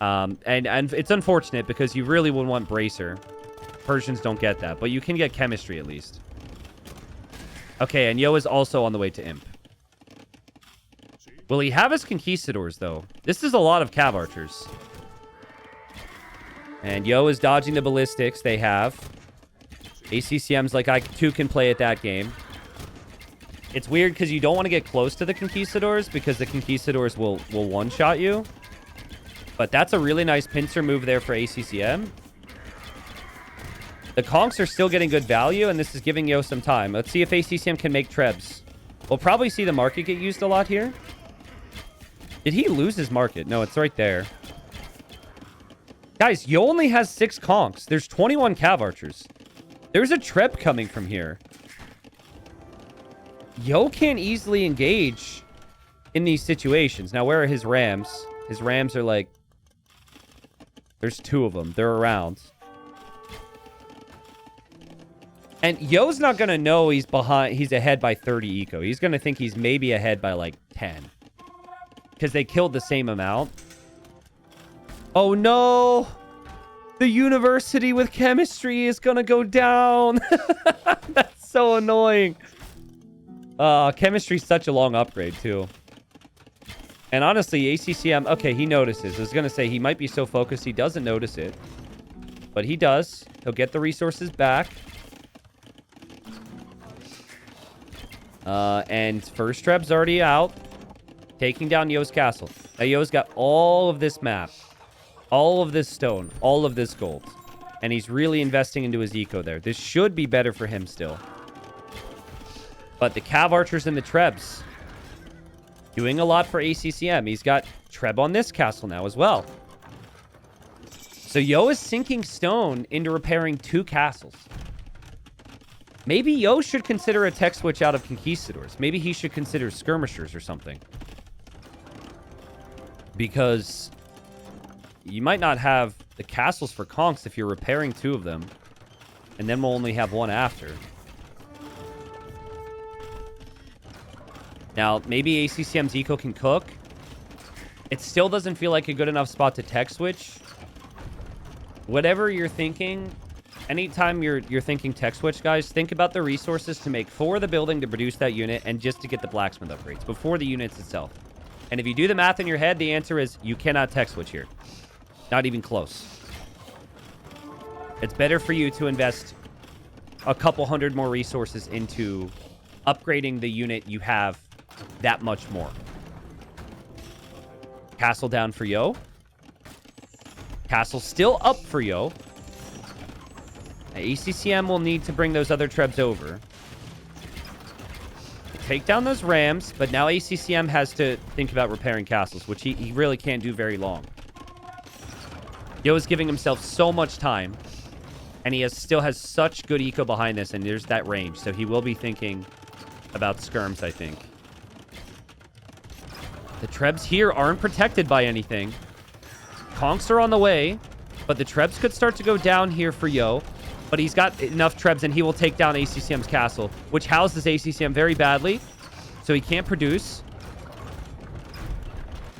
And it's unfortunate because you really would want Bracer. Persians don't get that, but you can get Chemistry at least. Okay, and Yo is also on the way to Imp. Will he have his Conquistadors, though? This is a lot of Cav Archers. And Yo is dodging the ballistics they have. ACCM's like, I too can play at that game. It's weird because you don't want to get close to the Conquistadors because the Conquistadors will one-shot you. But that's a really nice pincer move there for ACCM. The Conks are still getting good value, and this is giving Yo some time. Let's see if ACCM can make Trebs. We'll probably see the market get used a lot here. Did he lose his market? No, it's right there. Guys, Yo only has 6 conks. There's 21 cav archers. There's a trep coming from here. Yo can't easily engage in these situations. Now, where are his rams? His rams are like... There's 2 of them. They're around. And Yo's not going to know he's ahead by 30 eco. He's going to think he's maybe ahead by like 10. Because they killed the same amount. Oh no! The university with chemistry is going to go down. That's so annoying. Chemistry's such a long upgrade too. And honestly, ACCM... Okay, he notices. I was going to say he might be so focused he doesn't notice it. But he does. He'll get the resources back. And first treb's already out. Taking down Yo's castle. Now Yo's got all of this map. All of this stone. All of this gold. And he's really investing into his eco there. This should be better for him still. But the cav archers and the trebs... doing a lot for ACCM. He's got treb on this castle now as well. So Yo is sinking stone into repairing 2 castles. Maybe Yo should consider a tech switch out of conquistadors. Maybe he should consider skirmishers or something. Because you might not have the castles for conks if you're repairing 2 of them. And then we'll only have 1 after. Now, maybe ACCM's eco can cook. It still doesn't feel like a good enough spot to tech switch. Whatever you're thinking, anytime you're thinking tech switch, guys, think about the resources to make for the building to produce that unit and just to get the blacksmith upgrades before the units itself. And if you do the math in your head, the answer is you cannot tech switch here. Not even close. It's better for you to invest a couple hundred more resources into upgrading the unit you have that much more. Castle down for Yo. Castle still up for Yo. ACCM will need to bring those other trebs over. Take down those rams, but now ACCM has to think about repairing castles, which he really can't do very long. Yo is giving himself so much time, and he still has such good eco behind this, and there's that range, so he will be thinking about skirms, I think. The trebs here aren't protected by anything. Conks are on the way, but the trebs could start to go down here for Yo. But he's got enough trebs, and he will take down ACCM's castle, which houses ACCM very badly. So he can't produce.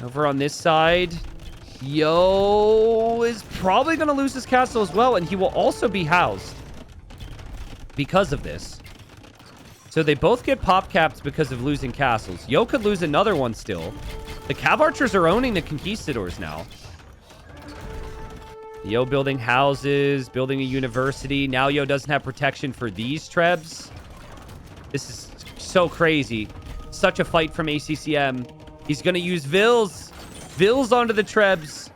Over on this side, Yo is probably going to lose his castle as well, and he will also be housed because of this. So they both get pop caps because of losing castles. Yo could lose another one still. The cav archers are owning the conquistadors now. Yo building houses, building a university. Now Yo doesn't have protection for these trebs. This is so crazy. Such a fight from ACCM. He's going to use Vills. Vills onto the trebs.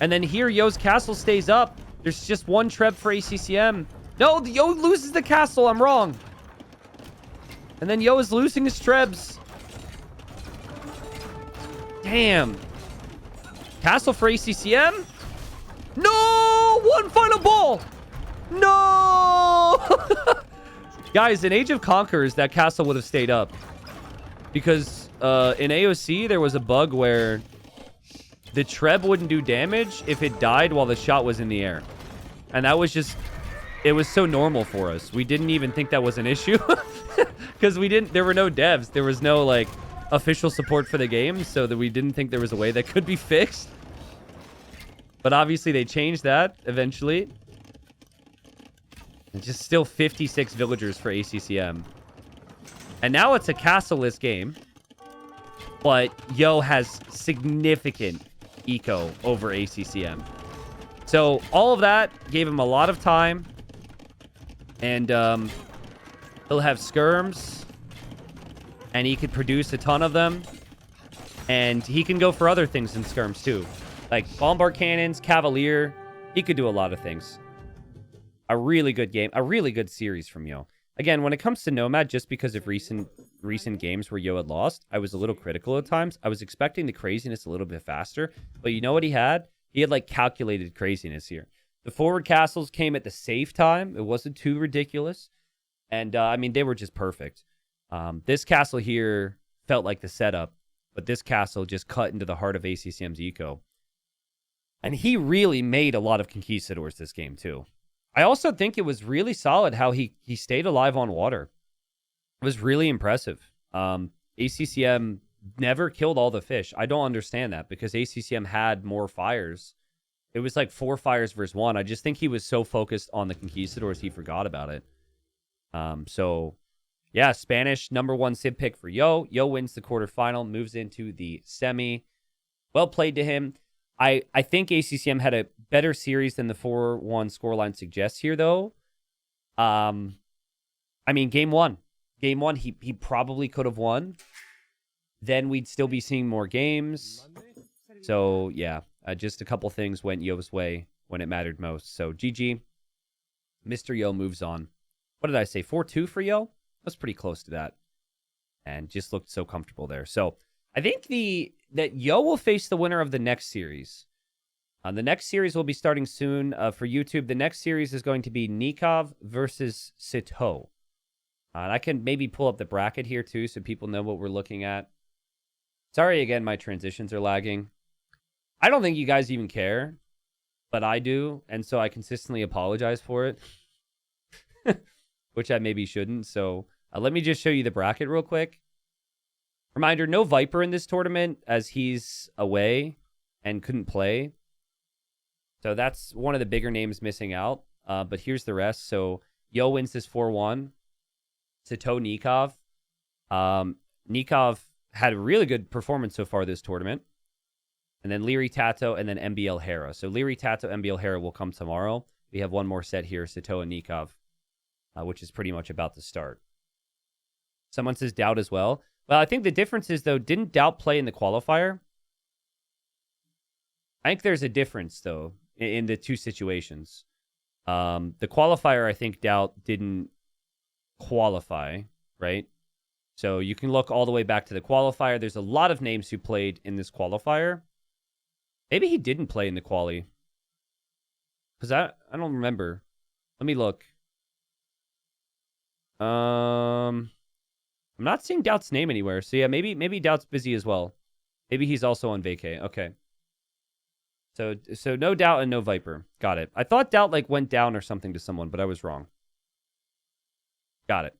And then here, Yo's castle stays up. There's just 1 treb for ACCM. No, Yo loses the castle. I'm wrong. And then Yo is losing his trebs. Damn. Castle for ACCM? No! 1 final ball! No! Guys, in Age of Conquerors, that castle would have stayed up. Because in AOC, there was a bug where the treb wouldn't do damage if it died while the shot was in the air. And that was just... It was so normal for us. We didn't even think that was an issue. Because there were no devs. There was no, like, official support for the game. So that we didn't think there was a way that could be fixed. But obviously they changed that eventually. It's just still 56 villagers for ACCM. And now it's a castle-less game. But Yo has significant eco over ACCM. So all of that gave him a lot of time. And he'll have skirms. And he could produce a ton of them. And he can go for other things than skirms too. Like bombard cannons, cavalier. He could do a lot of things. A really good game. A really good series from Yo. Again, when it comes to Nomad, just because of recent games where Yo had lost, I was a little critical at times. I was expecting the craziness a little bit faster, but you know what he had? He had like calculated craziness here. The forward castles came at the safe time. It wasn't too ridiculous. And I mean, they were just perfect. This castle here felt like the setup, but this castle just cut into the heart of ACCM's eco. And he really made a lot of conquistadors this game too. I also think it was really solid how he stayed alive on water. It was really impressive. ACCM never killed all the fish. I don't understand that because ACCM had more fires. It was like 4 fires versus 1. I just think he was so focused on the conquistadors he forgot about it. So, yeah, Spanish #1 Civ pick for Yo. Yo wins the quarterfinal, moves into the semi. Well played to him. I think ACCM had a better series than the 4-1 scoreline suggests here, though. I mean, game one, he probably could have won. Then we'd still be seeing more games. So, yeah, just a couple things went Yo's way when it mattered most. So, GG. Mr. Yo moves on. What did I say? 4-2 for Yo? That's pretty close to that. And just looked so comfortable there. So, I think that Yo will face the winner of the next series. The next series will be starting soon for YouTube. The next series is going to be Nikov versus Sito. And I can maybe pull up the bracket here too so people know what we're looking at. Sorry again, my transitions are lagging. I don't think you guys even care, but I do. And so I consistently apologize for it, which I maybe shouldn't. So let me just show you the bracket real quick. Reminder, no Viper in this tournament as he's away and couldn't play. So that's one of the bigger names missing out. But here's the rest. So Yo wins this 4-1. Sito Nikov. Nikov had a really good performance so far this tournament. And then Leary Tato and then MBL Hera. So Leary Tato, MBL Hera will come tomorrow. We have one more set here, Sito and Nikov, which is pretty much about to start. Someone says Doubt as well. Well, I think the difference is, though, didn't Doubt play in the qualifier? I think there's a difference, though, in the two situations. The qualifier, I think Doubt didn't qualify, right? So you can look all the way back to the qualifier. There's a lot of names who played in this qualifier. Maybe he didn't play in the quali. Because I don't remember. Let me look. I'm not seeing Doubt's name anywhere. So yeah, maybe Doubt's busy as well. Maybe he's also on vacay. Okay. So no Doubt and no Viper. Got it. I thought Doubt like went down or something to someone, but I was wrong. Got it.